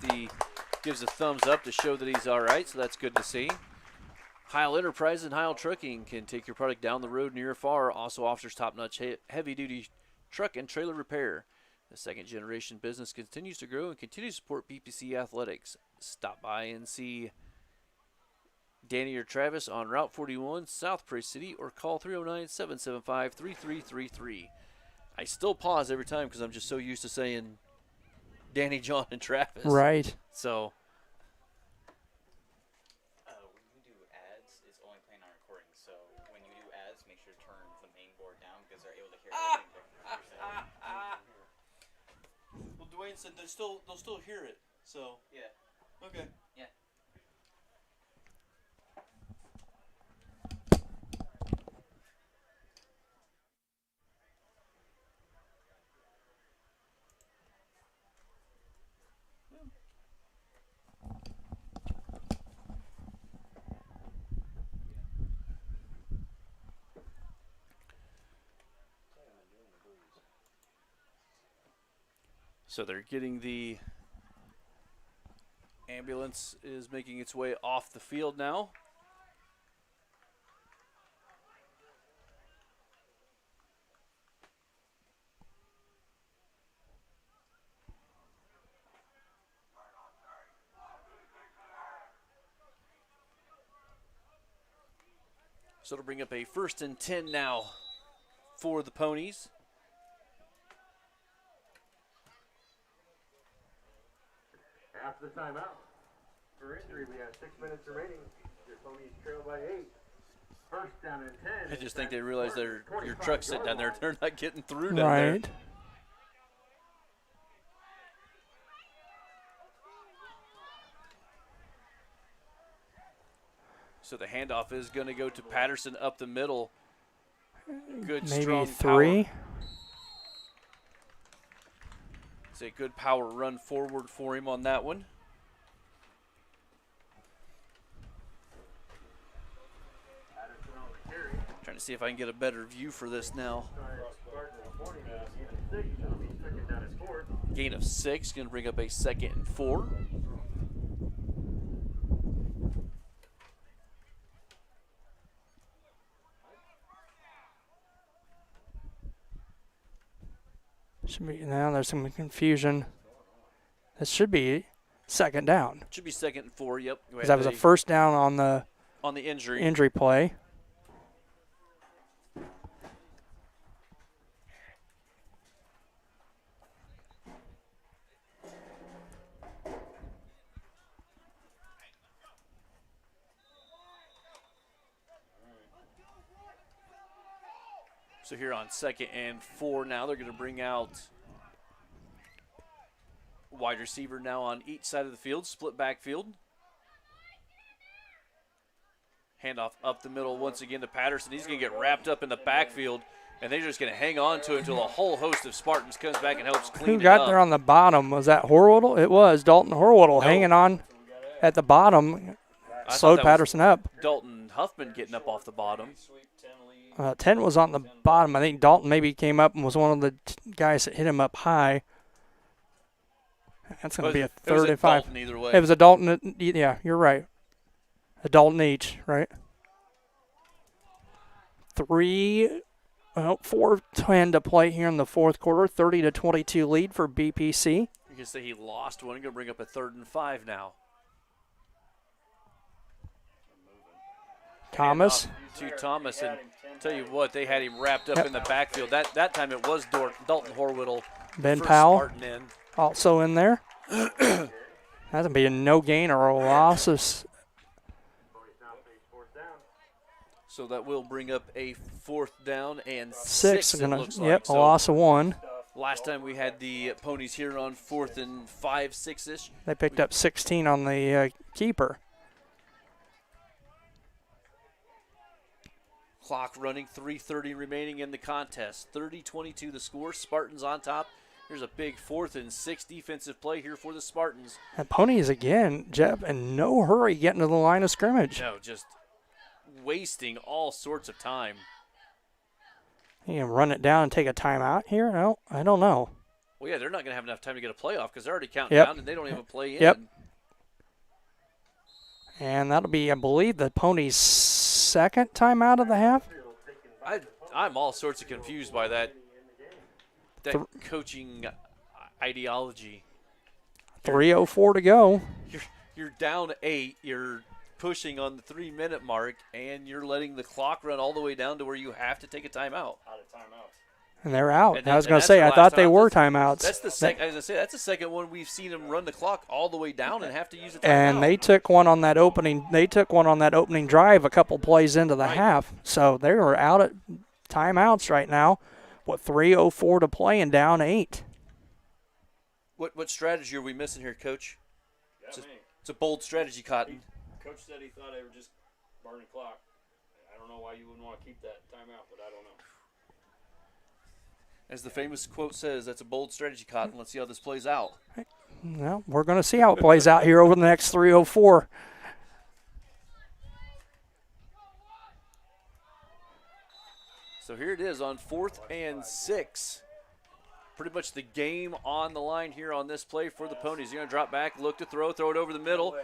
a thumbs up to show that he's all right, so that's good to see. Heil Enterprise and Heil Trucking can take your product down the road near or far. Also offers top-notch heavy-duty truck and trailer repair. The second-generation business continues to grow and continues to support BPC athletics. Stop by and see Danny or Travis on Route 41, South Prairie City, or call 309-775-3333. I still pause every time because I'm just so used to saying Danny, John, and Travis. Right. So. When you do ads, it's only playing on recording. So when you do ads, make sure to turn the main board down because they're able to hear everything that you're saying. Well, Dwayne said they'll still hear it. So. Yeah. Okay. Yeah. So they're getting the ambulance is making its way off the field now. So it'll bring up a 1st and 10 now for the Ponies. After the timeout, for injury, we have 6 minutes remaining. Your Ponies trail by 8. 1st down and 10. I just think they realize your truck's sitting down there. They're not getting through down there. Right. So the handoff is going to go to Patterson up the middle. Good, maybe strong 3. power. It's a good power run forward for him on that one. Trying to see if I can get a better view for this now. Gain of 6, going to bring up a 2nd and 4. Should be now. There's some confusion. This should be 2nd down. Should be 2nd and 4. Yep. Because that was a 1st down on the injury play. So here on 2nd and 4 now, they're going to bring out wide receiver now on each side of the field, split backfield. Handoff up the middle once again to Patterson. He's going to get wrapped up in the backfield, and they're just going to hang on to it until a whole host of Spartans comes back and helps clean it up. Who got there on the bottom? Was that Horwaddle? It was Dalton Horwaddle hanging on at the bottom. Slowed Patterson up. Dalton Huffman getting up off the bottom. 10 was on the bottom. I think Dalton maybe came up and was one of the guys that hit him up high. That's going to be a 35. It was a Dalton either way. It was a Dalton. Yeah, you're right. A Dalton each, right? 4:10 to play here in the 4th quarter. 30-22 lead for BPC. You can say he lost one. Going to bring up a 3rd and 5 now. Thomas. To Thomas, and tell you what, they had him wrapped up in the backfield. That time it was Dalton Horwaddle. Ben Powell Spartan in. also in there. That's going to be a no gain or a loss of Ponies now face fourth down. So that will bring up a 4th down and 6. it Gonna, looks yep, like. a So loss of 1. last time we had the Ponies here on 4th and 5, 6-ish. They picked up 16 on the keeper. Clock running, 3:30 remaining in the contest. 30-22 the score. Spartans on top. Here's a big 4th and 6 defensive play here for the Spartans. And Ponies again, Jeff, in no hurry getting to the line of scrimmage. No, just wasting all sorts of time. You can run it down and take a timeout here? No, I don't know. Well, yeah, they're not going to have enough time to get a playoff because they're already counting Yep. down and they don't have a play in. Yep. And that'll be, I believe, the Ponies' 2nd timeout of the half. I'm all sorts of confused by that coaching ideology. 3:04 to go. You're down 8. You're pushing on the 3-minute mark, and you're letting the clock run all the way down to where you have to take a timeout. Out of timeouts. And they're out. And I was and going to that's say, the I last thought they time. were timeouts. That's the second. I was gonna say that's the second one we've seen them run the clock all the way down and have to use a timeout. And they took one on that opening. They took one on that opening drive a couple plays into the Right. half. So they were out at timeouts right now, with 3:04 to play and down 8. What strategy are we missing here, Coach? Yeah, me. It's a bold strategy, Cotton. Coach said he thought they were just burning clock. I don't know why you wouldn't want to keep that timeout, but I don't know. As the famous quote says, that's a bold strategy, Cotton. Let's see how this plays out. Well, we're going to see how it plays out here over the next 3:04. So here it is on 4th and 6. Pretty much the game on the line here on this play for the Ponies. You're going to drop back, look to throw it over the middle.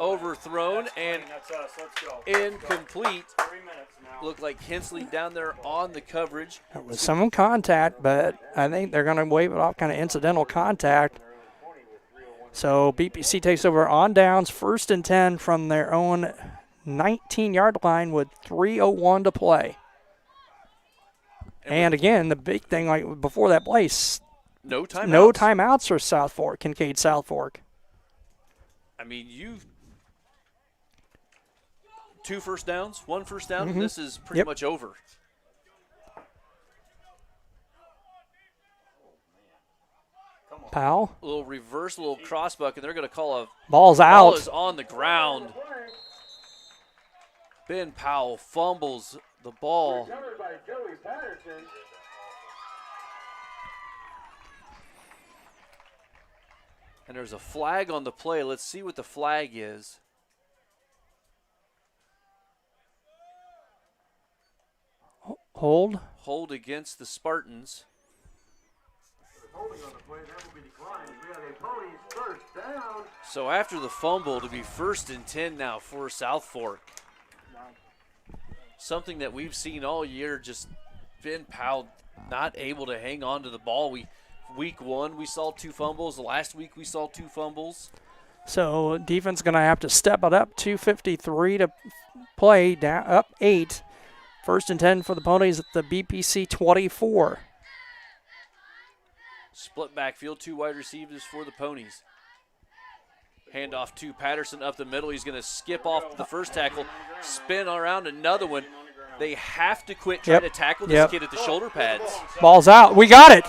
Overthrown and That's us. Let's go. incomplete. 3 minutes now. Looked like Hensley down there on the coverage. There was some contact, but I think they're going to wave it off, kind of incidental contact. So BPC takes over on downs, 1st and 10 from their own 19-yard line with 3:01 to play. And again, the big thing, like before that place, No timeouts. no timeouts for South Fork, Kincaid South Fork. I mean, 2 first downs, 1 first down, Mhm. and this is pretty Yep. much over. Powell, A little reverse, a little crossbuck, and they're going to call a ball's ball out. is on the ground. Ben Powell fumbles the ball. Recovered by Joey Patterson. And there's a flag on the play. Let's see what the flag is. Hold. Hold against the Spartans. Holding on the play, that will be declined. We have a Ponies first down. So after the fumble, to be 1st and 10 now for South Fork. Something that we've seen all year, just Ben Powell not able to hang on to the ball. Week 1, we saw 2 fumbles. Last week, we saw 2 fumbles. So defense going to have to step it up. 2:53 to play, down up 8. 1st and 10 for the Ponies at the BPC 24. Split backfield, 2 wide receivers for the Ponies. Handoff to Patterson up the middle. He's going to skip off the first tackle, spin around another one. They have to quit trying to tackle this kid at the shoulder pads. Ball's out. We got it.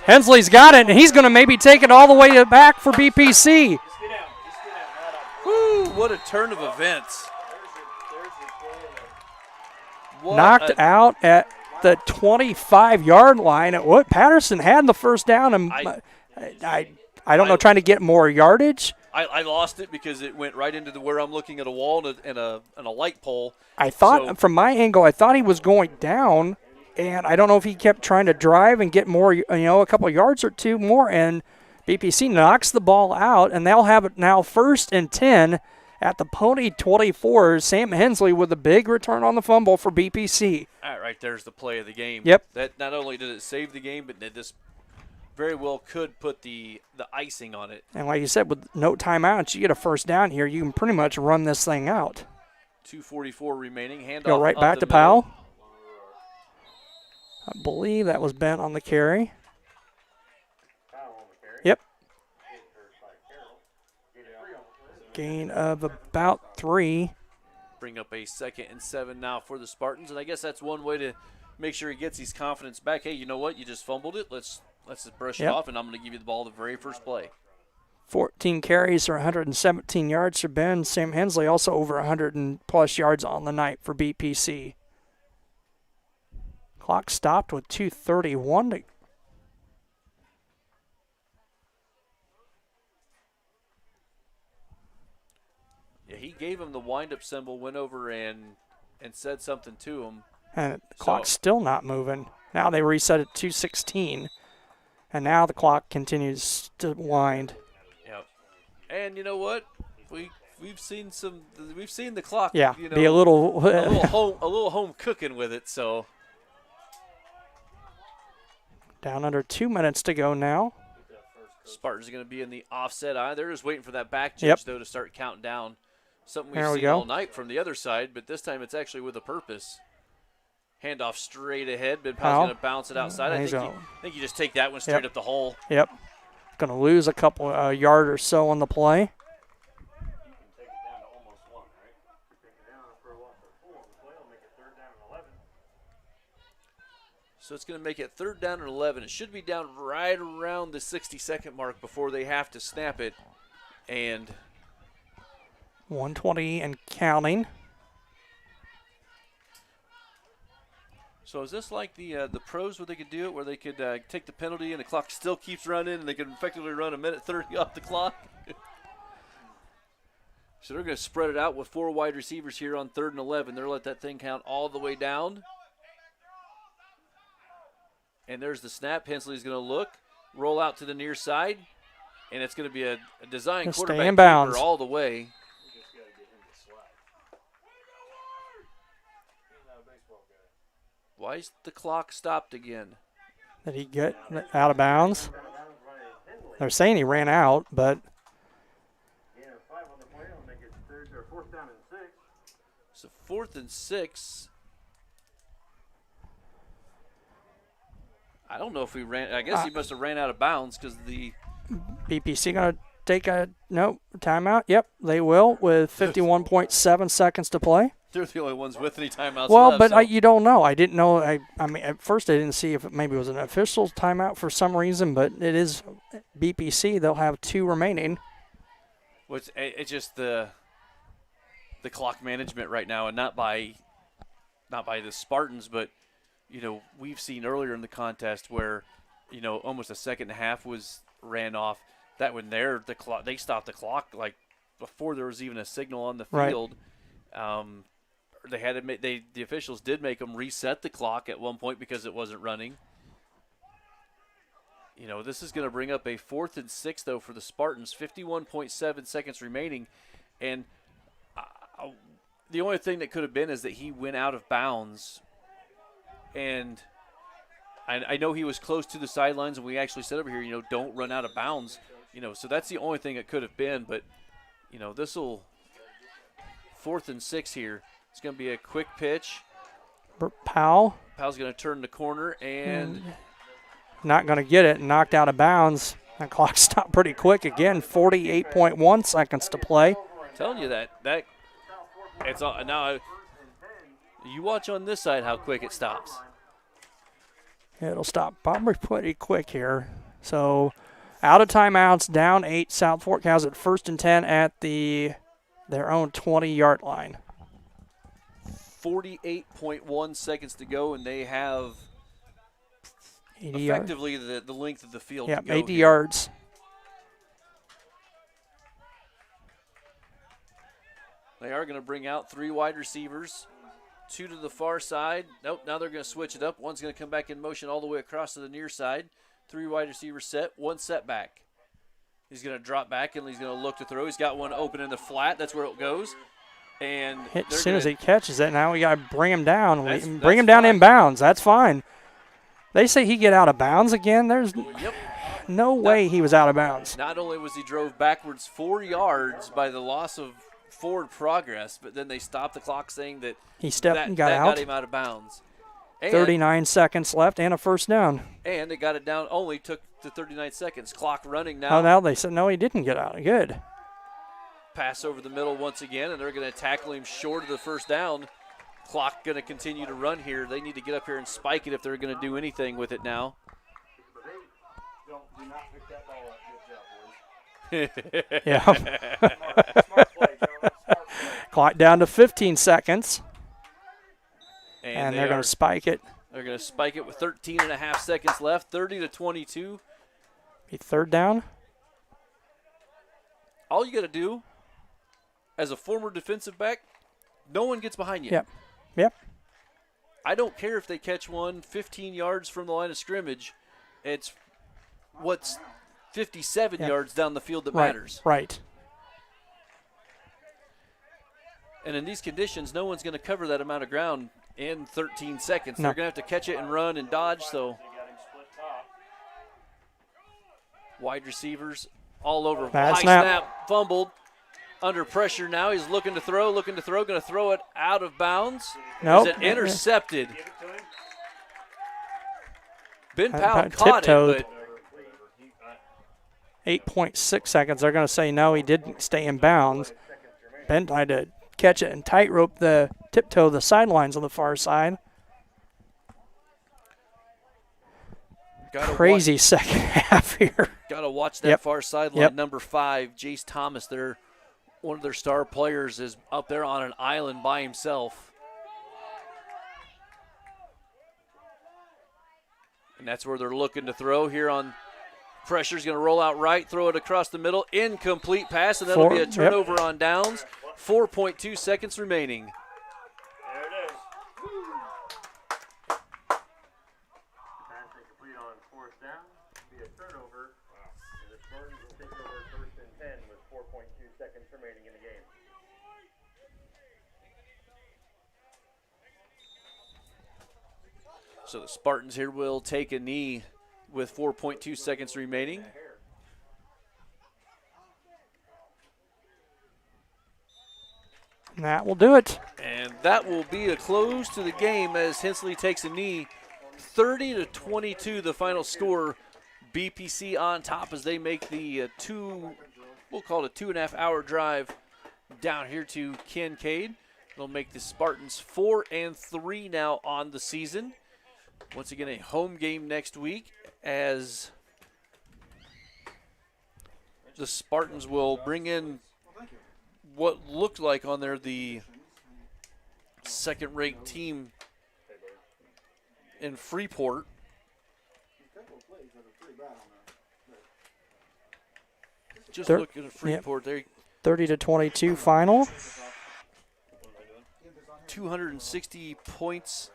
Hensley's got it, and he's going to maybe take it all the way back for BPC. Just get down. Just get down. Woo, what a turn of events. What Knocked a- out at the 25-yard line. At what Patterson had the first down, and I don't know, trying to get more yardage. I lost it because it went right into where I'm looking at a wall and a light pole. I thought, So- from my angle, I thought he was going down, and I don't know if he kept trying to drive and get more, a couple of yards or 2 more, and BPC knocks the ball out, and they'll have it now 1st and 10 at the Pony 24. Sam Hensley with a big return on the fumble for BPC. All right, there's the play of the game. Yep. That not only did it save the game, but this very well could put the icing on it. And like you said, with no timeouts, you get a first down here, you can pretty much run this thing out. 2:44 remaining. Handoff Go right up back the to middle. Powell. I believe that was bent on the carry. Foul on the carry. Yep. Hit first by Carroll. Get gain of about 3. Bring up a 2nd and 7 now for the Spartans, and I guess that's one way to make sure he gets his confidence back. Hey, you know what? You just fumbled it. Let's just brush it off, and I'm going to give you the ball the very first play. 14 carries for 117 yards for Ben. Sam Hensley also over 100 and plus yards on the night for BPC. Clock stopped with 2:31 to. Yeah, he gave him the wind-up symbol, went over and said something to him. And the clock's still not moving. Now they reset at 2:16, and now the clock continues to wind. Yep. And you know what? We've seen the clock. Yeah, you know, be a little a little home cooking with it. So down under 2 minutes to go now. Spartans are going to be in the offset eye. They're just waiting for that back judge though to start counting down. Something we've seen all night from the other side, but this time it's actually with a purpose. Handoff straight ahead. Ben Powell's going to bounce it outside. I think you just take that one straight up the hole. Yep. Going to lose a couple yard or so on the play. You can take it down to almost 1, right? Take it down for a loss of 4 on the play. I'll make it 3rd down and 11. So it's going to make it 3rd down and 11. It should be down right around the 60-second mark before they have to snap it. And 120 and counting. so is this like the pros where they could do it, where they could take the penalty and the clock still keeps running and they can effectively run 1:30 off the clock? So they're going to spread it out with 4 wide receivers here on 3rd and 11. They'll let that thing count all the way down. And there's the snap. Hensley's going to look, roll out to the near side, and it's going to be a design quarterback keeper all the way. Why is the clock stopped again? Did he get out of bounds? They're saying he ran out, but Yeah, 5 on the play. I'll make it 4th down and 6. So 4th and 6. I don't know if he ran. I guess he must have ran out of bounds because the BPC going to take a timeout. Yep, they will with 51.7 seconds to play. they're the only ones with any timeouts Well, left. but So. you don't know. I didn't know. I mean, at first I didn't see if it maybe was an official timeout for some reason, but it is BPC. They'll have 2 remaining. It's just the clock management right now, and not by the Spartans, but we've seen earlier in the contest where almost a second and a half was ran off. That when the clock, they stopped the clock like before there was even a signal on the field. Right. They had to the officials did make them reset the clock at one point because it wasn't running. This is going to bring up a 4th and 6 though for the Spartans. 51.7 seconds remaining, and the only thing that could have been is that he went out of bounds. And I know he was close to the sidelines, and we actually said over here, don't run out of bounds. So that's the only thing it could have been. But, this will 4th and 6 here. It's going to be a quick pitch. Powell's going to turn the corner and not going to get it. Knocked out of bounds. That clock stopped pretty quick again. 48.1 seconds to play. I'm telling you that it's all, now. You watch on this side how quick it stops. It'll stop probably pretty quick here. So out of timeouts, down 8. South Fork has it 1st and 10 at their own 20-yard line. 48.1 seconds to go, and they have effectively the length of the field to go 80 here. yards. They are going to bring out 3 wide receivers. 2 to the far side. Nope, now they're going to switch it up. One's going to come back in motion all the way across to the near side. 3 wide receivers set, 1 setback. He's going to drop back, and he's going to look to throw. He's got one open in the flat. That's where it goes. And as soon as he catches it, now we got to bring him down. Bring him fine. down in bounds. That's fine. They say he get out of bounds again. There's no way he was out of bounds. Not only was he drove backwards 4 yards by the loss of forward progress, but then they stopped the clock saying that he stepped and that out. got him out of bounds. And 39 seconds left and a 1st down. And it got it down, only took to 39 seconds. Clock running now. Oh, now they said no, he didn't get out. Good. Pass over the middle once again, and they're going to tackle him short of the first down. Clock going to continue to run here. They need to get up here and spike it if they're going to do anything with it now. Do not pick that ball up. Good job, boys. Yeah. Smart play, Joe. Smart play. Clock down to 15 seconds. And They're going to spike it. They're going to spike it with 13 and a half seconds left, 30-22. Be third down. All you got to do, as a former defensive back, no one gets behind you. Yep. Yep. I don't care if they catch one 15 yards from the line of scrimmage. It's what's 57 yards down the field that matters. Right. And in these conditions, no one's going to cover that amount of ground in 13 seconds. No. They're going to have to catch it and run and dodge. So They got him split top. wide receivers all over. Bad High snap, fumbled. Under pressure now. He's looking to throw, going to throw it out of bounds. Nope. Is it intercepted? Give it to him. Ben About Powell caught tiptoed. it, 8.6 seconds. They're going to say no, he didn't stay in bounds. Ben tried to catch it and tightrope the tiptoe the sidelines on the far side. but Crazy second half here. Got to watch that Yep. far sideline. Yep. Number 5, Jace Thomas, one of their star players, is up there on an island by himself. And that's where they're looking to throw here on pressure's going to roll out right, throw it across the middle, incomplete pass, and that'll be a turnover on downs. 4.2 seconds remaining. There it is. Pass incomplete on fourth down. Be a turnover. And the Spartans will take over first and 10 with 4.2 seconds remaining in the game. So the Spartans here will take a knee with 4.2 seconds remaining. And that will do it. And that will be a close to the game as Hensley takes a knee. 30-22 the final score. BPC on top as they make the we'll call it a 2.5 hour drive down here to Kincaid. They'll make the Spartans 4-3 now on the season. Once again, a home game next week as the Spartans will bring in what looked like on there the second-ranked team in Freeport. Just looking at Freeport, they're 30-22 final. 260 points.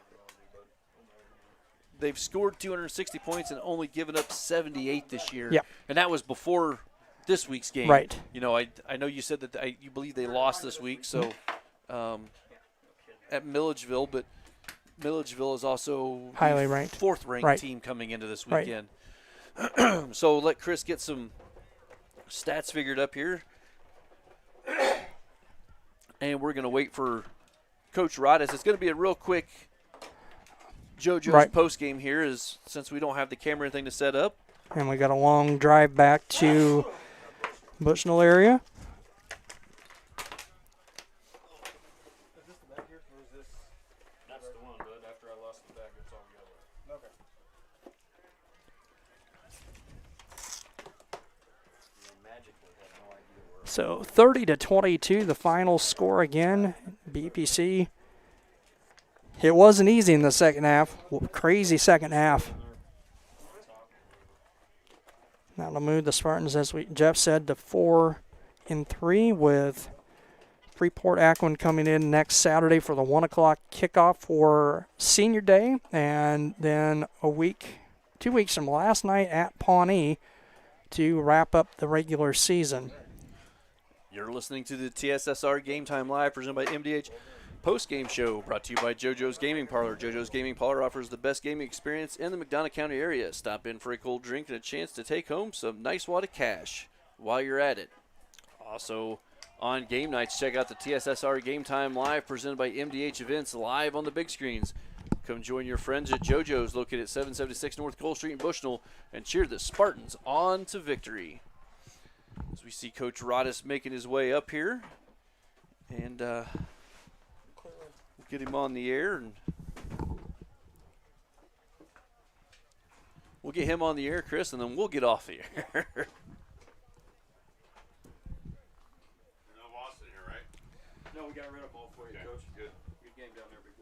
They've scored 260 points and only given up 78 this year. Yep. And that was before this week's game. Right. You know, I know you said that you believe they lost this week, so at Milledgeville, but Milledgeville is also Highly ranked. fourth-ranked Right. team coming into this Right. weekend. So let Chris get some stats figured up here. And we're going to wait for Coach Rodis. It's going to be a real quick JoJo's post game here, is since we don't have the camera or anything to set up. And we got a long drive back to Bushnell area. That's the one, but after I lost the bag, it's all together. Okay. Magically had no idea where. So 30-22, the final score again. BPC. It wasn't easy in the second half. Crazy second half. That'll move the Spartans, as Jeff said, to 4-3 with Freeport Akron coming in next Saturday for the 1 o'clock kickoff for Senior Day, and then 2 weeks from last night at Pawnee to wrap up the regular season. You're listening to the TSSR Game Time Live presented by MDH post-game show brought to you by JoJo's Gaming Parlor. JoJo's Gaming Parlor offers the best gaming experience in the McDonough County area. Stop in for a cold drink and a chance to take home some nice wad of cash while you're at it. Also, on game nights, check out the TSSR Game Time Live presented by MDH Events live on the big screens. Come join your friends at JoJo's located at 776 North Cole Street in Bushnell and cheer the Spartans on to victory. As we see Coach Rodis making his way up here. And we'll get him on the air. And we'll get him on the air, Chris, and then we'll get off the air. No, we got rid of them all for you, Coach. Good. Good game down there, big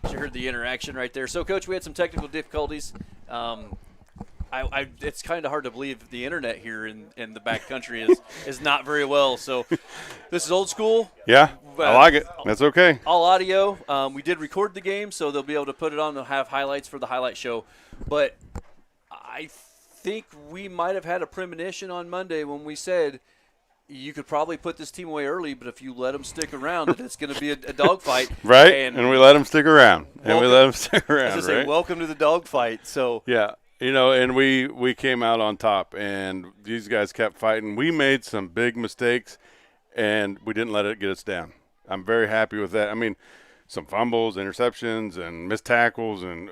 boy. You heard the interaction right there. So, Coach, we had some technical difficulties. It's kind of hard to believe the internet here in the back country is not very well. So, this is old school. Yeah, I like it. That's okay. All audio. We did record the game, so they'll be able to put it on. They'll have highlights for the highlight show. But I think we might have had a premonition on Monday when we said – you could probably put this team away early, but if you let them stick around, it's going to be a dogfight. Right, and we let them stick around. As I say, welcome to the dogfight. So yeah, and we came out on top, and these guys kept fighting. We made some big mistakes, and we didn't let it get us down. I'm very happy with that. I mean, some fumbles, interceptions, and missed tackles, and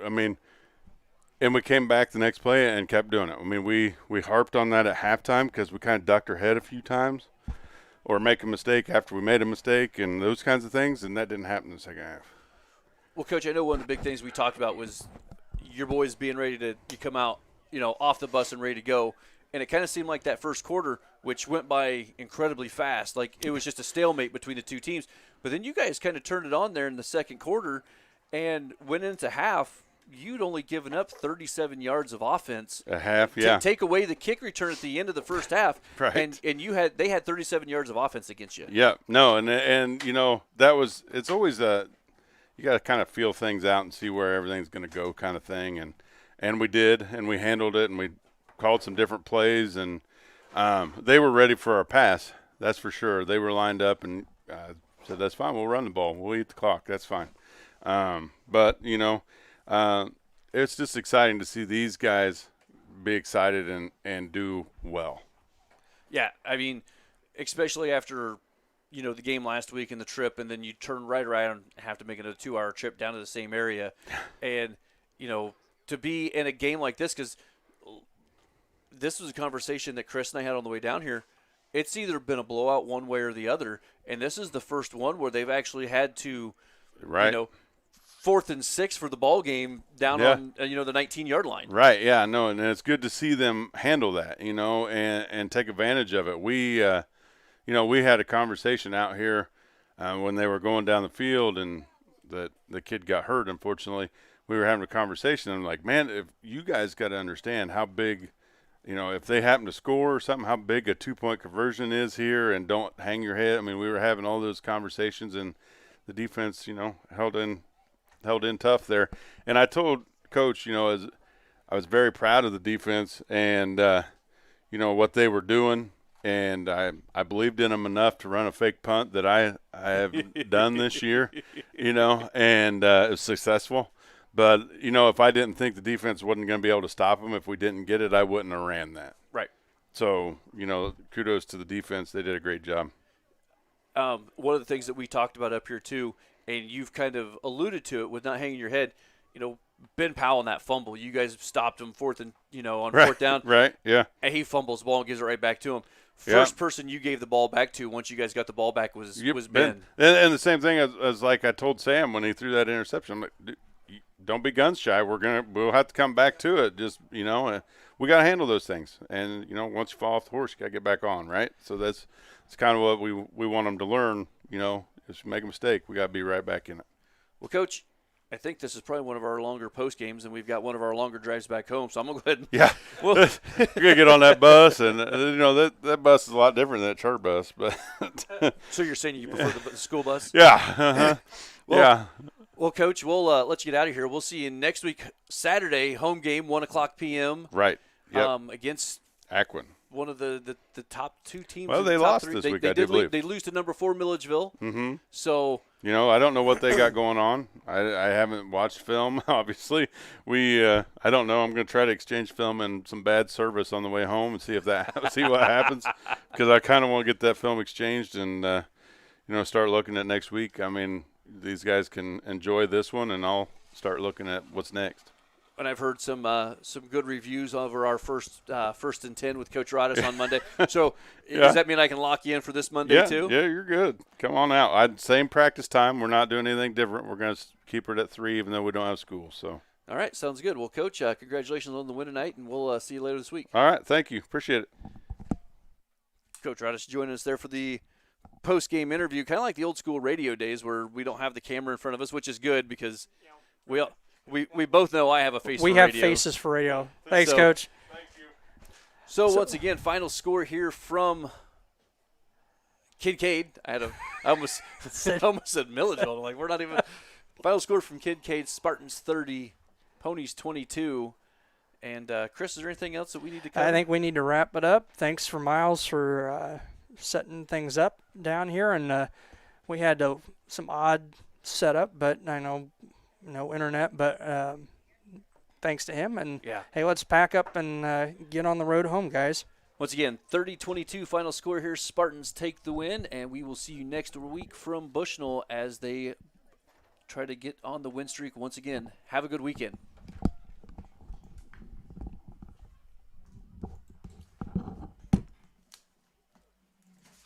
we came back the next play and kept doing it. I mean, we harped on that at halftime because we kind of ducked our head a few times or make a mistake after we made a mistake and those kinds of things, and that didn't happen in the second half. Well, Coach, I know one of the big things we talked about was your boys being ready to come out, off the bus and ready to go. And it kind of seemed like that first quarter, which went by incredibly fast, like it was just a stalemate between the two teams. But then you guys kind of turned it on there in the second quarter and went into half. You'd only given up 37 yards of offense. A half, yeah. Take away the kick return at the end of the first half, right? And they had 37 yards of offense against you. Yeah, no, and it's always you got to kind of feel things out and see where everything's going to go, kind of thing, and we did, and we handled it, and we called some different plays, and they were ready for our pass. That's for sure. They were lined up and said, "That's fine. We'll run the ball. We'll eat the clock. That's fine." But it's just exciting to see these guys be excited and do well. Yeah, I mean, especially after, the game last week and the trip, and then you turn right around and have to make another 2-hour trip down to the same area. And, to be in a game like this, because this was a conversation that Chris and I had on the way down here. It's either been a blowout one way or the other, and this is the first one where they've actually had to, right. 4th and 6 for the ball game down on the 19-yard line. Right. Yeah. No, and it's good to see them handle that, and take advantage of it. We had a conversation out here when they were going down the field, and the kid got hurt. Unfortunately, we were having a conversation. I'm like, man, if you guys got to understand how big, if they happen to score or something, how big a 2-point conversion is here, and don't hang your head. I mean, we were having all those conversations, and the defense, held in tough there. And I told Coach, as I was very proud of the defense and, what they were doing. And I believed in them enough to run a fake punt that I have done this year, and it was successful. But, if I didn't think the defense wasn't going to be able to stop them, if we didn't get it, I wouldn't have ran that. Right. So, kudos to the defense. They did a great job. One of the things that we talked about up here too, and you've kind of alluded to it with not hanging your head, Ben Powell in that fumble. You guys stopped him fourth down. Right, yeah. And he fumbles the ball and gives it right back to him. First person you gave the ball back to once you guys got the ball back was Ben. And the same thing as like I told Sam when he threw that interception. I'm like, don't be gun shy. We'll have to come back to it. Just, we got to handle those things. And, once you fall off the horse, you got to get back on, right? So that's kind of what we want them to learn, If you make a mistake, we got to be right back in it. Well, Coach, I think this is probably one of our longer post games, and we've got one of our longer drives back home. So I'm gonna go ahead. We're gonna get on that bus, and that bus is a lot different than that charter bus. But so you're saying you prefer the school bus? Yeah. Well, Coach, we'll let you get out of here. We'll see you next week, Saturday, home game, 1:00 p.m. Right. Yep. Against Akron. One of the top two teams. Well, they lost this week, I do believe. They lose to number 4 Milledgeville. Mm-hmm. So I don't know what they got going on. I haven't watched film. Obviously, I don't know. I'm going to try to exchange film and some bad service on the way home and see what happens, because I kind of want to get that film exchanged and start looking at next week. I mean, these guys can enjoy this one, and I'll start looking at what's next. And I've heard some good reviews over our first and 10 with Coach Rodis on Monday. So does that mean I can lock you in for this Monday too? Yeah, you're good. Come on out. Same practice time. We're not doing anything different. We're going to keep it at 3 even though we don't have school. So. All right, sounds good. Well, Coach, congratulations on the win tonight, and we'll see you later this week. All right, thank you. Appreciate it. Coach Rodis joining us there for the post-game interview, kind of like the old school radio days where we don't have the camera in front of us, which is good because we both know I have a face for radio. We have faces for radio. Thanks, Coach. Thank you. So once again, final score here from Kincaid. I almost said Milledgeville. I'm like, we're not even. Final score from Kincaid: Spartans 30, Ponies 22. And Chris, is there anything else that we need to cover? I think we need to wrap it up. Thanks for Miles for setting things up down here, and we had some odd setup, but I know no internet, but thanks to him. And hey, let's pack up and get on the road home, guys. Once again, 30-22 final score here. Spartans take the win, and we will see you next week from Bushnell as they try to get on the win streak once again. Have a good weekend.